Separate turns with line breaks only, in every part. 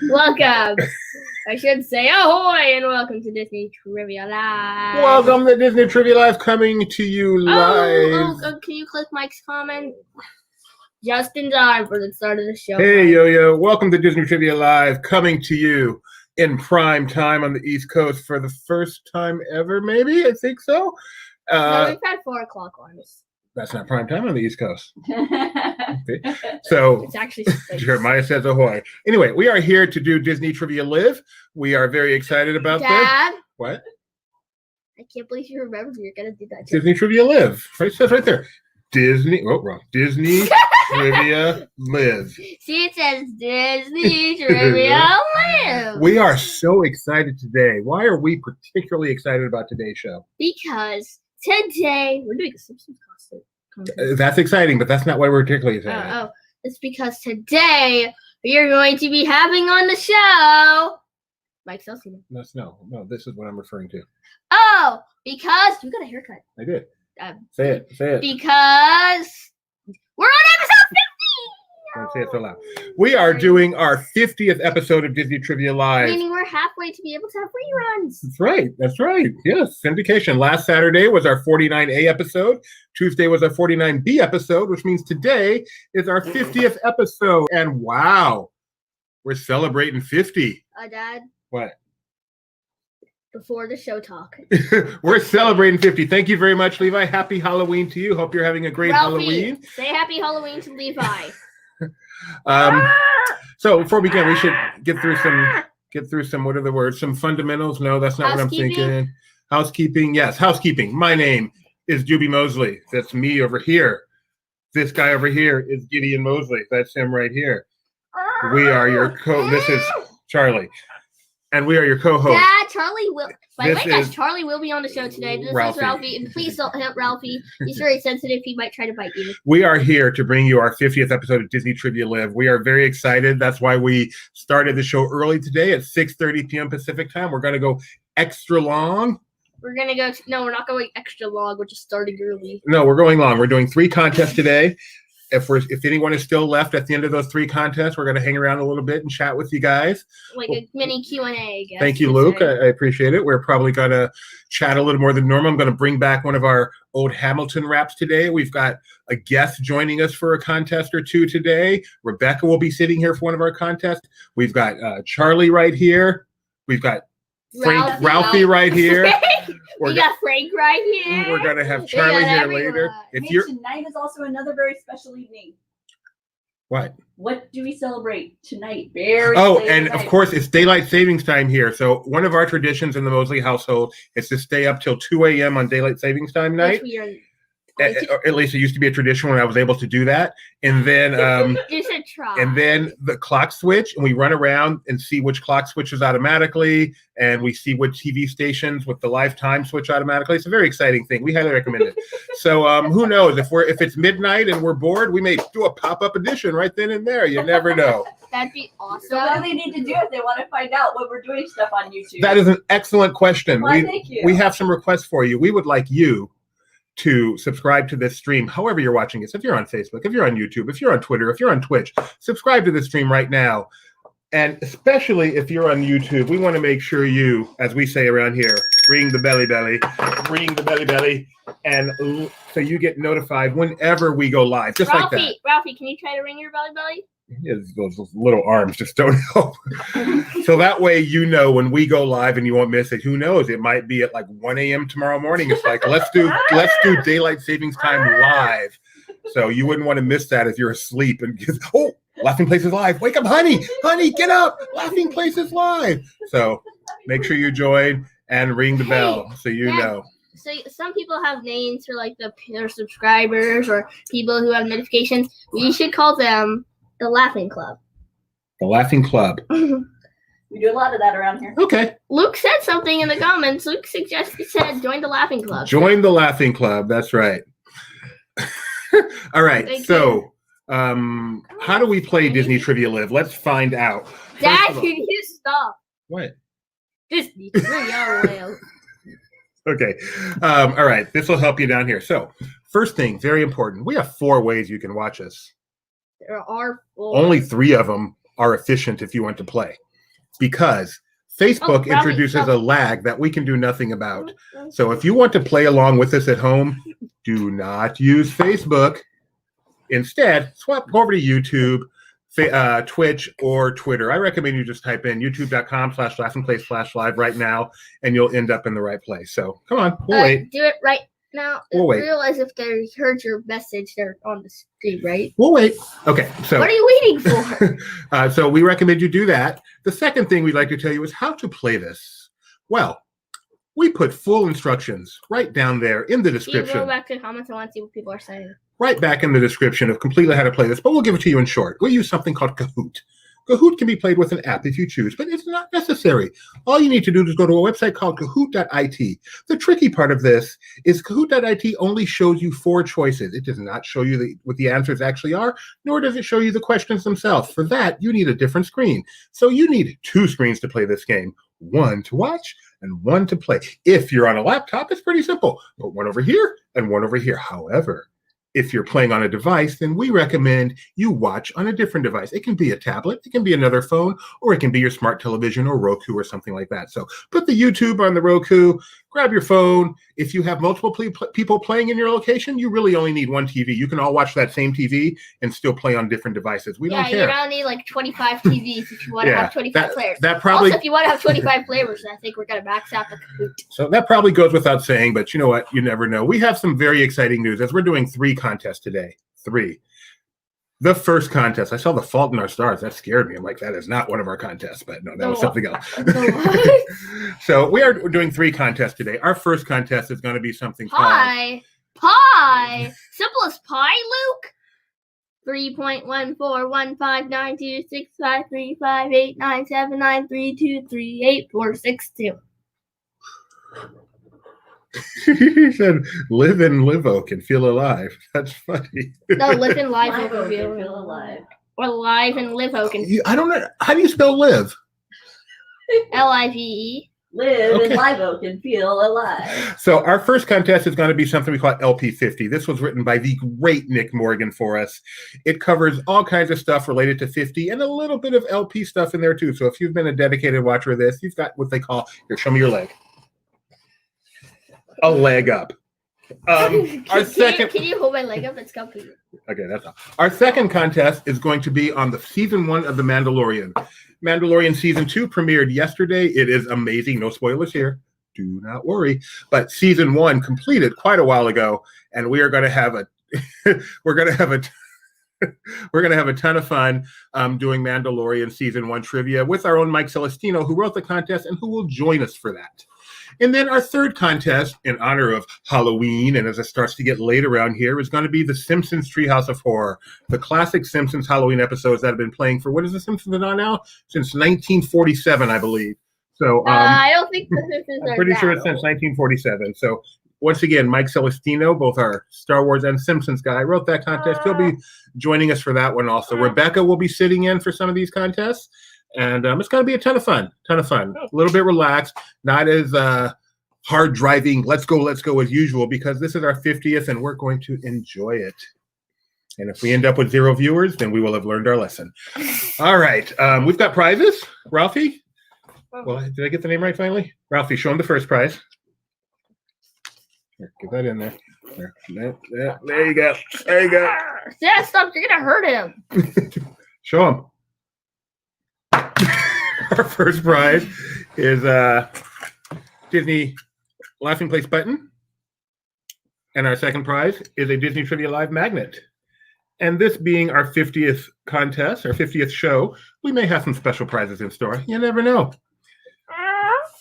Welcome. I should say ahoy and welcome to Disney Trivia Live.
Welcome to Disney Trivia Live, coming to you live.
Oh, can you click Mike's comment? Just in time for the start of the show.
Hey, Yo-Yo. Welcome to Disney Trivia Live, coming to you in prime time on the East Coast for the first time ever, maybe? I think so.
No, we've had 4 o'clock ones.
That's not prime time on the East Coast. Okay. So,
it's actually
Jeremiah says ahoy. Anyway, we are here to do Disney Trivia Live. We are very excited about
Dad?
this. What?
I can't believe you remembered you're going to do that.
Disney Trivia Live. It says right there. Disney. Oh, wrong. Disney Trivia Live.
See, it says Disney Trivia Live.
We are so excited today. Why are we particularly excited about today's show?
Because today we're doing a Simpsons costume.
That's exciting, but that's not why we're particularly excited.
Oh, it's because today we are going to be having on the show Mike Celsius.
No, this is what I'm referring to.
Oh, because you got a haircut.
I did. Say it.
Because we're on episode 50.
Don't say it so loud. We are doing our 50th episode of Disney Trivia Live.
Meaning we're halfway to be able to have reruns.
That's right. Yes, syndication. Last Saturday was our 49A episode. Tuesday was our 49B episode, which means today is our 50th episode. And wow, we're celebrating 50.
Dad.
What?
Before the show talk.
We're celebrating 50. Thank you very much, Levi. Happy Halloween to you. Hope you're having a great Halloween.
Say happy Halloween to Levi.
So before we begin, we should get through some what are the words? Some fundamentals. No, that's not what I'm thinking. Housekeeping. Yes, housekeeping. My name is Juby Mosley. That's me over here. This guy over here is Gideon Mosley. That's him right here. We are your this is Charlie. And we are your co-hosts.
Yeah, Charlie will. By the way, guys, Charlie will be on the show today. This is Ralphie. And please don't hit Ralphie. He's very sensitive. He might try to bite you.
We are here to bring you our 50th episode of Disney Trivia Live. We are very excited. That's why we started the show early today at 6:30 p.m. Pacific time. We're going to go extra long.
We're going to go. No, we're not going extra long. We're just starting early.
No, we're going long. We're doing 3 contests today. If anyone is still left at the end of those 3 contests, we're going to hang around a little bit and chat with you guys.
Like a mini Q&A, I guess.
Thank you, Luke. I appreciate it. We're probably going to chat a little more than normal. I'm going to bring back one of our old Hamilton raps today. We've got a guest joining us for a contest or 2 today. Rebecca will be sitting here for one of our contests. We've got Charlie right here. We've got Ralphie right here.
We got Frank right here.
We're going to have Charlie here later.
Tonight is also another very special evening.
What?
What do we celebrate tonight?
Of course, it's daylight savings time here. So one of our traditions in the Mosley household is to stay up till 2 a.m. on daylight savings time night. At least it used to be a tradition when I was able to do that. And then
you should try.
And then the clock switch, and we run around and see which clock switches automatically, and we see which TV stations with the lifetime switch automatically. It's a very exciting thing. We highly recommend it. So who knows, if it's midnight and we're bored, we may do a pop-up edition right then and there. You never know.
That'd be awesome.
So what do they need to do if they want to find out what we're doing stuff on YouTube?
That is an excellent question.
Well, thank you.
We have some requests for you. We would like you to subscribe to this stream, however you're watching this. If you're on Facebook, if you're on YouTube, if you're on Twitter, if you're on Twitch, subscribe to the stream right now. And especially if you're on YouTube, we want to make sure you, as we say around here, ring the belly, and so you get notified whenever we go live, just like that.
Ralphie, can you try to ring your belly?
Yeah, those little arms just don't help. So that way you know when we go live and you won't miss it. Who knows? It might be at like 1 a.m. tomorrow morning. It's like let's do daylight savings time live. So you wouldn't want to miss that if you're asleep and Laughing Place is live. Wake up, honey, get up. Laughing Place is live. So make sure you join and ring the bell so you know.
So some people have names for like their subscribers or people who have notifications. We should call them the Laughing Club.
The Laughing Club.
We do a lot of that around here.
Okay.
Luke said something in the comments. Luke said join the Laughing Club.
Join the Laughing Club. That's right. All right. How do we play Disney Trivia Live? Let's find out.
Dad, can you stop?
What?
Disney Trivia Live.
Okay. All right. This will help you down here. So first thing, very important. We have 4 ways you can watch us.
There are 4.
Only 3 of them are efficient if you want to play, because Facebook introduces a lag that we can do nothing about. So if you want to play along with us at home, do not use Facebook. Instead, go over to YouTube, Twitch, or Twitter. I recommend you just type in youtube.com/laughingplace/live right now, and you'll end up in the right place. So come on, we'll wait.
Do it right now.
We'll wait.
Realize if they heard your message, they're on the screen, right?
We'll wait. Okay, so
what are you waiting for?
So we recommend you do that. The second thing we'd like to tell you is how to play this. Well, we put full instructions right down there in the description.
You go back to the comments. I want to see what people are saying.
Right back in the description of completely how to play this, but we'll give it to you in short. We'll use something called Kahoot. Kahoot can be played with an app if you choose, but it's not necessary. All you need to do is go to a website called Kahoot.it. The tricky part of this is Kahoot.it only shows you 4 choices. It does not show you what the answers actually are, nor does it show you the questions themselves. For that, you need a different screen. So you need 2 screens to play this game. One to watch and one to play. If you're on a laptop, it's pretty simple. Put one over here and one over here. However, if you're playing on a device, then we recommend you watch on a different device. It can be a tablet, it can be another phone, or it can be your smart television or Roku or something like that. So put the YouTube on the Roku, grab your phone. If you have multiple people playing in your location, you really only need one TV. You can all watch that same TV and still play on different devices. We don't care.
You don't need like 25 TVs if you want to have 25 players.
That probably,
also, if you want to have 25 players, I think we're going to max out the Kahoot.
So that probably goes without saying, but you know what? You never know. We have some very exciting news as we're doing 3 contests today. 3. The first contest, I saw The Fault in Our Stars. That scared me. I'm like, that is not one of our contests, but no, that was something else. So we are doing 3 contests today. Our first contest is going to be something
Pie. Pie. Simple as pie, Luke. 3.1415953653589793238462.
He said, live and live oak and feel alive. That's funny.
No, live and live
Live
oak
oak
and
and feel alive.
Or live and live oak and
I don't know. How do you spell live?
LIVE.
Live and live oak and feel alive.
So our first contest is going to be something we call LP50. This was written by the great Nick Morgan for us. It covers all kinds of stuff related to 50 and a little bit of LP stuff in there too. So if you've been a dedicated watcher of this, you've got what they call, here, show me your leg. A leg up. Can
you hold my leg up? It's comfy.
Okay, that's all. Our second contest is going to be on the season 1 of The Mandalorian. Mandalorian season 2 premiered yesterday. It is amazing. No spoilers here. Do not worry. But season 1 completed quite a while ago, and we are going to have a we're going to have a ton of fun doing Mandalorian season 1 trivia with our own Mike Celestino, who wrote the contest and who will join us for that. And then our third contest, in honor of Halloween, and as it starts to get late around here, is going to be the Simpsons Treehouse of Horror, the classic Simpsons Halloween episodes that have been playing for, what is the Simpsons been on now? Since 1947, I believe. So
I don't think the Simpsons
I'm pretty sure it's since 1947. So once again, Mike Celestino, both our Star Wars and Simpsons guy, wrote that contest. He'll be joining us for that one also. Rebecca will be sitting in for some of these contests. And it's going to be a ton of fun. A little bit relaxed, not as hard driving. Let's go as usual, because this is our 50th and we're going to enjoy it. And if we end up with 0 viewers, then we will have learned our lesson. All right. We've got prizes. Ralphie? Well, did I get the name right finally? Ralphie, show him the first prize. Here, get that in there. There you go. There you go.
Yeah, stop. You're going to hurt him.
Show him. Our first prize is Disney Laughing Place button. And our second prize is a Disney Trivia Live magnet. And this being our 50th contest, our 50th show, we may have some special prizes in store. You never know.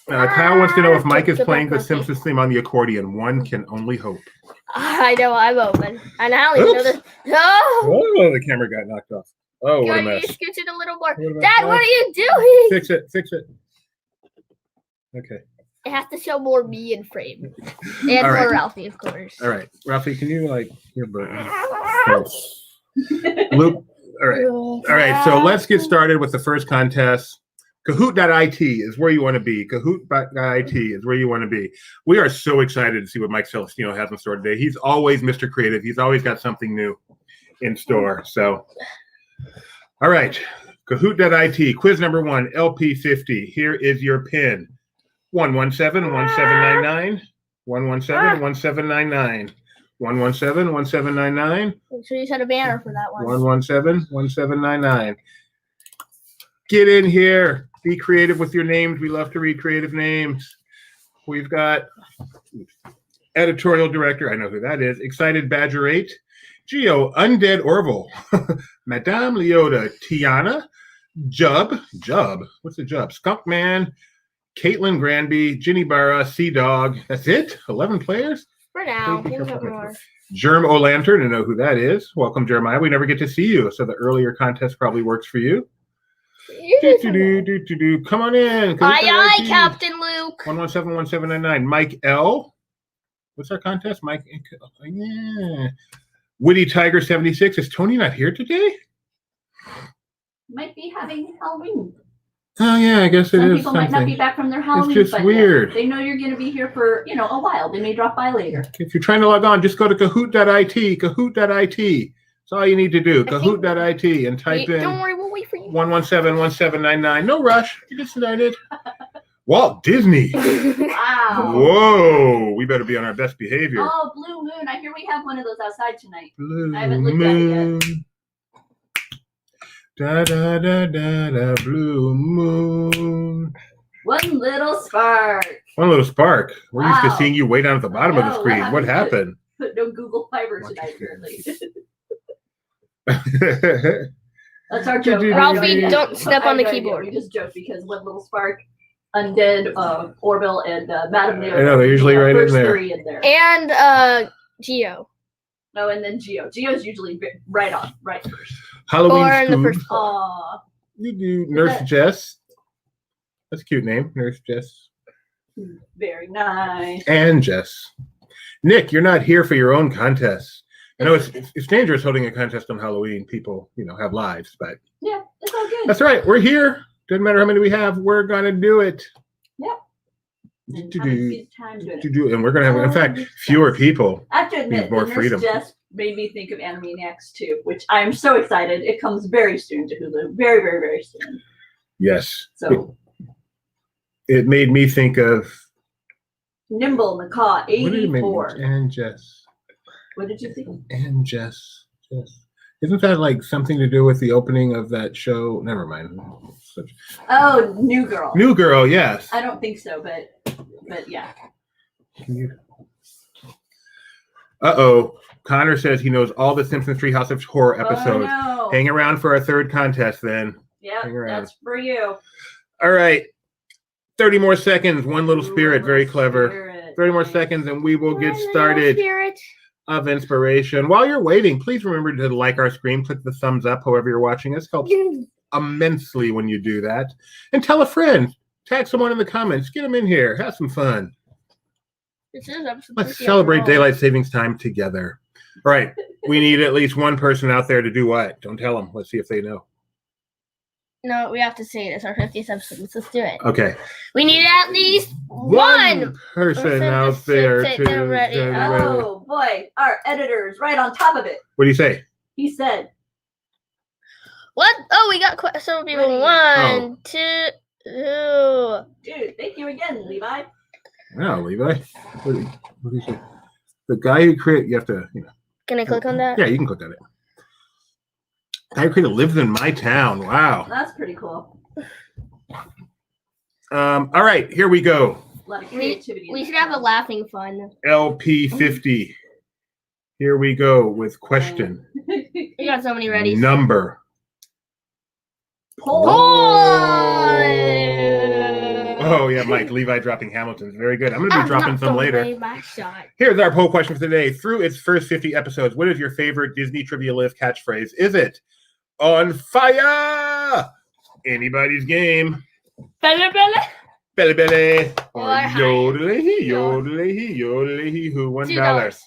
Kyle wants to know if Mike is playing the Simpsons theme on the accordion. One can only hope.
I know, I'm open. And I don't even know this. No!
Oh, the camera got knocked off. Oh, what a mess.
You scooch it a little more. Dad, what are you doing?
Fix it. Okay.
It has to show more me in frame. And all more Ralphie, of course.
All right. Ralphie, can you, here, Bert? Luke. All right. So let's get started with the first contest. Kahoot.it is where you want to be. Kahoot.it is where you want to be. We are so excited to see what Mike Celestino has in store today. He's always Mr. Creative. He's always got something new in store. So, all right. Kahoot.it, quiz number 1, LP50. Here is your pin. 117-1799. 117-1799. 117-1799.
Make sure you set a banner for that one.
117-1799. Get in here. Be creative with your names. We love to read creative names. We've got editorial director. I know who that is. Excited Badger 8. Geo, Undead Orville. Madame Leota, Tiana. Jub. What's a Jub? Skunk Man. Caitlin Granby. Ginny Barra. Sea Dog. That's it? 11 players?
For now. We'll have more.
Germ O'Lantern. I know who that is. Welcome, Jeremiah. We never get to see you, so the earlier contest probably works for you. Come on in.
Aye, Captain Luke.
117-1799. Mike L. What's our contest? Mike. Yeah. Witty Tiger 76. Is Tony not here today?
Might be having Halloween.
Oh yeah, I guess it
Some
is.
people might not be back from their Halloween.
It's just weird.
They know you're going to be here for a while. They may drop by later.
If you're trying to log on, just go to Kahoot.it. Kahoot.it. That's all you need to do. Kahoot.it and type in.
Don't worry, we'll wait for you.
117-1799. No rush. You get started. Walt Disney.
Wow.
Whoa. We better be on our best behavior.
Oh, Blue Moon. I hear we have one of those outside tonight.
Blue
I haven't looked at it yet.
Da da da da da. Blue moon.
One little spark.
One little spark. We're used to
Wow.
seeing you way down at the bottom of the
I know,
screen. What happened?
Put no Google Fiber tonight, apparently. That's our joke.
Ralphie, don't step on the
I have no idea.
keyboard.
We just joke because one little spark, Undead, Orville, and Madame Leo.
I know, they're usually right in
first
there.
3 in there.
And Geo.
Oh, and then Geo. Geo's usually right first.
Halloween
Or in the
spook.
first
Aw.
You do Nurse Jess. That's a cute name, Nurse Jess.
Very nice.
And Jess. Nick, you're not here for your own contest. I know it's dangerous holding a contest on Halloween. People, have lives, but
Yeah, it's all good.
that's right. We're here. Doesn't matter how many we have. We're gonna do it.
Yep. And have a good time doing it.
And we're gonna have, in fact, fewer people.
I have to admit,
more
the
freedom.
Nurse Jess made me think of Animaniacs 2, which I am so excited. It comes very soon to Hulu. Very, very, very soon.
Yes.
So
It made me think of
Nimble Macaw
what did it make me-
84.
and Jess.
What did you think?
And Jess. Isn't that like something to do with the opening of that show? Never mind.
Oh, New Girl.
New Girl, yes.
I don't think so, but yeah.
Uh-oh. Connor says he knows all the Simpsons Treehouse of Horror episodes.
Oh, no.
Hang around for our third contest then.
Yep,
hang around.
that's for you.
All right. 30 more seconds. One little spirit.
Ooh,
Very
little
clever.
spirit.
30 more
Nice.
seconds and we will get
One little
started.
Spirit.
Of inspiration. While you're waiting, please remember to like our stream, click the thumbs up, however you're watching us. Helps immensely when you do that. And tell a friend. Tag someone in the comments. Get them in here. Have some fun.
This is episode
Let's
50
celebrate
after all.
daylight savings time together. All right. We need at least one person out there to do what? Don't tell them. Let's see if they know.
No, we have to say it. It's our 50th episode. Let's do it.
Okay.
We need at least one.
person
to
out there
sit
to
there ready.
Oh boy, our editor's right on top of it.
What do you say?
He said,
What? Oh, we got several people.
Ready.
One, two.
dude, thank you again, Levi.
Wow, Levi. What do you say? The guy who created, you have to,
Can I click on that?
yeah, you can click on it. The guy who created lives in my town. Wow.
That's pretty cool.
All right, here we go.
A lot of creativity.
We should have a laughing fun.
LP50. Here we go with question
We got so many ready.
number. Oh, yeah, Mike. Levi dropping Hamilton's. Very good. I'm going to be dropping some later.
My shot.
Here's our poll question for today. Through its first 50 episodes, what is your favorite Disney Trivia Live catchphrase? Is it on fire? Anybody's game.
Bella, bella.
Belly belly. Or
Or high.
yodelay, yodelay, yodelay, who $1.
$2.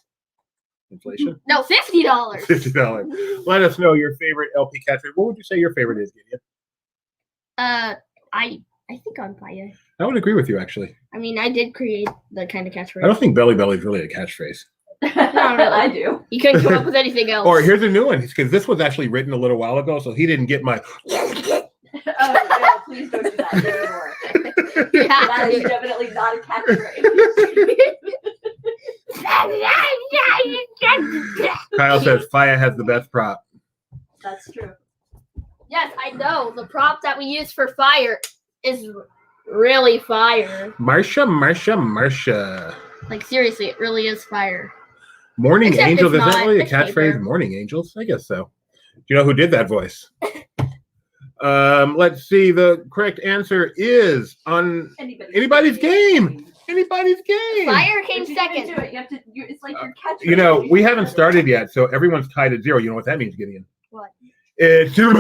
Inflation?
No, $50.
$50. Let us know your favorite LP catchphrase. What would you say your favorite is, Gideon?
I think on fire.
I would agree with you, actually.
I mean, I did create the kind of catchphrase.
I don't think belly belly is really a catchphrase.
Not really.
I do.
You couldn't come up with anything else.
Or here's a new one, because this was actually written a little while ago, so he didn't get my
Oh, yeah, please don't do that anymore. That is definitely not a catchphrase.
Kyle says Faya has the best prop.
That's true.
Yes, I know. The prop that we use for fire is really fire.
Marsha.
Like, seriously, it really is fire.
Morning
Except
Angels.
it's
Is that
not.
really a
It's
catchphrase?
paper.
Morning Angels? I guess so. Do you know who did that voice? Let's see. The correct answer is on anybody's game. Anybody's game.
Fire came
But you
second.
didn't do it. You have to. It's like your catchphrase.
You know, we haven't started yet, so everyone's tied at 0. You know what that means, Gideon?
What?
It's
I'm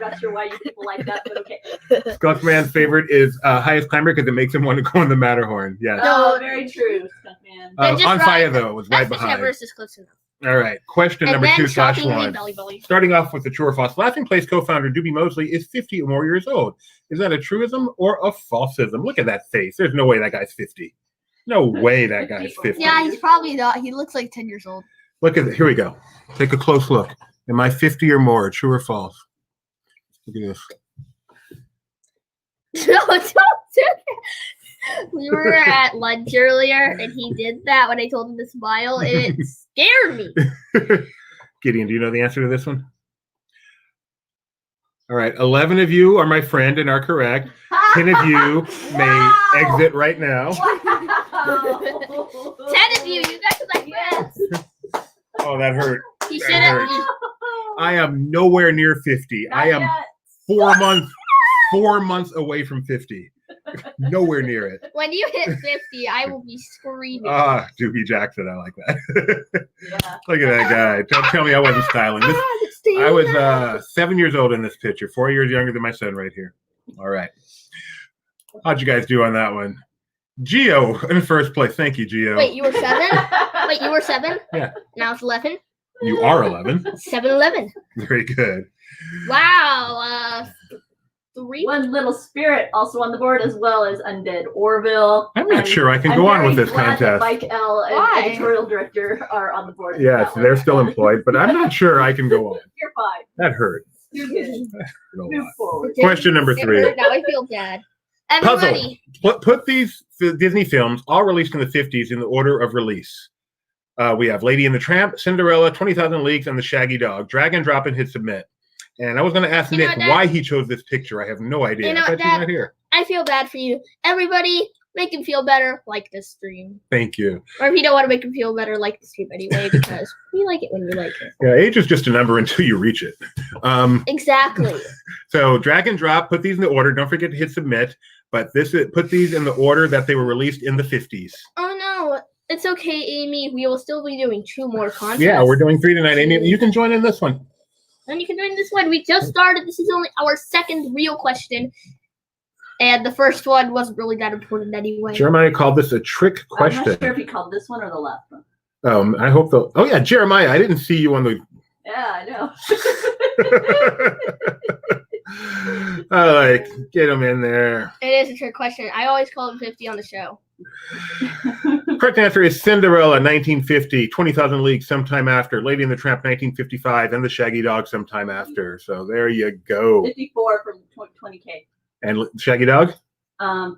not sure why you people like that, but okay.
Skunkman's favorite is highest climber because it makes him want to go on the Matterhorn. Yeah.
Oh, very true, Skunkman.
just
On
right-
fire though, it was right
That's
behind.
versus close enough.
All right. Question
And
number
then
2/1.
shockingly, Belly Belly.
Starting off with the true or false. Laughing Place co-founder Doobie Mosley is 50 or more years old. Is that a truism or a falsism? Look at that face. There's no way that guy's 50. No way that guy's 50.
Yeah, he's probably not. He looks like 10 years old.
Look at it. Here we go. Take a close look. Am I 50 or more? True or false? Look at this.
No, don't do that. We were at lunch earlier, and he did that when I told him to smile. It scared me.
Gideon, do you know the answer to this one? All right. 11 of you are my friend and are correct. 10 of you may exit right now.
Wow.
10 of you guys are like friends.
Oh, that hurt.
He
That
should have.
hurts. I am nowhere near 50. I am 4 months away from 50. Nowhere near it.
When you hit 50, I will be screaming.
Ah, Doobie Jackson. I like that.
Yeah.
Look at that guy. Don't tell me I wasn't styling. This, I was 7 years old in this picture, 4 years younger than my son right here. All right. How'd you guys do on that one? Geo in first place. Thank you, Geo.
Wait, you were 7? Wait, you were 7?
Yeah.
Now it's 11?
You are 11.
7-11.
Very good.
Wow. 3?
One little spirit also on the board, as well as Undead Orville.
I'm not sure I can go on with this contest.
Mike L. and
Why?
editorial director are on the board.
Yes,
That one.
they're still employed, but I'm not sure I can go on.
You're fine.
That hurt.
You're good.
That hurt a
Move
lot.
forward.
Question number 3.
Now I feel bad. Everybody.
Put these Disney films, all released in the 50s, in the order of release. We have Lady and the Tramp, Cinderella, 20,000 Leagues, and The Shaggy Dog. Drag and drop and hit submit. And I was going to ask
You know
Nick
what, Dad?
why he chose this picture. I have no idea.
You know
I
what,
thought you're
Dad?
not here.
I feel bad for you. Everybody, make him feel better. Like this stream.
Thank you.
Or if you don't want to make him feel better, like the stream anyway, because we like it when you like it.
Yeah, age is just a number until you reach it.
Exactly.
So drag and drop, put these in the order. Don't forget to hit submit. But put these in the order that they were released in the 50s.
Oh no, it's okay, Amy. We will still be doing 2 more contests.
Yeah, we're doing 3 tonight. Amy, you can join in this one.
And you can join this one. We just started. This is only our second real question. And the first one wasn't really that important anyway.
Jeremiah called this a trick
I'm
question.
not sure if he called this one or the last one.
I hope the. Oh yeah, Jeremiah. I didn't see you on the.
Yeah, I know.
Get him in there.
It is a trick question. I always call him 50 on the show.
Correct answer is Cinderella, 1950, 20,000 Leagues sometime after, Lady and the Tramp, 1955, and The Shaggy Dog sometime after. So there you go.
54 from 20K.
And Shaggy Dog?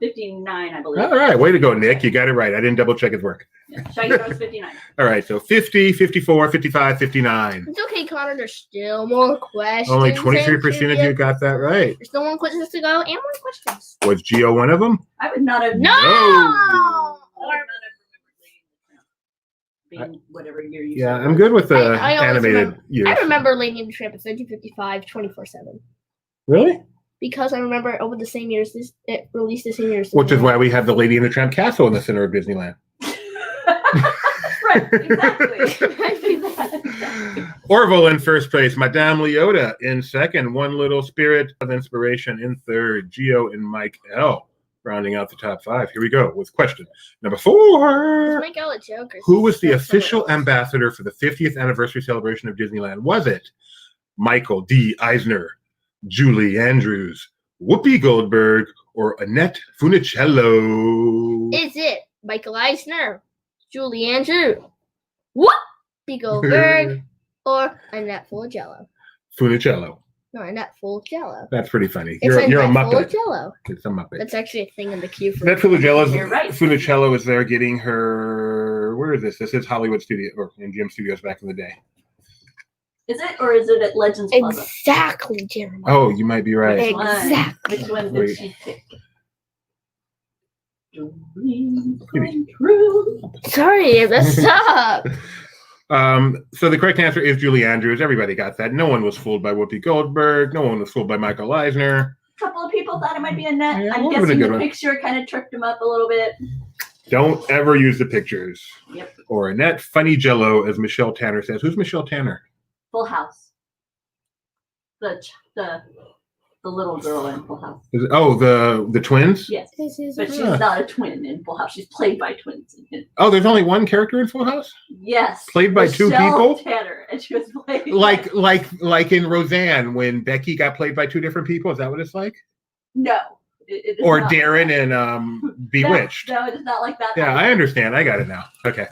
59, I believe.
All right, way to go, Nick. You got it right. I didn't double check his work.
Yeah, Shaggy Dog's 59.
All right, so 50, 54, 55, 59.
It's okay, Connor. There's still more questions.
Only 23% of you got that right.
There's still more questions to go and more questions.
Was Geo one of them?
I would not have.
No!
I would not have remembered being whatever year you
Yeah,
said.
I'm good with the
I always
animated years.
I remember Lady and the Tramp is 1955, 24/7.
Really?
Because I remember over the same years, it released the same years.
Which is why we have the Lady and the Tramp castle in the center of Disneyland.
Right, exactly.
Orville in first place, Madame Leota in second, One Little Spirit of Inspiration in third, Geo and Mike L. rounding out the top 5. Here we go with question number 4.
Make all a joke.
Who was the official ambassador for the 50th anniversary celebration of Disneyland? Was it Michael D. Eisner, Julie Andrews, Whoopi Goldberg, or Annette Funicello?
Is it Michael Eisner, Julie Andrews, Whoopi Goldberg, or Annette Funicello?
Funicello.
No, a net full of Jello.
That's pretty funny.
It's
You're a
net full of
Muppet.
Jello.
It's a Muppet.
That's actually a thing in the queue for.
That
You're right.
Funicello is there getting her. Where is this? This is Hollywood Studio or MGM Studios back in the day.
Is it, or is it at Legends Plaza?
Exactly, Jeremiah.
Oh, you might be right.
Which one?
Exactly.
Which one
Wait.
did she pick? Dreams come true.
Sorry, I messed up.
So the correct answer is Julie Andrews. Everybody got that. No one was fooled by Whoopi Goldberg. No one was fooled by Michael Eisner.
A couple of people thought it might be a net.
Yeah,
I'm
that was a
guessing
good
the
one.
picture kind of tripped him up a little bit.
Don't ever use the pictures.
Yep.
Or a net. Funny Jello, as Michelle Tanner says. Who's Michelle Tanner?
Full House. The little girl in Full House.
The twins?
Yes.
This is
But she's
Ah.
not a twin in Full House. She's played by twins in it.
Oh, there's only one character in Full House?
Yes.
Played by two
Michelle
people?
Tanner, and she was played
Like in Roseanne when Becky got played by two different people. Is that what it's like?
No. It is
Or
not.
Darren and Bewitched.
No, it is not like that.
Yeah, I understand. I got it now. Okay.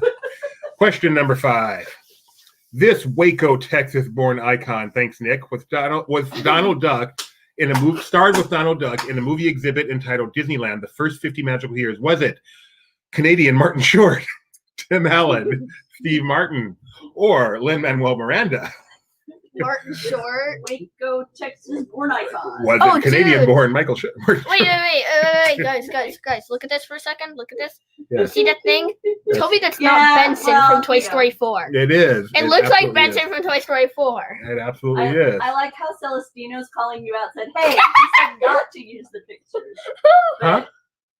Question number 5. This Waco, Texas-born icon, thanks Nick, was Donald Duck in a movie starred with Donald Duck in a movie exhibit entitled Disneyland: The First 50 Magical Years. Was it Canadian Martin Short, Tim Allen, Steve Martin, or Lin-Manuel Miranda?
Martin Short.
Waco, Texas born icon.
Was
Oh,
it Canadian-born Michael Short?
Wait, guys, look at this for a second. Look at this.
Yeah.
You see that thing? Tell me that's
Yeah,
not Benson
well,
from Toy
yeah.
Story 4.
It is.
It looks like
absolutely
Benson from Toy Story 4.
is. It absolutely is.
I like how Celestino's calling you out, said, hey, you said not to use the pictures.
Huh?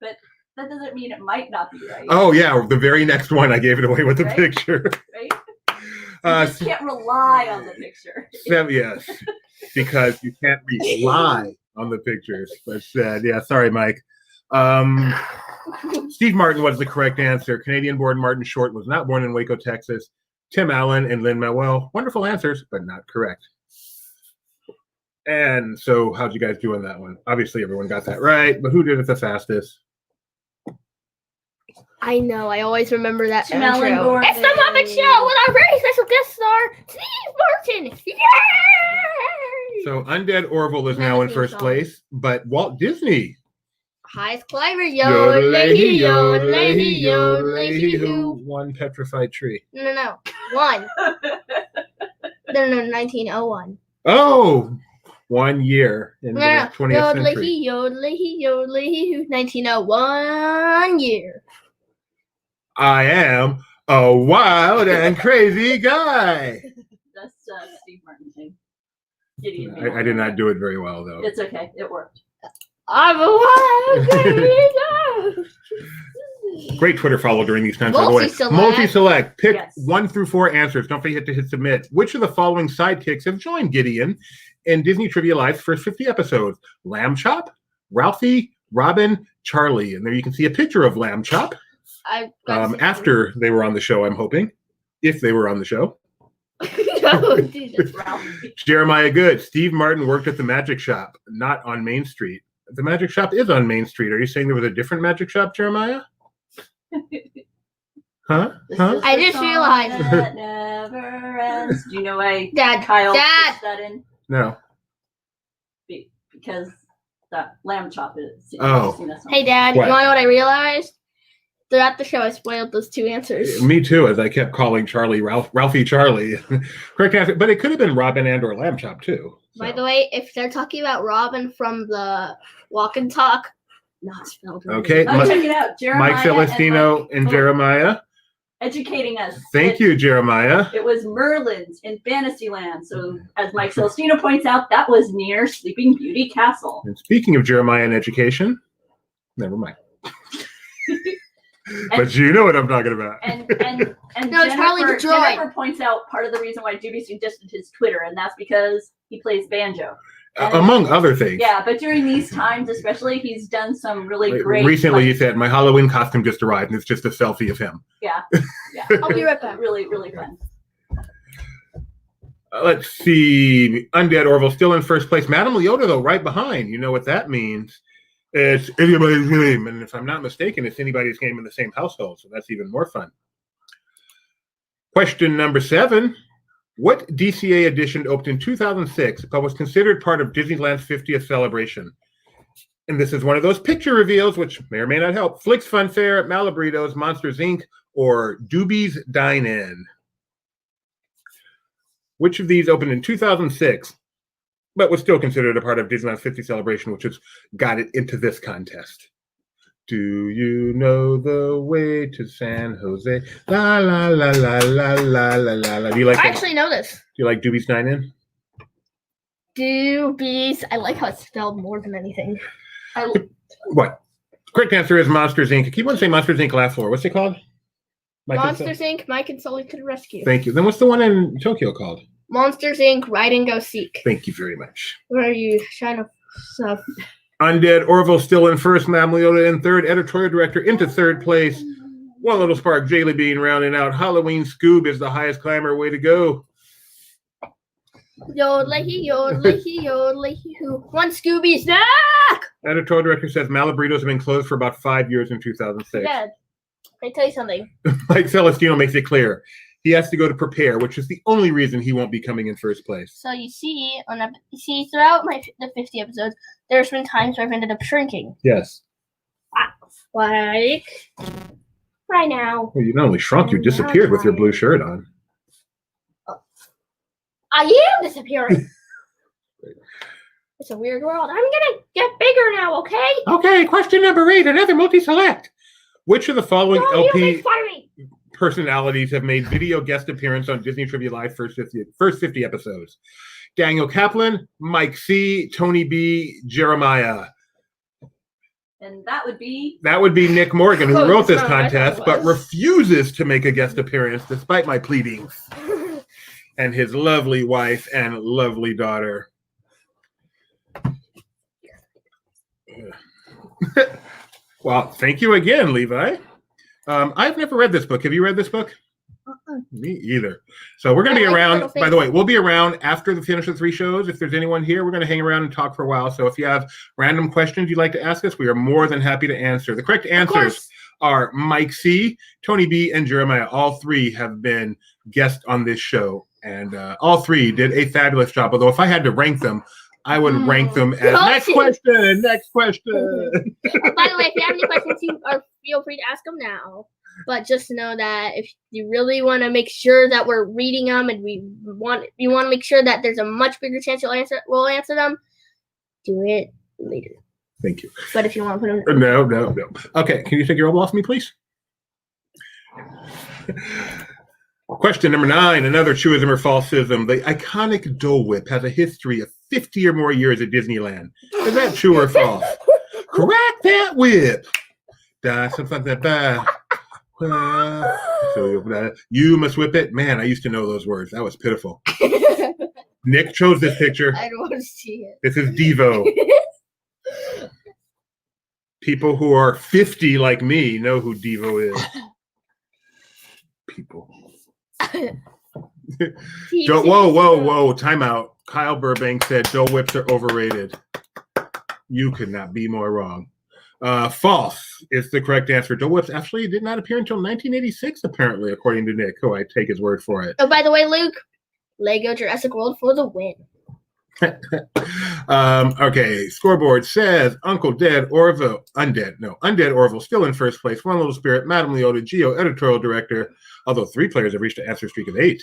But that doesn't mean it might not be right.
Oh, yeah. The very next one, I gave it away with the
Right?
picture.
Right? You just can't rely on the picture.
Yes, because you can't rely on the pictures. But yeah, sorry, Mike. Steve Martin was the correct answer. Canadian-born Martin Short was not born in Waco, Texas. Tim Allen and Lin-Manuel, wonderful answers, but not correct. And so how'd you guys do on that one? Obviously, everyone got that right, but who did it the fastest?
I know. I always remember that
Tim Allen
intro.
Gordon.
It's the Muppet Show with our very special guest star, Steve Martin. Yay!
So Undead Orville is now in first place, but Walt Disney.
Highest climber, yodelay, yodelay, yodelay,
Who won Petrified Tree?
No. 1. No, 1901.
Oh, 1 year in the
No,
20th century.
yodelay, 1901 year.
I am a wild and crazy guy.
That's Steve Martin thing. Gideon
I did not do it very well, though.
It's okay. It worked.
I'm a wild crazy guy.
Great Twitter follow during these times, by the way.
Multi-select.
Multi-select. Pick
Yes.
1 through 4 answers. Don't forget to hit submit. Which of the following sidekicks have joined Gideon in Disney Trivia Live's first 50 episodes? Lamb Chop, Ralphie, Robin, Charlie. And there you can see a picture of Lamb Chop after they were on the show, I'm hoping. If they were on the show.
Oh, Jesus.
Jeremiah Good. Steve Martin worked at the Magic Shop, not on Main Street. The Magic Shop is on Main Street. Are you saying there was a different Magic Shop, Jeremiah? Huh?
I just realized.
That never ends. Do you know why
Dad,
Kyle
Dad.
puts that in?
No.
Because that lamb chop is.
Oh.
Hey, Dad,
What?
you want to know what I realized? Throughout the show, I spoiled those 2 answers.
Me too, as I kept calling Charlie Ralphie Charlie. Correct answer. But it could have been Robin and or Lamb Chop, too. So.
By the way, if they're talking about Robin from the Walk and Talk, not spelled right.
Okay.
Oh, check it out. Jeremiah
Mike Celestino and Jeremiah.
educating us.
Thank you, Jeremiah.
It was Merlin's in Fantasyland. So, as Mike Celestino points out, that was near Sleeping Beauty Castle.
And speaking of Jeremiah and education, never mind. But you know what I'm talking about.
And
No, Charlie the Droid.
Jennifer points out part of the reason why Doobie suggested his Twitter, and that's because he plays banjo. And,
among other things.
Yeah, but during these times especially, he's done some really great...
Recently, he said, my Halloween costume just arrived, and it's just a selfie of him.
Yeah.
I'll be right back.
Really, really fun.
Let's see. Undead Orville still in first place. Madame Leota, though, right behind. You know what that means. It's anybody's game. And if I'm not mistaken, it's anybody's game in the same household. So that's even more fun. Question number 7. What DCA edition opened in 2006 but was considered part of Disneyland's 50th celebration? And this is one of those picture reveals, which may or may not help. Flicks Fun Fair, Malabritos, Monsters Inc., or Doobie's Dine-In. Which of these opened in 2006, but was still considered a part of Disneyland's 50th celebration, which has got it into this contest? Do you know the way to San Jose? La la la la la la la la. Do you like?
I actually know this.
Do you like Doobie's Dine-In?
Doobies. I like how it's spelled more than anything.
What? Correct answer is Monsters Inc. I keep on saying Monsters Inc. Laugh Floor. What's it called?
Monsters Inc. Mike and Sully to the rescue.
Thank you. Then what's the one in Tokyo called?
Monsters Inc. Ride and Go Seek.
Thank you very much.
Where are you trying to stuff?
Undead Orville still in first. Mamliota in third. Editorial director into third place. One little spark. Jaylee Bean rounding out. Halloween Scoob is the highest climber. Way to go.
Yodelay, yodelay, yodelay, hoo. One Scooby snack!
Editorial director says Malabritos have been closed for about 5 years in 2006.
Dad, let me tell you something.
Mike Celestino makes it clear. He has to go to prepare, which is the only reason he won't be coming in first place.
So you see, throughout the 50 episodes, there's been times where I've ended up shrinking.
Yes.
Like right now.
Well, you not only shrunk, you disappeared with your blue shirt on.
I am disappearing. It's a weird world. I'm gonna get bigger now, okay?
Okay, question number 8, another multi-select. Which of the following
No, you make fun of me.
personalities have made video guest appearance on Disney Trivia Live first 50 episodes? Daniel Kaplan, Mike C., Tony B., Jeremiah.
And that would be
Nick Morgan, who wrote this
no,
contest, but refuses to make a guest appearance despite my pleadings. And his lovely wife and lovely daughter. Well, thank you again, Levi. I've never read this book. Have you read this book? Me either. So we're going to be around. By the way, we'll be around after the finish of 3 shows. If there's anyone here, we're going to hang around and talk for a while. So if you have random questions you'd like to ask us, we are more than happy to answer. The correct answers are Mike C., Tony B., and Jeremiah. All 3 have been guests on this show. And all 3 did a fabulous job. Although if I had to rank them, I would rank them as next question.
By the way, if you have any questions, feel free to ask them now. But just know that if you really want to make sure that we're reading them, and you want to make sure that there's a much bigger chance we'll answer them, do it later.
Thank you.
But if you want to put them,
no. Okay, can you take your elbow off me, please? Question number 9, another truism or falsism. The iconic Dole Whip has a history of 50 or more years at Disneyland. Is that true or false? Crack that whip. You must whip it. Man, I used to know those words. That was pitiful. Nick chose this picture.
I don't want to see it.
This is Devo. People who are 50 like me know who Devo is. People. Whoa. Time out. Kyle Burbank said Dole Whips are overrated. You could not be more wrong. False is the correct answer. Dole Whips actually did not appear until 1986, apparently, according to Nick, who I take his word for it.
Oh, by the way, Luke, Lego Jurassic World for the win.
Okay, scoreboard says Undead Orville still in first place. One Little Spirit, Madame Leota, Geo, editorial director, although 3 players have reached an answer streak of 8.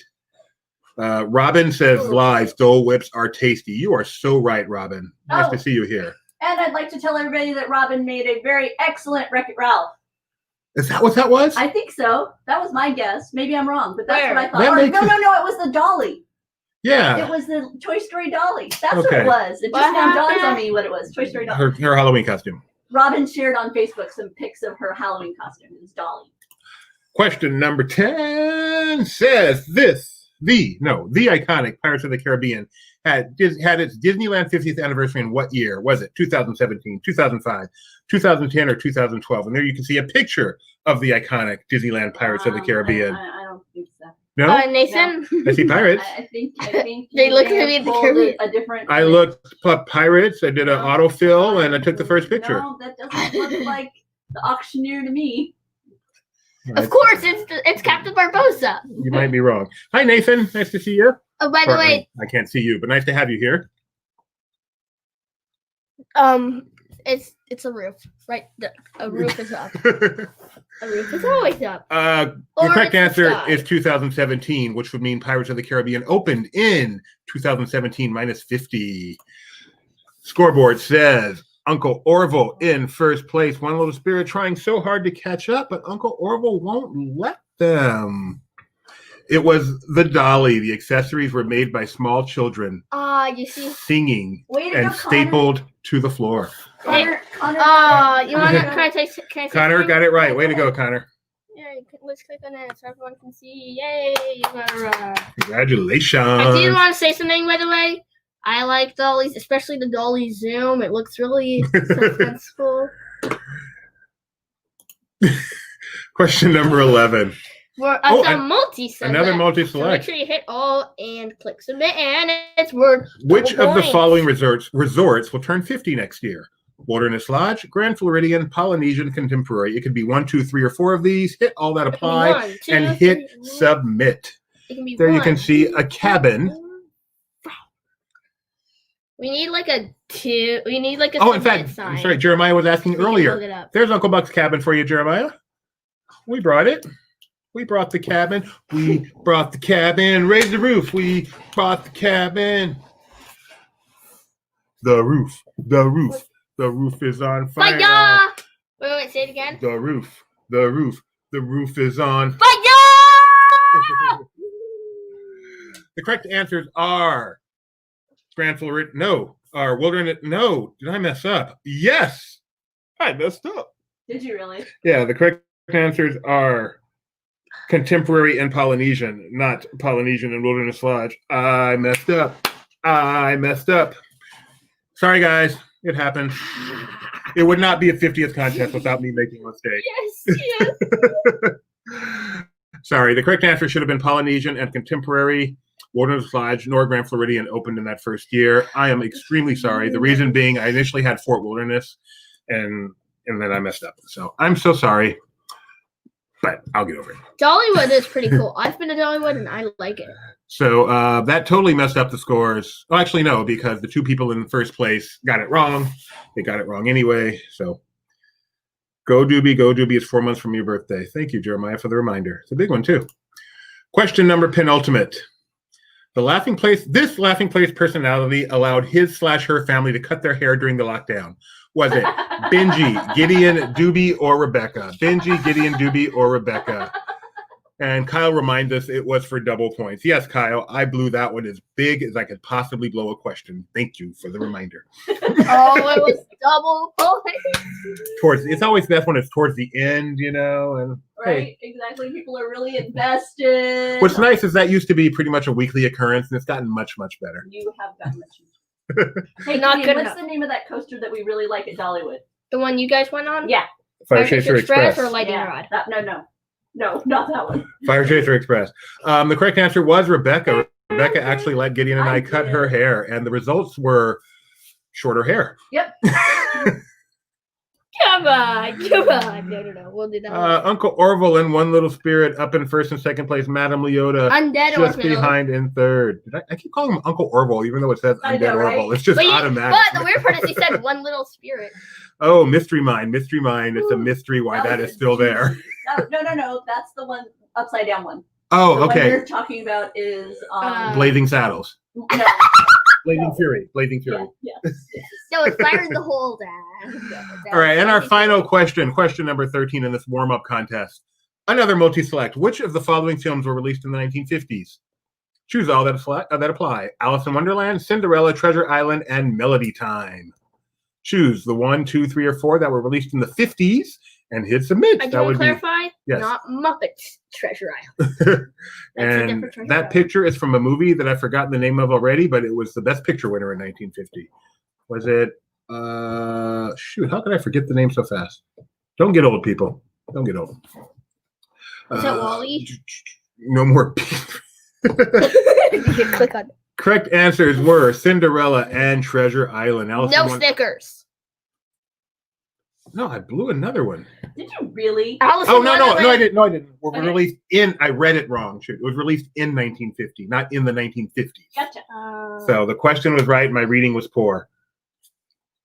Robin says live, Dole Whips are tasty. You are so right, Robin. Nice to see you here.
And I'd like to tell everybody that Robin made a very excellent Wreck-It Ralph.
Is that what that was?
I think so. That was my guess. Maybe I'm wrong, but that's what I thought. No, it was the dolly.
Yeah.
It was the Toy Story dolly. That's what it was. It just now dawns on me what it was. Toy Story dolly.
Her Halloween costume.
Robin shared on Facebook some pics of her Halloween costume. It was Dolly.
Question number 10 says the iconic Pirates of the Caribbean had its Disneyland 50th anniversary in what year? Was it 2017, 2005, 2010, or 2012? And there you can see a picture of the iconic Disneyland Pirates of the Caribbean.
I don't think so.
No?
Nathan?
No. I see pirates.
I think
they look to be the Caribbean.
A different.
I looked up pirates. I did an autofill, and I took the first picture.
No, that doesn't look like the auctioneer to me.
Of course, it's Captain Barbosa.
You might be wrong. Hi, Nathan. Nice to see you.
Oh, by the way,
I can't see you, but nice to have you here.
it's a roof, right? A roof is up. A roof is always up.
The correct answer is 2017, which would mean Pirates of the Caribbean opened in 2017 minus 50. Scoreboard says Uncle Orville in first place. One little spirit trying so hard to catch up, but Uncle Orville won't let them. It was the dolly. The accessories were made by small children.
You see,
singing
Way to
and
go,
stapled to the floor.
Connor,
you want to? Can I say
Connor
something?
got it right. Way to go, Connor.
Yeah, let's click on it so everyone can see. Yay! You got it right.
Congratulations.
I did want to say something, by the way. I like dollies, especially the dolly zoom. It looks really suspenseful.
Question number 11.
We're multi-select.
Another
So make
multi-select.
sure you hit all and click submit, and it's word.
Which of the
points.
following resorts will turn 50 next year? Wilderness Lodge, Grand Floridian, Polynesian, Contemporary. It could be 1, 2, 3, or 4 of these. Hit all that
It can be
apply
1, 2,
and
3,
hit submit.
It can be
There you
1,
can see
2,
a cabin.
4. We need like a 2. We need like a.
Oh, in
submit
fact,
sign.
I'm sorry, Jeremiah was asking
We can
earlier.
look it up.
There's Uncle Buck's cabin for you, Jeremiah. We brought it. We brought the cabin. We brought the cabin. Raise the roof. We brought the cabin. The roof. The roof. The roof is on fire.
Fire! Wait, say it again.
The roof. The roof. The roof is on
Fire!
The correct answers are Grand Floridian. No. Are Wilderness. No. Did I mess up? Yes. I messed up.
Did you really?
Yeah, the correct answers are Contemporary and Polynesian, not Polynesian and Wilderness Lodge. I messed up. Sorry, guys. It happened. It would not be a 50th contest without me making a mistake.
Yes.
Sorry, the correct answer should have been Polynesian and Contemporary. Wilderness Lodge nor Grand Floridian opened in that first year. I am extremely sorry. The reason being I initially had Fort Wilderness and then I messed up. So I'm so sorry. But I'll get over it.
Dollywood is pretty cool. I've been to Dollywood and I like it.
So that totally messed up the scores. Well, actually, no, because the 2 people in the first place got it wrong. They got it wrong anyway. So go Doobie, go Doobie. It's 4 months from your birthday. Thank you, Jeremiah, for the reminder. It's a big one, too. Question number penultimate. This laughing place personality allowed his/her family to cut their hair during the lockdown. Was it Benji, Gideon, Doobie, or Rebecca? Benji, Gideon, Doobie, or Rebecca? And Kyle reminds us it was for double points. Yes, Kyle, I blew that one as big as I could possibly blow a question. Thank you for the reminder.
Oh, it was double points.
It's always best when it's towards the end, and
Right, exactly. People are really invested.
What's nice is that used to be pretty much a weekly occurrence, and it's gotten much, much better.
You have gotten much. Hey,
Not
Gideon,
good
what's
enough.
the name of that coaster that we really like at Dollywood?
The one you guys went on?
Yeah.
Fire Chaser Express.
or Lightning
Yeah.
Rod?
No, not that one.
Fire Chaser Express. The correct answer was Rebecca. Rebecca actually let Gideon and I cut
did.
her hair, and the results were shorter hair.
Yep.
Come on. No. We'll do that.
Uncle Orville and One Little Spirit up in first and second place. Madame Leota
Undead
just
Orville.
behind in third. I keep calling him Uncle Orville, even though it says
I
Undead
know, right?
Orville. It's just
But
automatic.
the weird part is he said One Little Spirit.
Oh, Mystery Mine. It's a mystery why that is still there.
No. That's the one upside down one.
Oh,
The one
okay.
you're talking about is
Blazing Saddles.
no.
Blazing Fury.
Yeah, yes.
No, it's Fire in the Hole, Dad.
All right, and our final question number 13 in this warm-up contest. Another multi-select. Which of the following films were released in the 1950s? Choose all that apply. Alice in Wonderland, Cinderella, Treasure Island, and Melody Time. Choose the 1, 2, 3, or 4 that were released in the 50s and hit submit.
I do
That
want
would
to clarify,
yes.
not Muppets Treasure Island.
be.
a
And
different Treasure
that
Island.
picture is from a movie that I've forgotten the name of already, but it was the Best Picture winner in 1950. Was it? How could I forget the name so fast? Don't get old, people. Don't get old.
Is that WALL-E?
No more.
You can click on it.
Correct answers were Cinderella and Treasure Island. Alice in
No
Won-
Snickers.
No, I blew another one.
Did you really?
Allison
Oh, no, I
Wonderland.
didn't. No, I didn't. We're
Okay.
released in, I read it wrong. Shoot. It was released in 1950, not in the 1950s.
Gotcha.
So the question was right. My reading was poor.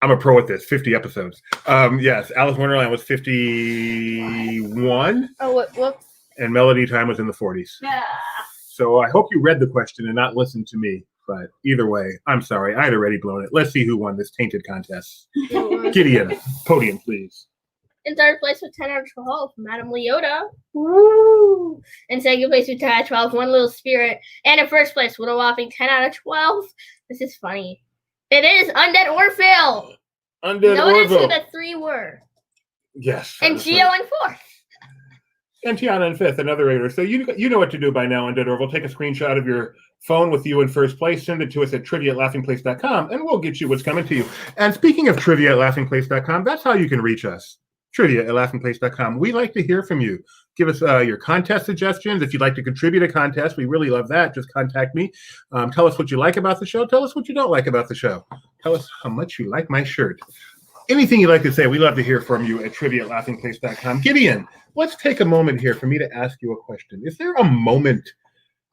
I'm a pro at this. 50 episodes. Yes, Alice in Wonderland was 51,
Oh, whoops.
and Melody Time was in the 40s.
Yeah.
So I hope you read the question and not listened to me. But either way, I'm sorry. I had already blown it. Let's see who won this tainted contest. Gideon, podium, please.
In third place with 10 out of 12, Madame Leota. Woo! In second place with 10 out of 12, One Little Spirit. And in first place with a whopping 10 out of 12. This is funny. It is Undead Orville.
Undead
Notice who
Orville.
the three were.
Yes.
And Geo in fourth.
And Tiana in fifth, another raider. So you know what to do by now, Undead Orville. Take a screenshot of your phone with you in first place, send it to us at trivia@laughingplace.com, and we'll get you what's coming to you. And speaking of trivia@laughingplace.com, that's how you can reach us. Trivia@laughingplace.com. We like to hear from you. Give us your contest suggestions. If you'd like to contribute a contest, we really love that. Just contact me. Tell us what you like about the show. Tell us what you don't like about the show. Tell us how much you like my shirt. Anything you'd like to say, we love to hear from you at trivia@laughingplace.com. Gideon, let's take a moment here for me to ask you a question. Is there a moment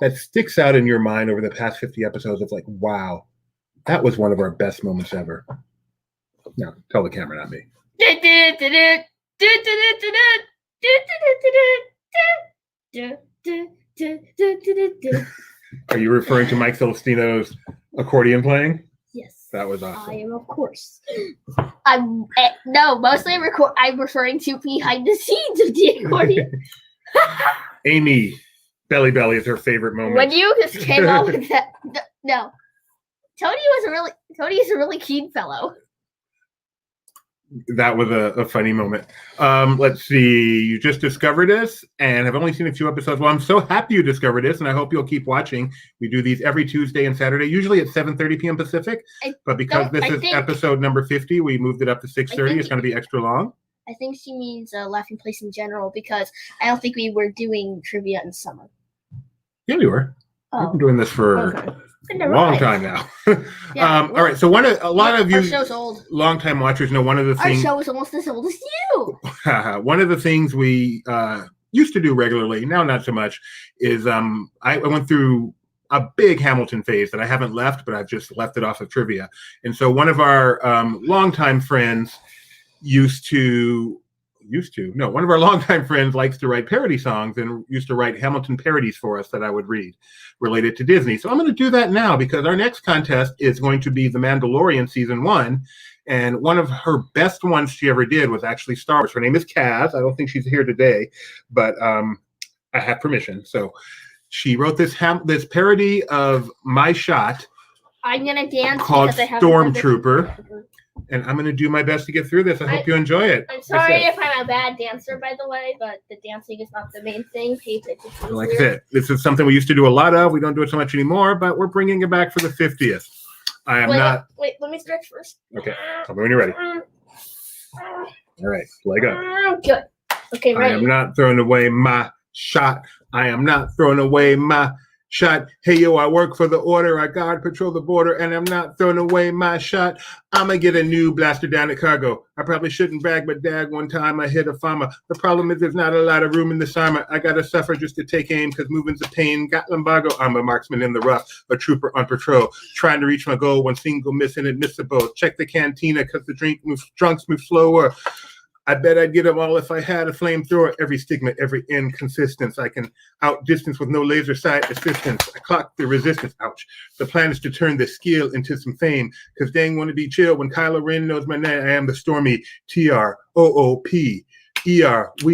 that sticks out in your mind over the past 50 episodes of like, wow, that was one of our best moments ever? No, tell the camera, not me. Are you referring to Mike Celestino's accordion playing?
Yes.
That was
I
awesome.
am, of course. I'm mostly I'm referring to behind the scenes of the accordion.
Amy, Belly Belly is her favorite moment.
When you just came up with that, no, Tony is a really keen fellow.
That was a funny moment. Let's see. You just discovered this and have only seen a few episodes. Well, I'm so happy you discovered this, and I hope you'll keep watching. We do these every Tuesday and Saturday, usually at 7:30 p.m. Pacific. But because this is episode number 50, we moved it up to 6:30. It's going to be extra long.
I think she means Laughing Place in general, because I don't think we were doing trivia in summer.
Yeah, we were. We've been doing this for a long time now.
Yeah,
all right. So a lot of you
our show's old.
longtime watchers know one of the
Our
things.
show is almost as old as you.
One of the things we used to do regularly, now not so much, is I went through a big Hamilton phase that I haven't left, but I've just left it off of trivia. And so one of our longtime friends one of our longtime friends likes to write parody songs and used to write Hamilton parodies for us that I would read related to Disney. So I'm going to do that now, because our next contest is going to be The Mandalorian Season 1. And one of her best ones she ever did was actually Star Wars. Her name is Kaz. I don't think she's here today, but I have permission. So she wrote this parody of my shot.
I'm going to dance
called
because I have
Stormtrooper. And I'm going to do my best to get through this. I hope you enjoy it.
I'm sorry if I'm a bad dancer, by the way, but the dancing is not the main thing. Pay attention to
Like I said, this is something we used to do a lot of. We don't do it so much anymore, but we're bringing it back for the 50th.
Wait, let me stretch first.
Okay, tell me when you're ready. All right, leg up.
Good. Okay, ready.
I am not throwing away my shot. I am not throwing away my shot. Hey, yo, I work for the order. I guard patrol the border, and I'm not throwing away my shot. I'm going to get a new blaster down at Cargo. I probably shouldn't brag, but dag, one time I hit a farmer. The problem is there's not a lot of room in this armor. I got to suffer just to take aim, because moving's a pain. Got lumbago. I'm a marksman in the rough, a trooper on patrol, trying to reach my goal. One single miss inadmissible. Check the cantina, because the drunks move slower. I bet I'd get them all if I had a flamethrower. Every stigma, every inconsistence. I can outdistance with no laser sight assistance. I clock the resistance. Ouch. The plan is to turn this skill into some fame, because dang want to be chill when Kylo Ren knows my name. I am the stormy TROOPER. We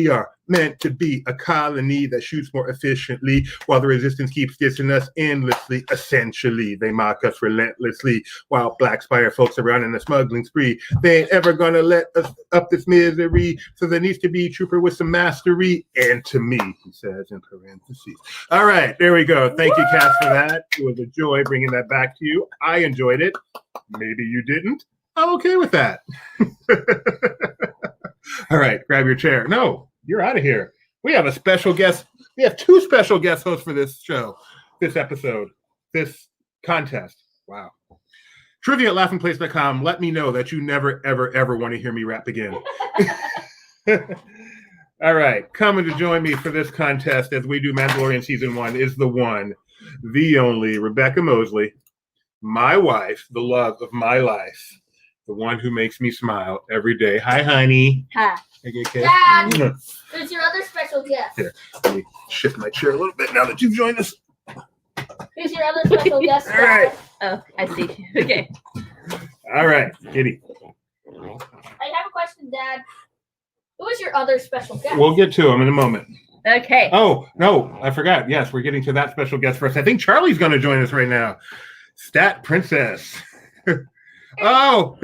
are meant to be a colony that shoots more efficiently, while the resistance keeps dissing us endlessly. Essentially, they mock us relentlessly, while black spire folks around in a smuggling spree. They ain't ever gonna let us up this misery, so there needs to be a trooper with some mastery. And to me, he says in parentheses. All right, there we go. Thank you, Cass, for that. It was a joy bringing that back to you. I enjoyed it. Maybe you didn't. I'm okay with that. All right, grab your chair. No, you're out of here. We have a special guest. We have two special guest hosts for this show, this episode, this contest. Wow. trivia@laughingplace.com. Let me know that you never, ever, ever want to hear me rap again. All right. Coming to join me for this contest as we do Mandalorian Season 1 is the one, the only Rebecca Mosley, my wife, the love of my life, the one who makes me smile every day. Hi, honey.
Hi.
Okay,
Dad, who's your other special guest?
Here, let me shift my chair a little bit now that you've joined us.
Who's your other special guest?
All right.
Oh, I see. Okay.
All right, Kitty.
I have a question, Dad. Who is your other special guest?
We'll get to him in a moment.
Okay.
Oh, no, I forgot. Yes, we're getting to that special guest first. I think Charlie's going to join us right now. Stat Princess. Oh,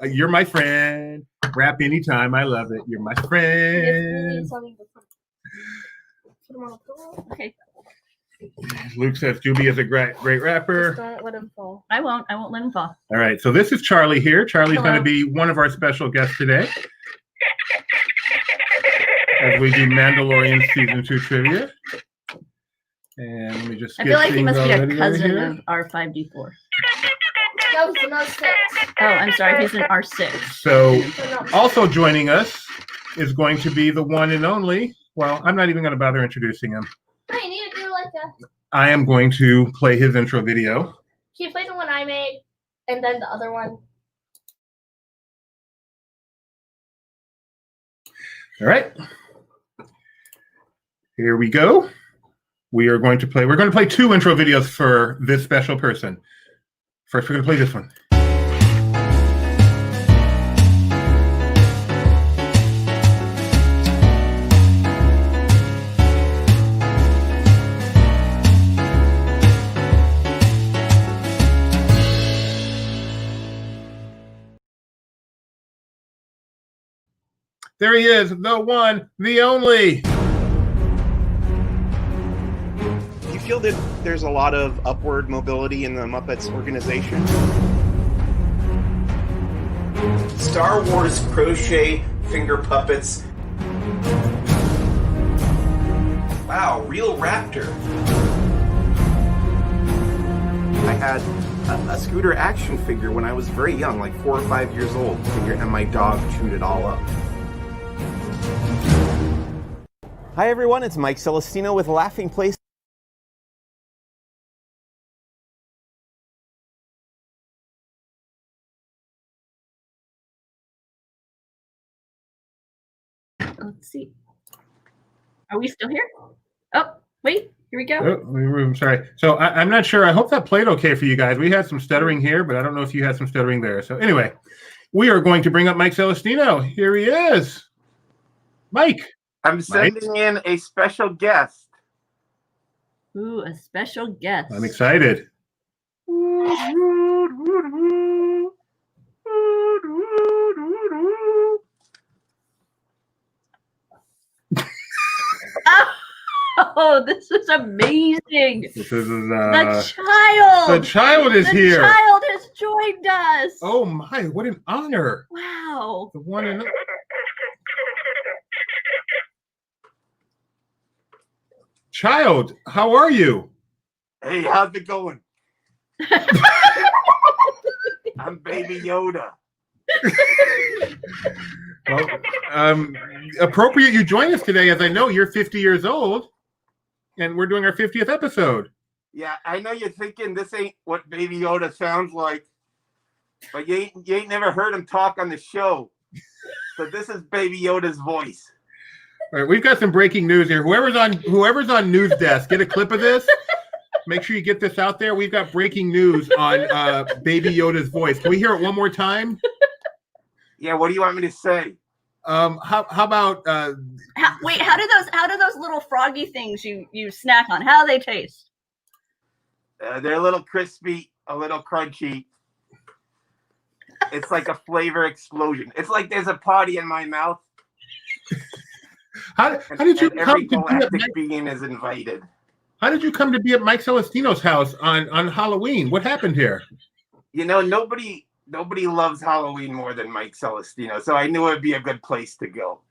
you're my friend. Rap anytime. I love it. You're my friend.
Okay.
Luke says Juby is a great rapper.
Just don't let him fall.
I won't let him fall.
All right, so this is Charlie here. Charlie's
Hello.
going to be one of our special guests today as we do Mandalorian Season 2 trivia. And let me just
I feel like he must be a
ready
cousin
here.
of R5D4.
No, he's an R6.
Oh, I'm sorry. He's an R6.
So
So no.
also joining us is going to be the one and only, well, I'm not even going to bother introducing him.
No, you need to do like a.
I am going to play his intro video.
Can you play the one I made and then the other one?
All right. Here we go. We're going to play 2 intro videos for this special person. First, we're going to play this one. There he is, the one, the only.
Do you feel that there's a lot of upward mobility in the Muppets organization?
Star Wars crochet finger puppets. Wow, real raptor.
I had a scooter action figure when I was very young, like 4 or 5 years old, and my dog chewed it all up. Hi everyone, it's Mike Celestino with Laughing Place.
Let's see. Are we still here? Oh, wait. Here we go.
Oh, I'm sorry. So I'm not sure. I hope that played okay for you guys. We had some stuttering here, but I don't know if you had some stuttering there. So anyway, we are going to bring up Mike Celestino. Here he is. Mike.
I'm sending in a special guest.
Ooh, a special guest.
I'm excited.
Oh, this is amazing.
This is
The child.
the child is
The
here.
child has joined us.
Oh my, what an honor.
Wow.
The one and Child, how are you?
Hey, how's it going? I'm Baby Yoda.
Well, appropriate you join us today, as I know you're 50 years old, and we're doing our 50th episode.
Yeah, I know you're thinking this ain't what Baby Yoda sounds like, but you ain't never heard him talk on the show. So this is Baby Yoda's voice.
All right, we've got some breaking news here. Whoever's on news desk, get a clip of this. Make sure you get this out there. We've got breaking news on Baby Yoda's voice. Can we hear it one more time?
Yeah, what do you want me to say?
How about
Wait, how do those little froggy things you snack on? How do they taste?
They're a little crispy, a little crunchy. It's like a flavor explosion. It's like there's a party in my mouth.
how did you
and
come
every
to be
galactic
at
being is invited.
How did you come to be at Mike Celestino's house on Halloween? What happened here?
You know, nobody loves Halloween more than Mike Celestino, so I knew it'd be a good place to go.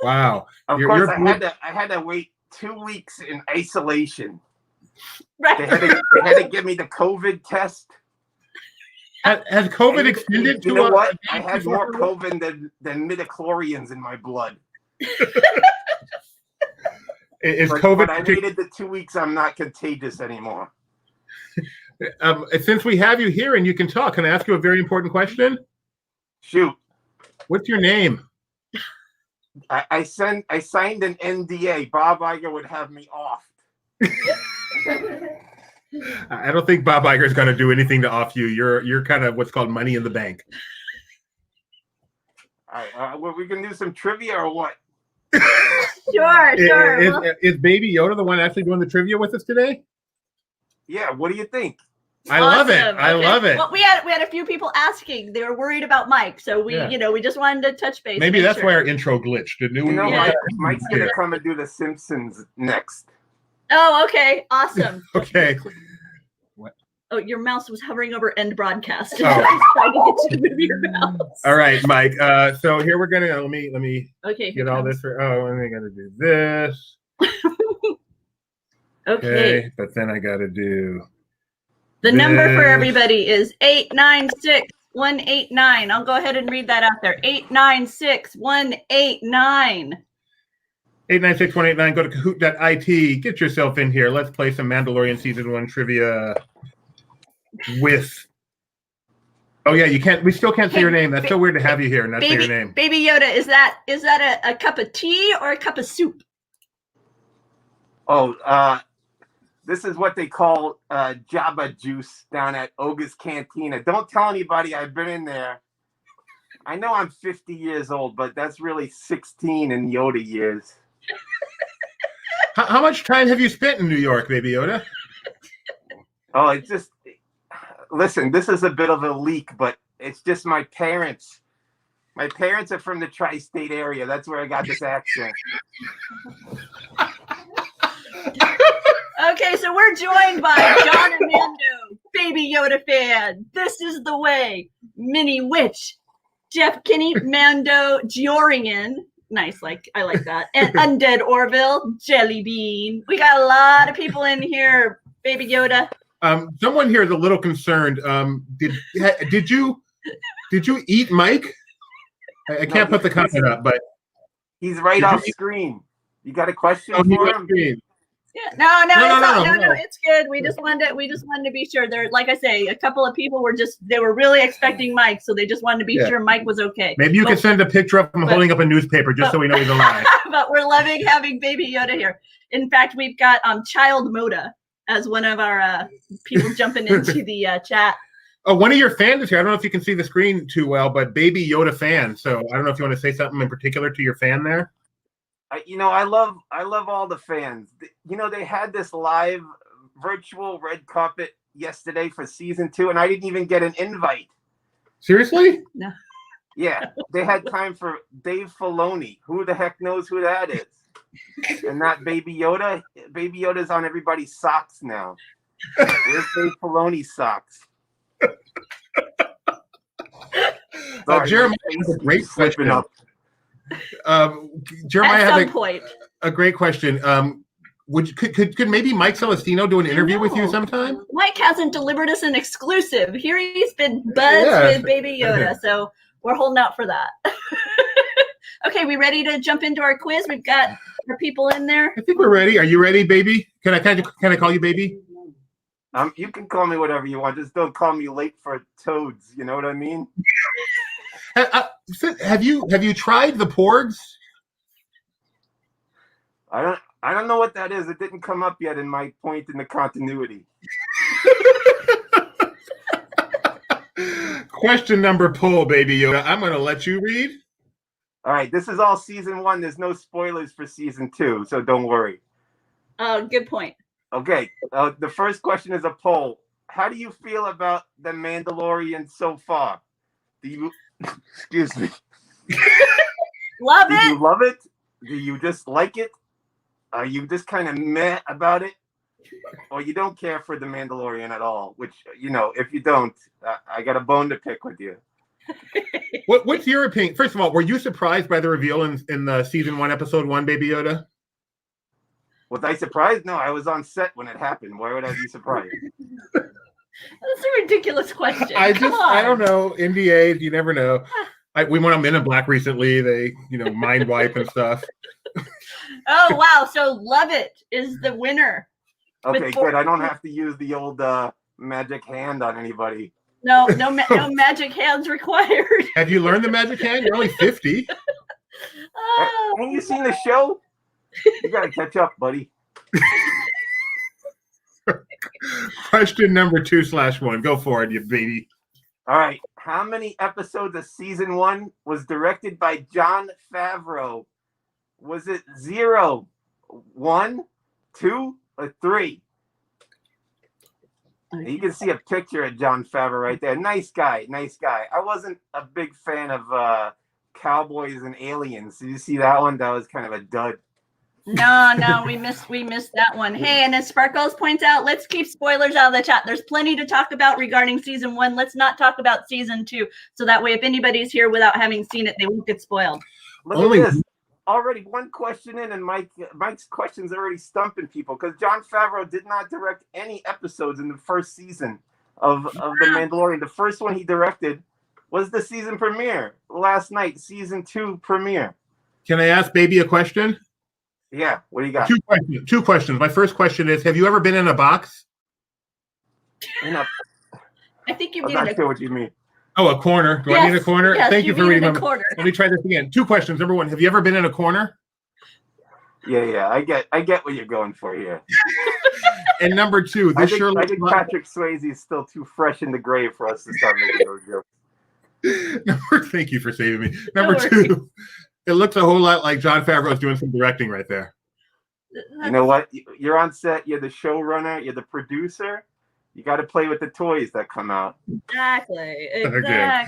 Wow.
Of course, I had to wait 2 weeks in isolation.
Right.
They had to give me the COVID test.
Has COVID extended to
You know what?
a
I had more COVID than midichlorians in my blood.
Is
But
COVID?
I waited the 2 weeks. I'm not contagious anymore.
Since we have you here and you can talk, can I ask you a very important question?
Shoot.
What's your name?
I signed an NDA. Bob Iger would have me off.
I don't think Bob Iger is going to do anything to off you. You're kind of what's called money in the bank.
All right, well, we can do some trivia or what?
Sure.
Is Baby Yoda the one actually doing the trivia with us today?
Yeah. What do you think?
I love it.
Awesome.
I
Okay.
love it.
Well, we had a few people asking. They were worried about Mike, so we just wanted to touch base.
Maybe
make
that's
sure.
why our intro glitched. Didn't we?
You know,
Yeah.
Mike's gonna come and do the Simpsons next.
Oh, okay, awesome.
Okay.
Oh, your mouse was hovering over end broadcast.
Oh.
I was trying to get you to move your mouse.
All right, Mike. So here we're gonna let me
Okay.
get all this. Oh, I gotta do this.
Okay.
But then I gotta do.
The number for
this.
everybody is 896-189. I'll go ahead and read that out there. 896-189.
896-189. Go to Kahoot.it. Get yourself in here. Let's play some Mandalorian Season 1 trivia with. Oh yeah, you can't. We still can't say your name. That's so weird to have you here and not say your name.
Baby Yoda, is that a cup of tea or a cup of soup?
Oh, this is what they call Jabba juice down at Oga's Cantina. Don't tell anybody I've been in there. I know I'm 50 years old, but that's really 16 in Yoda years.
How much time have you spent in New York, Baby Yoda?
Oh, it's just, listen, this is a bit of a leak, but it's just my parents. My parents are from the tri-state area. That's where I got this accent.
Okay, so we're joined by John and Mando, Baby Yoda fan. This is the way. Minnie Witch, Jeff Kinney, Mando, Giorian. Nice, I like that. And Undead Orville, Jelly Bean. We got a lot of people in here, Baby Yoda.
Someone here is a little concerned. Did you eat Mike? I can't put the comment up, but
he's right off screen. You got a question for him?
Yeah. No, it's good. We just wanted to be sure. There, like I say, a couple of people were really expecting Mike, so they just wanted to be sure Mike was okay.
Maybe you could send a picture of him holding up a newspaper just so we know he's alive.
But we're loving having Baby Yoda here. In fact, we've got Child Moda as one of our people jumping into the chat.
Oh, one of your fans is here. I don't know if you can see the screen too well, but Baby Yoda fan. So I don't know if you want to say something in particular to your fan there.
I love all the fans. They had this live virtual red carpet yesterday for season 2, and I didn't even get an invite.
Seriously?
No.
Yeah, they had time for Dave Filoni. Who the heck knows who that is? And that Baby Yoda. Baby Yoda's on everybody's socks now. Where's Dave Filoni's socks?
Jeremiah has a great question. Jeremiah has a great question. Could maybe Mike Celestino do an interview with you sometime?
Mike hasn't delivered us an exclusive. Here he's been buzzed with Baby Yoda, so we're holding out for that. Okay, we ready to jump into our quiz? We've got our people in there.
I think we're ready. Are you ready, baby? Can I call you baby?
You can call me whatever you want. Just don't call me late for toads. You know what I mean?
Have you tried the porgs?
I don't know what that is. It didn't come up yet in my point in the continuity.
Question number pull, Baby Yoda. I'm going to let you read.
All right, this is all season 1. There's no spoilers for season 2, so don't worry.
Good point.
Okay, the first question is a poll. How do you feel about the Mandalorian so far? Do you, excuse me.
Love
Do
it.
you love it? Do you just like it? Are you just kind of meh about it? Or you don't care for the Mandalorian at all? Which, if you don't, I got a bone to pick with you.
What's your opinion? First of all, were you surprised by the reveal in the season 1, episode 1, Baby Yoda?
Was I surprised? No, I was on set when it happened. Why would I be surprised?
That's a ridiculous question.
I
Come on.
don't know. NDAs, you never know. We went on Men in Black recently. They, mind wipe and stuff.
Oh, wow. So Love It is the winner.
Okay, good. I don't have to use the old magic hand on anybody.
No magic hands required.
Have you learned the magic hand? You're only 50.
Haven't you seen the show? You got to catch up, buddy.
Question number 2/1. Go for it, you baby.
All right. How many episodes of season 1 was directed by Jon Favreau? Was it 0, 1, 2, or 3? You can see a picture of Jon Favreau right there. Nice guy. I wasn't a big fan of Cowboys and Aliens. Did you see that one? That was kind of a dud.
No, we missed that one. Hey, and as Sparkles points out, let's keep spoilers out of the chat. There's plenty to talk about regarding season 1. Let's not talk about season 2. So that way, if anybody's here without having seen it, they won't get spoiled.
Look at this. Already one question in, and Mike's question's already stumping people because Jon Favreau did not direct any episodes in the first season of The Mandalorian. The first one he directed was the season premiere last night, season 2 premiere.
Can I ask baby a question?
Yeah, what do you got?
Two questions. My first question is, have you ever been in a box?
I think you
I'm
mean
not sure what you mean.
Oh, a corner. Do I mean a corner?
Yes,
Thank you for reading my
corner.
Let me try this again. 2 questions. Number 1, have you ever been in a corner?
Yeah, I get what you're going for here.
And number 2,
I think Patrick Swayze is still too fresh in the grave for us to start making those jokes.
Thank you for saving me. Number 2, it looks a whole lot like Jon Favreau's doing some directing right there.
You know what? You're on set. You're the showrunner. You're the producer. You got to play with the toys that come out.
Exactly.
Okay.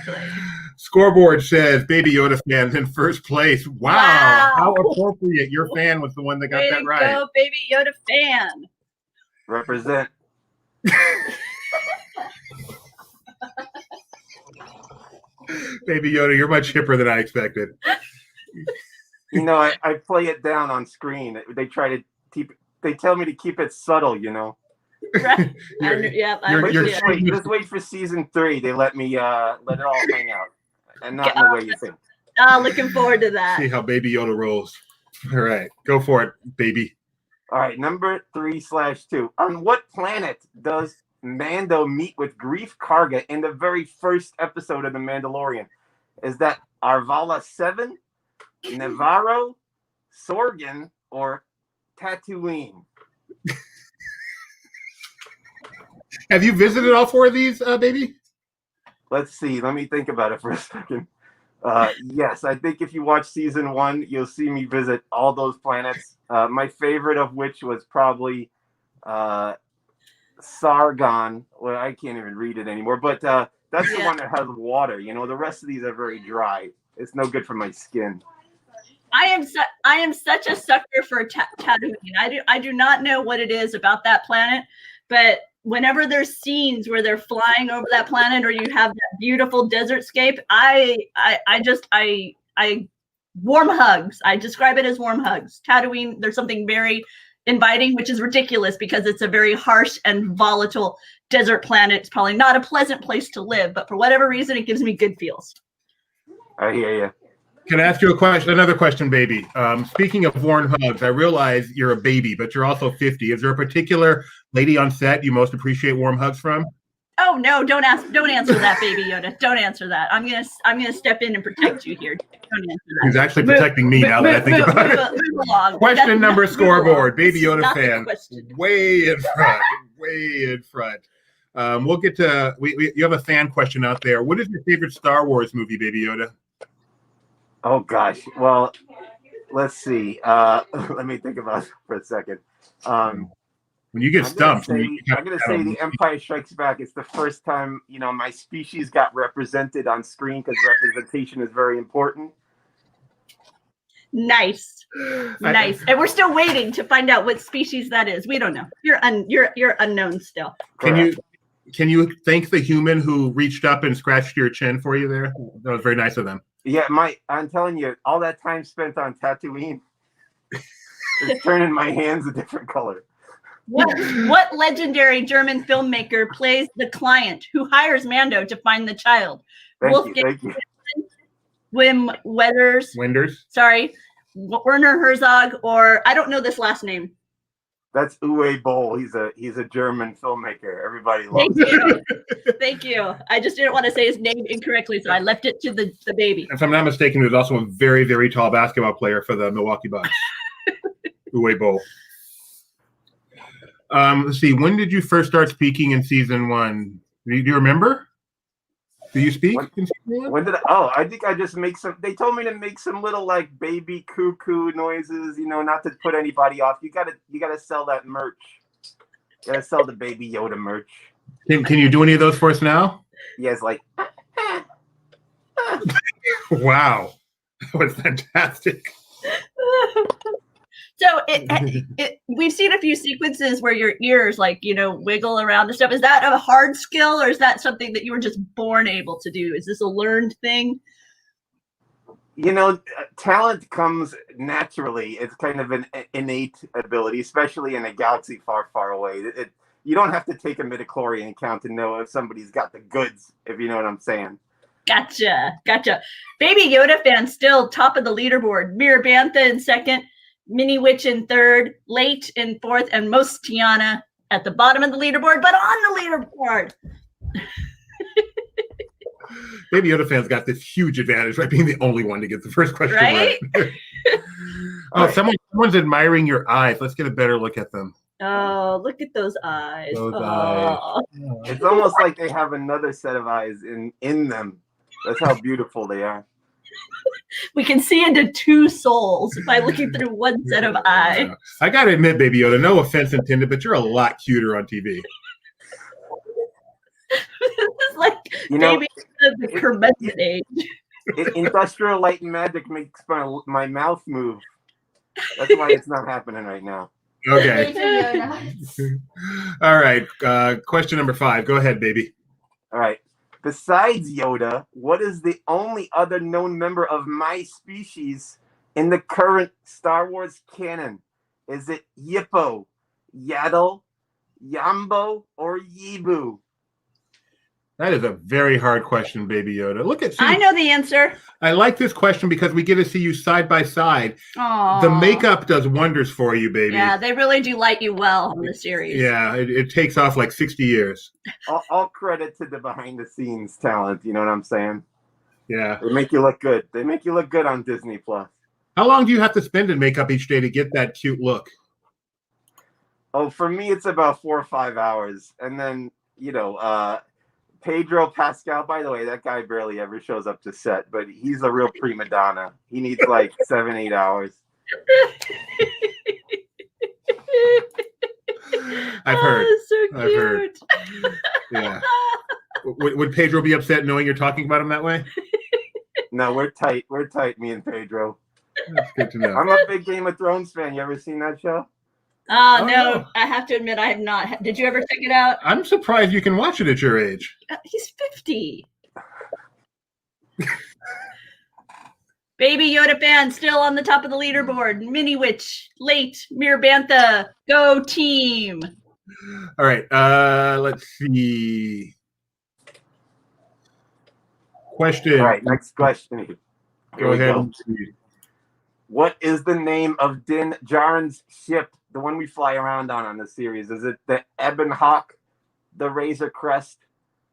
Scoreboard says Baby Yoda fans in first place. Wow. How appropriate. Your fan was the one that got
Way
that
to
right.
Go, Baby Yoda fan.
Represent.
Baby Yoda, you're much hipper than I expected.
I play it down on screen. They try to they tell me to keep it subtle,
Right.
Just wait for season 3. They let me let it all hang out, and not in the way you think.
Looking forward to that.
See how Baby Yoda rolls. All right, go for it, baby.
All right, number 3/2. On what planet does Mando meet with Grief Karga in the very first episode of The Mandalorian? Is that Arvala 7, Navarro, Sorgan, or Tatooine?
Have you visited all 4 of these, baby?
Let's see. Let me think about it for a second. Yes, I think if you watch season 1, you'll see me visit all those planets. My favorite of which was probably Sargon. Well, I can't even read it anymore, but that's the one that has water. The rest of these are very dry. It's no good for my skin.
I am such a sucker for Tatooine. I do not know what it is about that planet, but whenever there's scenes where they're flying over that planet or you have that beautiful desert scape, I warm hugs. I describe it as warm hugs. Tatooine, there's something very inviting, which is ridiculous because it's a very harsh and volatile desert planet. It's probably not a pleasant place to live, but for whatever reason, it gives me good feels.
I hear you.
Can I ask you another question, baby? Speaking of warm hugs, I realize you're a baby, but you're also 50. Is there a particular lady on set you most appreciate warm hugs from?
Oh no! Don't answer that, Baby Yoda. Don't answer that. I'm gonna step in and protect you here. Don't answer that.
He's actually protecting me now that I think about it.
Move along.
Question number scoreboard, Baby Yoda
Not
fan, way in front. We'll get to you have a fan question out there. What is your favorite Star Wars movie, Baby Yoda?
Oh gosh. Well, let's see. Let me think about it for a second.
When you get stumped,
I'm gonna say The Empire Strikes Back. It's the first time my species got represented on screen because representation is very important.
Nice. And we're still waiting to find out what species that is. We don't know. You're unknown still.
Can you thank the human who reached up and scratched your chin for you there? That was very nice of them.
Yeah, I'm telling you, all that time spent on Tatooine is turning my hands a different color.
What legendary German filmmaker plays the client who hires Mando to find the child?
Thank you.
Wim
Wenders.
Sorry, Werner Herzog, or I don't know this last name.
That's Uwe Boll. He's a German filmmaker. Everybody loves him.
Thank you. I just didn't want to say his name incorrectly, so I left it to the baby.
If I'm not mistaken, he was also a very, very tall basketball player for the Milwaukee Bucks. Uwe Boll. Let's see. When did you first start speaking in season 1? Do you remember? Do you speak in season 1?
When did I think I just make some. They told me to make some little like baby cuckoo noises. Not to put anybody off. You gotta sell that merch. You gotta sell the Baby Yoda merch.
Can you do any of those for us now?
Yes, like.
Wow, that was fantastic.
So we've seen a few sequences where your ears wiggle around and stuff. Is that a hard skill, or is that something that you were just born able to do? Is this a learned thing?
Talent comes naturally. It's kind of an innate ability, especially in a galaxy far, far away. You don't have to take a midichlorian count to know if somebody's got the goods, if you know what I'm saying.
Gotcha. Baby Yoda fan still top of the leaderboard. Mira Bantha in second. Mini Witch in third, Late in fourth, and Most Tiana at the bottom of the leaderboard, but on the leaderboard.
Baby Yoda fans got this huge advantage by being the only one to get the first question right. Someone's admiring your eyes. Let's get a better look at them.
Oh, look at those eyes.
Eyes.
It's almost like they have another set of eyes in them. That's how beautiful they are.
We can see into two souls by looking through one set of eyes.
I gotta admit, Baby Yoda, no offense intended, but you're a lot cuter on TV.
This is like Baby Yoda, the Kermit age.
Industrial Light and Magic makes my mouth move. That's why it's not happening right now.
Okay. All right. Question number 5. Go ahead, baby.
All right. Besides Yoda, what is the only other known member of my species in the current Star Wars canon? Is it Yippo, Yaddle, Yambo, or Yibu?
That is a very hard question, Baby Yoda.
I know the answer.
I like this question because we get to see you side by side.
Aww.
The makeup does wonders for you, baby.
Yeah, they really do light you well on the series.
Yeah, it takes off like 60 years.
All credit to the behind-the-scenes talent. You know what I'm saying?
Yeah.
They make you look good. They make you look good on Disney+.
How long do you have to spend in makeup each day to get that cute look?
Oh, for me, it's about 4 or 5 hours. And then, Pedro Pascal, by the way, that guy barely ever shows up to set, but he's a real prima donna. He needs like 7-8 hours.
I've heard.
Oh, so
I've heard.
cute.
Yeah. Would Pedro be upset knowing you're talking about him that way?
No, we're tight. We're tight, me and Pedro.
That's good to know.
I'm a big Game of Thrones fan. You ever seen that show?
Oh, no, I have to admit I have not. Did you ever check it out?
I'm surprised you can watch it at your age.
He's 50. Baby Yoda fan still on the top of the leaderboard. Mini Witch, Late, Mir Bantha, go team.
All right, let's see. Question.
All right, next question.
Go ahead.
What is the name of Din Djarin's ship, the one we fly around on the series? Is it the Ebon Hawk, the Razor Crest,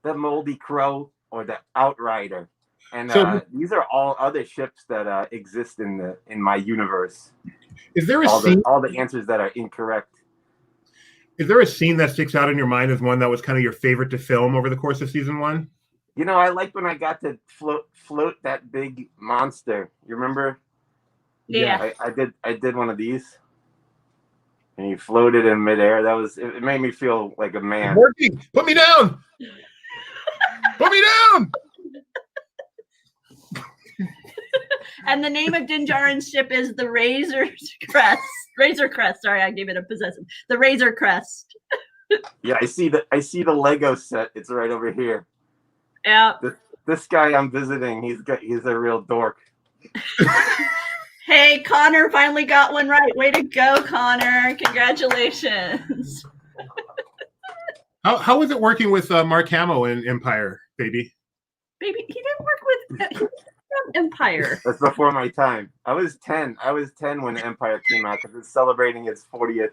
the Moldy Crow, or the Outrider? And these are all other ships that exist in my universe.
Is there a
all the answers that are incorrect?
Is there a scene that sticks out in your mind as one that was kind of your favorite to film over the course of season 1?
I liked when I got to float that big monster. You remember?
Yeah.
I did one of these. And he floated in midair. It made me feel like a man.
Working. Put me down. Put me down.
And the name of Din Djarin's ship is the Razor Crest. Razor Crest. Sorry, I gave it a possessive. The Razor Crest.
Yeah, I see the Lego set. It's right over here.
Yeah.
This guy I'm visiting, he's a real dork.
Hey, Connor finally got one right. Way to go, Connor. Congratulations.
How was it working with Mark Hamill in Empire, baby?
Baby, he didn't work with Empire.
That's before my time. I was 10. I was 10 when Empire came out because it's celebrating its 40th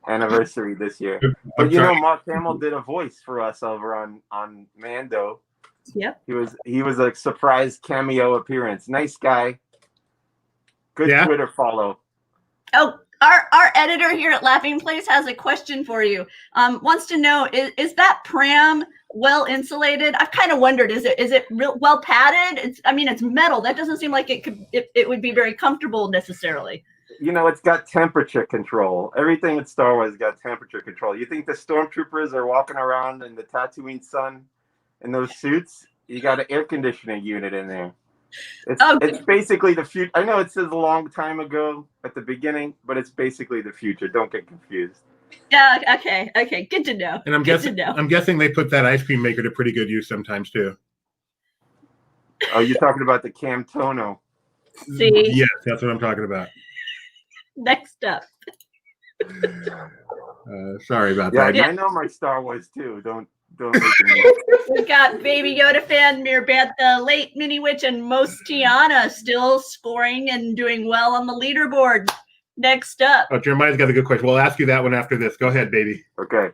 anniversary this year. But you know, Mark Hamill did a voice for us over on Mando.
Yep.
He was a surprise cameo appearance. Nice guy. Good Twitter follow.
Oh, our editor here at Laughing Place has a question for you. Wants to know, is that pram well insulated? I've kind of wondered, is it real well padded? It's metal. That doesn't seem like it would be very comfortable necessarily.
You know, it's got temperature control. Everything in Star Wars got temperature control. You think the stormtroopers are walking around in the Tatooine sun in those suits? You got an air conditioning unit in there. It's basically the future. I know it says a long time ago at the beginning, but it's basically the future. Don't get confused.
Yeah. Okay. Good to know.
And I'm guessing they put that ice cream maker to pretty good use sometimes too.
Oh, you're talking about the Cam Tono.
See?
Yes, that's what I'm talking about.
Next up.
Sorry about that.
Yeah, I know my Star Wars too. Don't make me.
We've got Baby Yoda fan, Mir Bantha, Late Mini Witch, and Most Tiana still scoring and doing well on the leaderboard. Next up.
Oh, Jeremiah's got a good question. We'll ask you that one after this. Go ahead, baby.
Okay.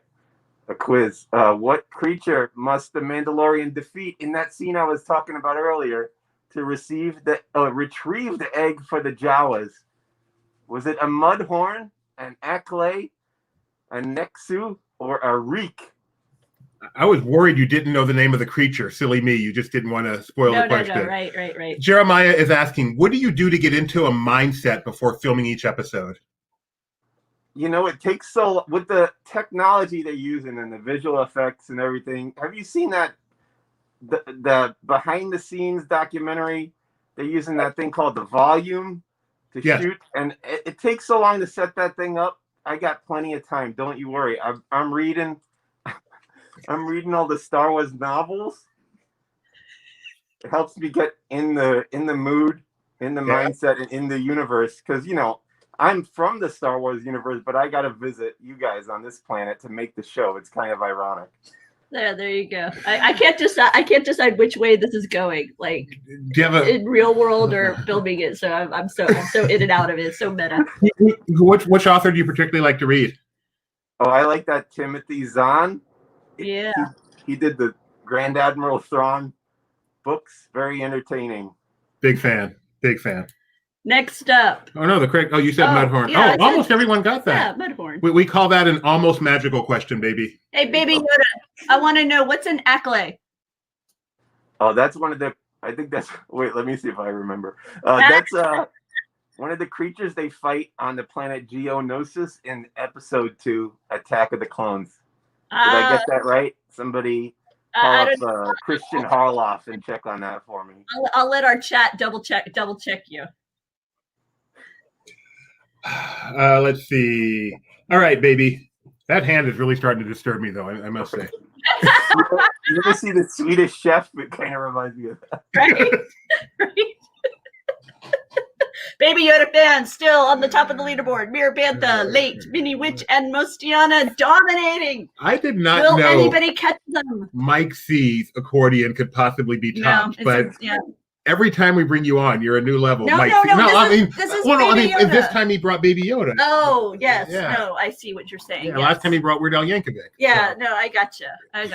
A quiz. What creature must the Mandalorian defeat in that scene I was talking about earlier to retrieve the egg for the Jawas? Was it a Mudhorn, an Acklay, a Nexu, or a Reek?
I was worried you didn't know the name of the creature. Silly me. You just didn't want to spoil the question.
No. Right.
Jeremiah is asking, what do you do to get into a mindset before filming each episode?
You know, it takes with the technology they're using and the visual effects and everything. Have you seen that the behind the scenes documentary? They're using that thing called the volume to shoot, and it takes so long to set that thing up. I got plenty of time. Don't you worry. I'm reading. I'm reading all the Star Wars novels. It helps me get in the mood, in the mindset, and in the universe. Because I'm from the Star Wars universe, but I got to visit you guys on this planet to make the show. It's kind of ironic.
There you go. I can't decide which way this is going. Like,
do you have
in real world or filming it. So I'm so in and out of it. It's so meta.
Which author do you particularly like to read?
Oh, I like that Timothy Zahn.
Yeah.
He did the Grand Admiral Thrawn books. Very entertaining.
Big fan.
Next up.
Oh, no, you said Mudhorn.
Yeah,
almost everyone got that.
Yeah, Mudhorn.
We call that an almost magical question, baby.
Hey, Baby Yoda, I want to know, what's an Acklay?
Oh, that's one of the, I think that's, wait, let me see if I remember. That's one of the creatures they fight on the planet Geonosis in episode 2, Attack of the Clones. Did I get that right? Somebody call up Christian Harloff and check on that for me.
I'll let our chat double check you.
Let's see. All right, baby. That hand is really starting to disturb me, though, I must say.
You ever see the Swedish Chef? It kind of reminds me of that.
Right? Baby Yoda fan still on the top of the leaderboard. Mir Bantha, Late, Mini Witch, and Mostiana dominating.
I did not
know. Will
anybody
catch them?
Mike C's accordion could possibly be topped, but every time we bring you on, you're a new level.
No,
Mike
this is Baby Yoda.
This time he brought Baby Yoda.
Oh, yes. Yeah. No, I see what you're saying.
Yeah, last time he brought Weird Al Yankovic.
Yeah, so. No, I gotcha.
All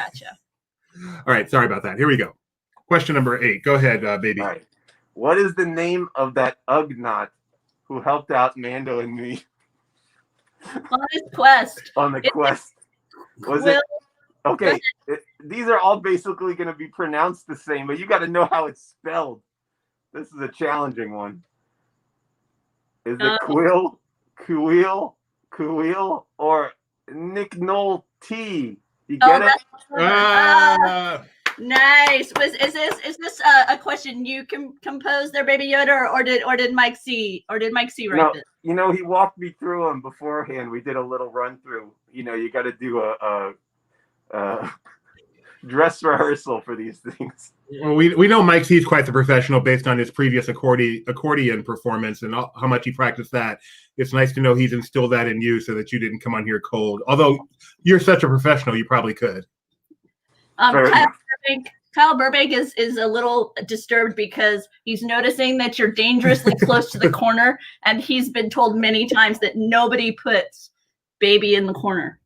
right, sorry about that. Here we go. Question number 8. Go ahead, baby.
All right. What is the name of that Ugnaught who helped out Mando and me?
On his quest.
On the quest. Was it? Okay. These are all basically going to be pronounced the same, but you got to know how it's spelled. This is a challenging one. Is it Quill, Kuil, or Nick Knoll T? You get it?
Nice. Is this a question you can compose there, Baby Yoda, or did Mike C write this?
He walked me through them beforehand. We did a little run through. You got to do dress rehearsal for these things.
Well, we know Mike C's quite the professional based on his previous accordion performance and how much he practiced that. It's nice to know he's instilled that in you so that you didn't come on here cold. Although you're such a professional, you probably could.
Kyle Burbank is a little disturbed because he's noticing that you're dangerously close to the corner, and he's been told many times that nobody puts baby in the corner.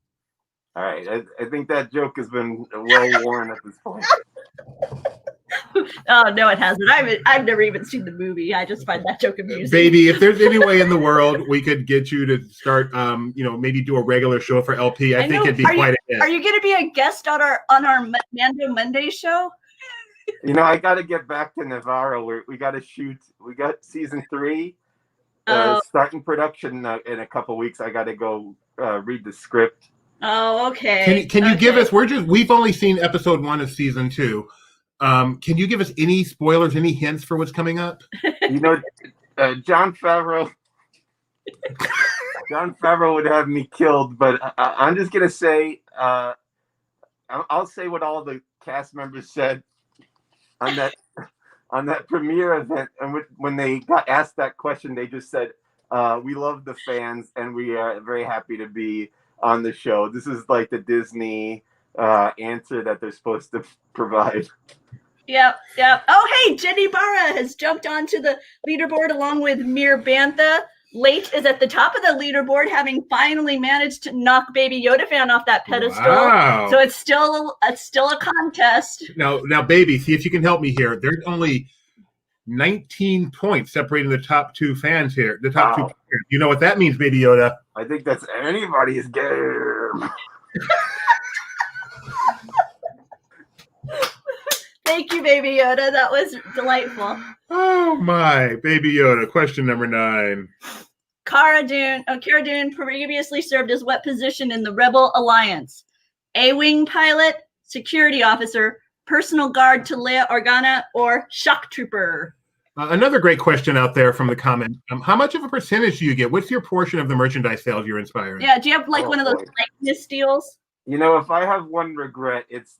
All right, I think that joke has been well worn at this point.
Oh no, it hasn't. I've never even seen the movie. I just find that joke amusing.
Baby, if there's any way in the world we could get you to start, maybe do a regular show for LP, I think it'd be quite a hit.
Are you going to be a guest on our Mando Monday show?
I got to get back to Navarro. We got to shoot. We got season 3 starting production in a couple weeks. I got to go read the script.
Oh, okay.
Can you give us? We've only seen episode 1 of season 2. Can you give us any spoilers, any hints for what's coming up?
Jon Favreau. Jon Favreau would have me killed, but I'm just gonna say, I'll say what all the cast members said on that premiere event, and when they got asked that question, they just said, "We love the fans, and we are very happy to be on the show." This is like the Disney answer that they're supposed to provide.
Yep. Oh, hey, Jenny Barra has jumped onto the leaderboard along with Mir Bantha. Late is at the top of the leaderboard, having finally managed to knock Baby Yoda Fan off that pedestal.
Wow.
So it's still a contest.
Now, Baby, see if you can help me here. There's only 19 points separating the top 2 fans here. The top 2 players. You know what that means, Baby Yoda?
I think that's anybody's game.
Thank you, Baby Yoda. That was delightful.
Oh my, Baby Yoda. Question number 9.
Cara Dune previously served as what position in the Rebel Alliance? A-wing pilot, security officer, personal guard to Leia Organa, or shock trooper?
Another great question out there from the comment. How much of a percentage do you get? What's your portion of the merchandise sales you're inspiring?
Yeah, do you have one of those likeness deals?
If I have one regret, it's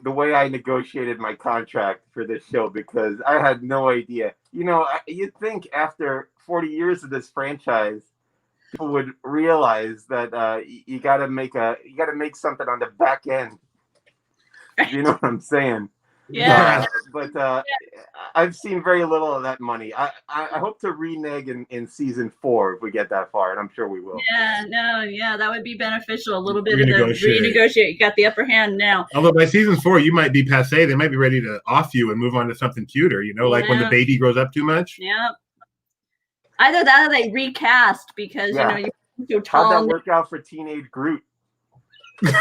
the way I negotiated my contract for this show, because I had no idea. You'd think after 40 years of this franchise, people would realize that you got to make something on the back end. You know what I'm saying?
Yeah.
But I've seen very little of that money. I hope to renege in season 4 if we get that far, and I'm sure we will.
Yeah, that would be beneficial. A little bit of the renegotiate. You got the upper hand now.
Although by season 4, you might be passé. They might be ready to off you and move on to something cuter, like when the baby grows up too much.
Yeah. Either that or they recast because, you're too tall.
How'd that work out for teenage Groot?
Because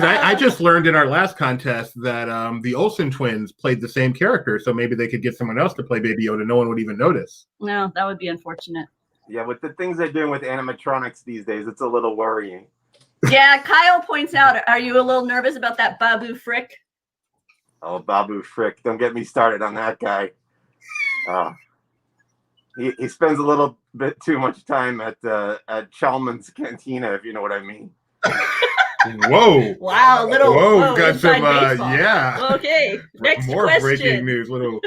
I just learned in our last contest that the Olsen twins played the same character, so maybe they could get someone else to play Baby Yoda. No one would even notice.
No, that would be unfortunate.
Yeah, with the things they're doing with animatronics these days, it's a little worrying.
Yeah, Kyle points out, are you a little nervous about that Babu Frick?
Oh, Babu Frick. Don't get me started on that guy. He spends a little bit too much time at Chalman's Cantina, if you know what I mean.
Whoa!
Wow, whoa,
got some yeah.
Okay, next
more
question.
Breaking news, little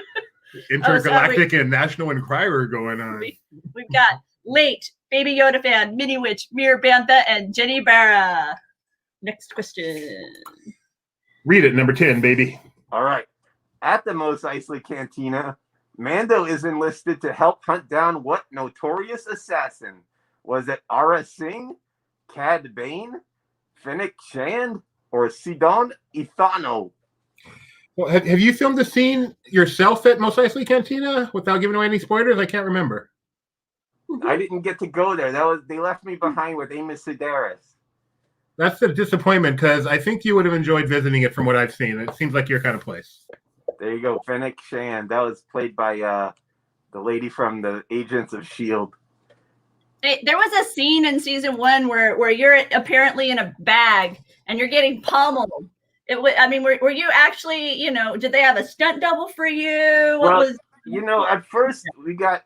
intergalactic and national inquirer going on.
We've got Late, Baby Yoda Fan, Mini Witch, Mir Bantha, and Jenny Barra. Next question.
Read it, number 10, baby.
All right. At the Mos Eisley Cantina, Mando is enlisted to help hunt down what notorious assassin? Was it Ara Singh, Cad Bane, Fennec Shand, or Sidon Ithano?
Well, have you filmed the scene yourself at Mos Eisley Cantina without giving away any spoilers? I can't remember.
I didn't get to go there. They left me behind with Amos Sedaris.
That's a disappointment because I think you would have enjoyed visiting it from what I've seen. It seems like your kind of place.
There you go, Fennec Shand. That was played by the lady from the Agents of S.H.I.E.L.D.
There was a scene in season 1 where you're apparently in a bag and you're getting pummeled. Were you actually, did they have a stunt double for you?
At first we got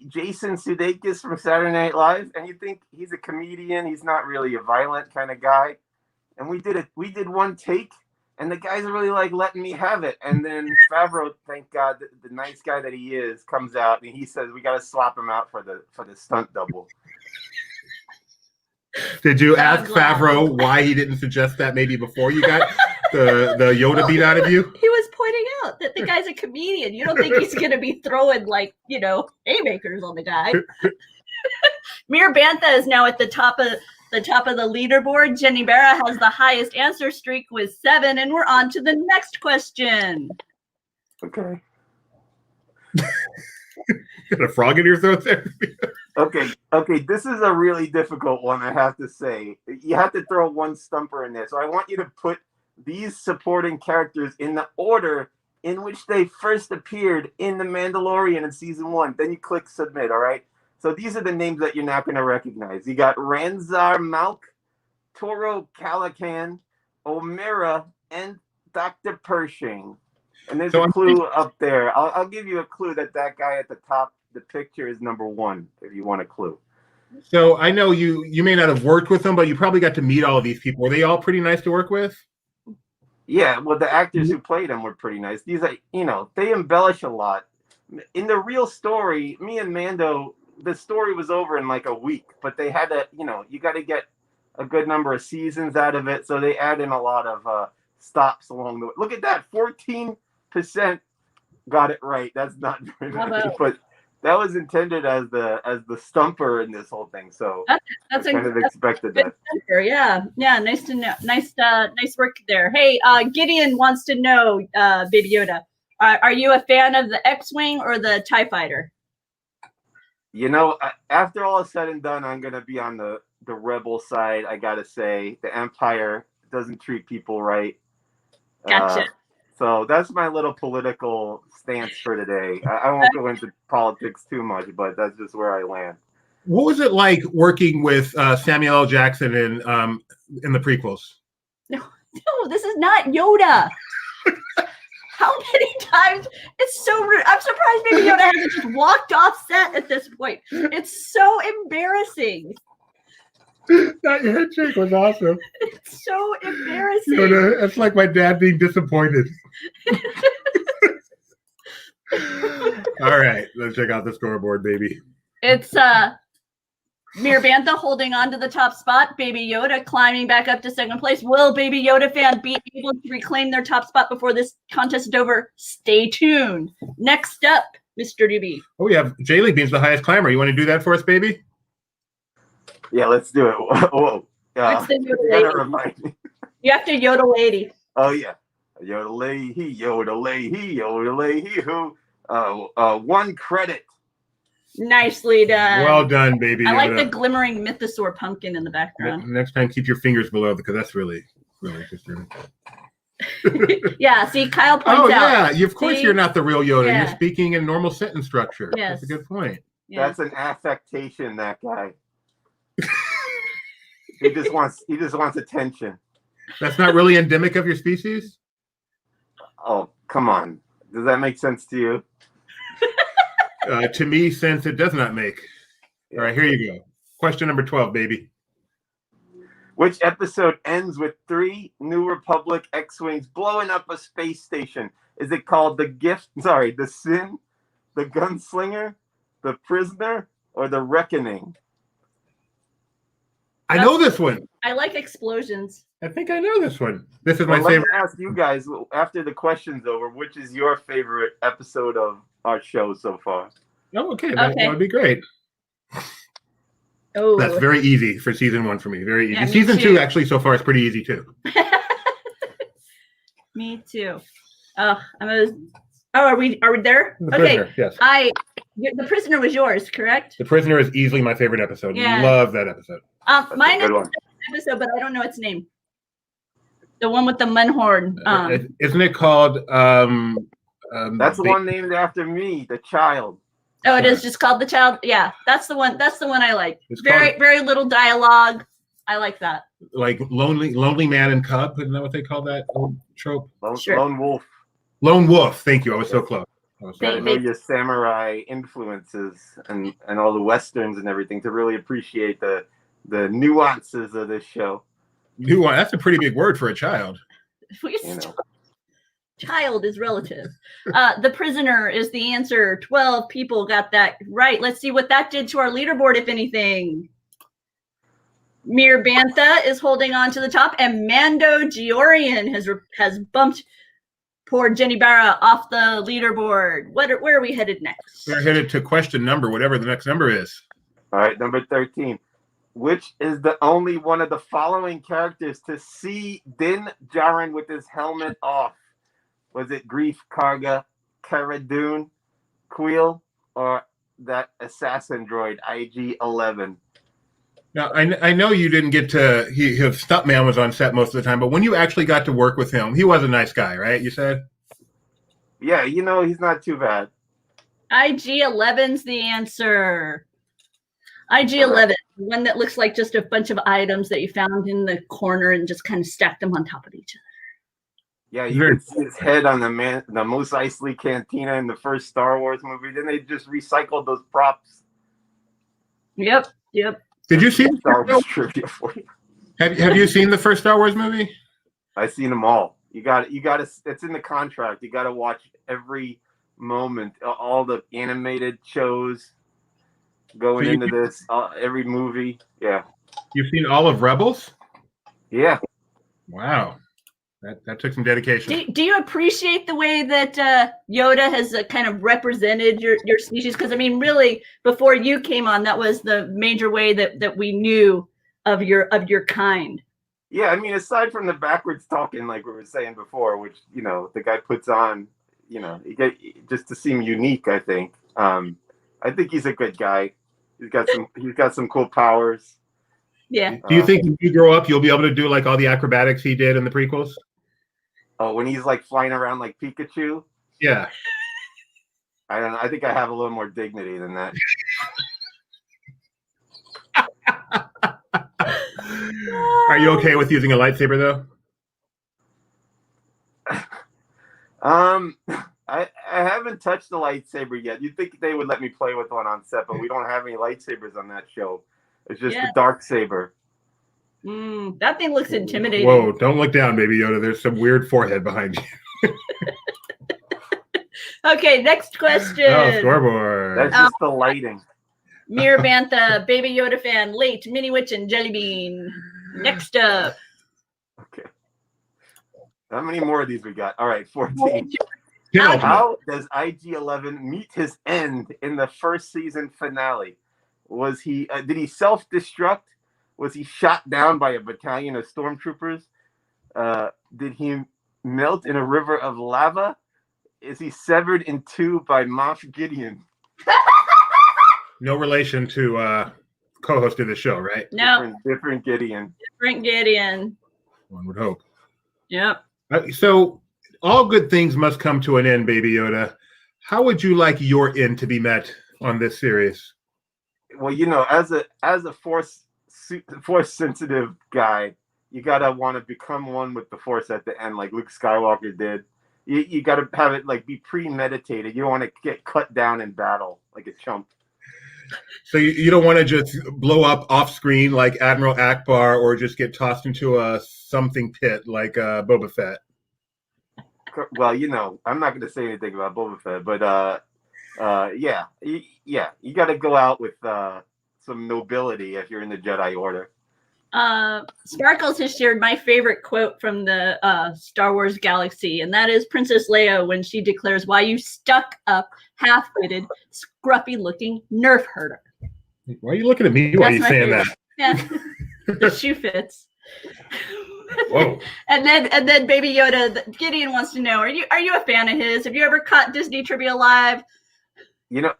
Jason Sudeikis from Saturday Night Live, and you think he's a comedian. He's not really a violent kind of guy. and we did one take, and the guys are really like letting me have it. And then Favreau, thank God, the nice guy that he is, comes out and he says we got to swap him out for the stunt double.
Did you ask Favreau why he didn't suggest that maybe before you got the Yoda beat out of you?
He was pointing out that the guy's a comedian. You don't think he's going to be throwing, like, haymakers on the guy. Mir Bantha is now at the top of the leaderboard. Jenny Barra has the highest answer streak with 7, and we're on to the next question.
Okay.
Got a frog in your throat there?
Okay. This is a really difficult one, I have to say. You have to throw one stumper in there. So I want you to put these supporting characters in the order in which they first appeared in The Mandalorian in season 1. Then you click submit, all right? So these are the names that you're not going to recognize. You got Ranzar Malk, Toro Calican, Omera, and Dr. Pershing. And there's a clue up there. I'll give you a clue that guy at the top, the picture is number 1, if you want a clue.
So I know you may not have worked with them, but you probably got to meet all of these people. Were they all pretty nice to work with?
Yeah, well, the actors who played them were pretty nice. These are, they embellish a lot. In the real story, me and Mando, the story was over in like a week, but they had to, you got to get a good number of seasons out of it. So they add in a lot of stops along the way. Look at that, 14% got it right. That's not very many, but that was intended as the stumper in this whole thing. So
that's
kind of expected that.
Stumper. Yeah. Nice to know. Nice work there. Hey, Gideon wants to know, Baby Yoda, are you a fan of the X-wing or the TIE fighter?
After all is said and done, I'm gonna be on the rebel side. I gotta say, the Empire doesn't treat people right.
Gotcha.
So that's my little political stance for today. I won't go into politics too much, but that's just where I land.
What was it like working with Samuel L. Jackson in the prequels?
No, this is not Yoda. How many times? It's so rude. I'm surprised Baby Yoda hasn't just walked off set at this point. It's so embarrassing.
That handshake was awesome.
It's so embarrassing.
It's like my dad being disappointed. All right, let's check out the scoreboard, baby.
It's Mir Bantha holding on to the top spot. Baby Yoda climbing back up to second place. Will Baby Yoda fan be able to reclaim their top spot before this contest is over? Stay tuned. Next up, Mr. Doobie.
Oh, we have Jaylee Bean's the highest climber. You want to do that for us, baby?
Yeah, let's do it. Whoa.
What's the Yoda lady? You have to Yoda lady.
Oh, yeah. Yodelay, he, who. 1 credit.
Nicely done.
Well done, baby.
I like the glimmering mythosaur pumpkin in the background.
Next time, keep your fingers below because that's really, really interesting.
Yeah, see, Kyle points out.
Yeah, of course you're not the real Yoda.
Yeah.
You're speaking in normal sentence structure.
Yes.
That's a good point.
Yeah.
That's an affectation, that guy. He just wants attention.
That's not really endemic of your species?
Oh, come on. Does that make sense to you?
To me, since it does not make. All right, here you go. Question number 12, baby.
Which episode ends with 3 New Republic X-Wings blowing up a space station? Is it called The Sin, The Gunslinger, The Prisoner, or The Reckoning?
I know this one.
I like explosions.
I think I know this one. This is my favorite.
Let me ask you guys, after the question's over, which is your favorite episode of our show so far?
Oh, okay. That would be great.
Oh,
that's very easy for season 1 for me. Very easy.
Yeah,
Season 2 actually so far is pretty easy too.
Me too. Are we there?
The Prisoner, yes.
The Prisoner was yours, correct?
The Prisoner is easily my favorite episode.
Yeah.
Love that episode.
Mine is the episode, but I don't know its name. The one with the Munhorn.
Isn't it called?
That's the one named after me, the child.
Oh, it is just called The Child. Yeah, that's the one. That's the one I like.
It's
very little dialogue. I like that.
Like lonely man and cub. Isn't that what they call that old trope?
Lone wolf.
Lone wolf. Thank you. I was so close.
Gotta know your samurai influences and all the westerns and everything to really appreciate the nuances of this show.
Nuance. That's a pretty big word for a child.
Child is relative. The prisoner is the answer. 12 people got that right. Let's see what that did to our leaderboard, if anything. Mir Bantha is holding on to the top, and Mando Giorian has bumped poor Jenny Barra off the leaderboard. Where are we headed next?
We're headed to question number, whatever the next number is.
All right, number 13. Which is the only one of the following characters to see Din Djarin with his helmet off? Was it Grief, Karga, Cara Dune, Queel, or that assassin droid, IG-11?
Now, I know you didn't get to, his stuntman was on set most of the time, but when you actually got to work with him, he was a nice guy, right? You said?
Yeah, he's not too bad.
IG-11's the answer. IG-11, the one that looks like just a bunch of items that you found in the corner and just kind of stacked them on top of each other.
Yeah, you can see his head on the Mos Eisley Cantina in the first Star Wars movie. Then they just recycled those props.
Yep.
Did you see
Star Wars trivia for you?
Have you seen the first Star Wars movie?
I've seen them all. You got to. It's in the contract. You got to watch every moment, all the animated shows going into this, every movie. Yeah.
You've seen all of Rebels?
Yeah.
Wow. That took some dedication.
Do you appreciate the way that Yoda has kind of represented your species? Because, I mean, really, before you came on, that was the major way that we knew of your kind.
Yeah, I mean, aside from the backwards talking, like we were saying before, which, the guy puts on, just to seem unique, I think. I think he's a good guy. He's got some cool powers.
Yeah.
Do you think when you grow up, you'll be able to do like all the acrobatics he did in the prequels?
Oh, when he's like flying around like Pikachu?
Yeah.
I don't know. I think I have a little more dignity than that.
Are you okay with using a lightsaber though?
I haven't touched the lightsaber yet. You'd think they would let me play with one on set, but we don't have any lightsabers on that show. It's just the dark saber.
That thing looks intimidating.
Whoa, don't look down, baby Yoda. There's some weird forehead behind you.
Okay, next question.
Oh, scoreboard.
That's just the lighting.
Mir Bantha, Baby Yoda fan, late, Mini Witch, and Jellybean. Next up.
Okay. How many more of these we got? All right, 14. How does IG-11 meet his end in the first season finale? Was he? Did he self-destruct? Was he shot down by a battalion of stormtroopers? Did he melt in a river of lava? Is he severed in two by Moff Gideon?
No relation to co-host of the show, right?
No.
Different Gideon.
Different Gideon.
One would hope.
Yep.
So all good things must come to an end, Baby Yoda. How would you like your end to be met on this series?
Well, as a force sensitive guy, you gotta want to become one with the force at the end, like Luke Skywalker did. You gotta have it like be premeditated. You don't want to get cut down in battle like a chump.
So you don't want to just blow up off screen like Admiral Akbar, or just get tossed into a something pit like Boba Fett.
Well, I'm not going to say anything about Boba Fett, but you got to go out with some nobility if you're in the Jedi Order.
Sparkles has shared my favorite quote from the Star Wars galaxy, and that is Princess Leia when she declares, "Why you stuck up, half-witted, scruffy-looking nerf herder."
Why are you looking at me while you're saying that?
Yeah, the shoe fits.
Whoa.
And then Baby Yoda, Gideon wants to know, are you a fan of his? Have you ever caught Disney Trivia Live?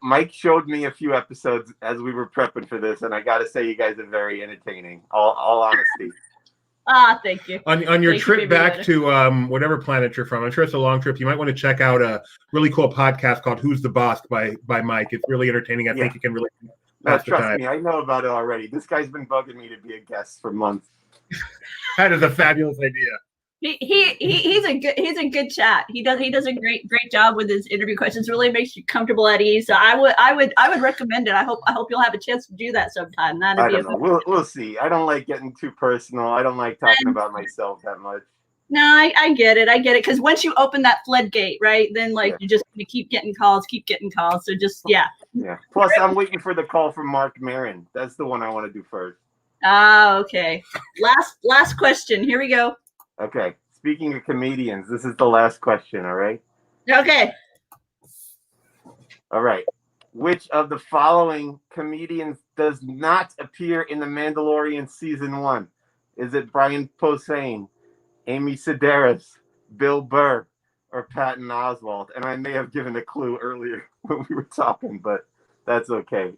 Mike showed me a few episodes as we were prepping for this, and I got to say, you guys are very entertaining. All honesty.
Thank you.
On your trip back to whatever planet you're from, I'm sure it's a long trip. You might want to check out a really cool podcast called "Who's the Boss" by Mike. It's really entertaining. I think you can really pass the time.
Trust me, I know about it already. This guy's been bugging me to be a guest for months.
That is a fabulous idea.
He's a good chat. He does a great job with his interview questions. Really makes you comfortable at ease. So I would recommend it. I hope you'll have a chance to do that sometime.
I don't know. We'll see. I don't like getting too personal. I don't like talking about myself that much.
No, I get it. Because once you open that floodgate, right, then you're just gonna keep getting calls. So just
Yeah. Plus, I'm waiting for the call from Mark Maron. That's the one I want to do first.
Ah, okay. Last question. Here we go.
Okay. Speaking of comedians, this is the last question. All right.
Okay.
All right. Which of the following comedians does not appear in The Mandalorian Season 1? Is it Brian Posehn, Amy Sedaris, Bill Burr, or Patton Oswalt? And I may have given a clue earlier when we were talking, but that's okay.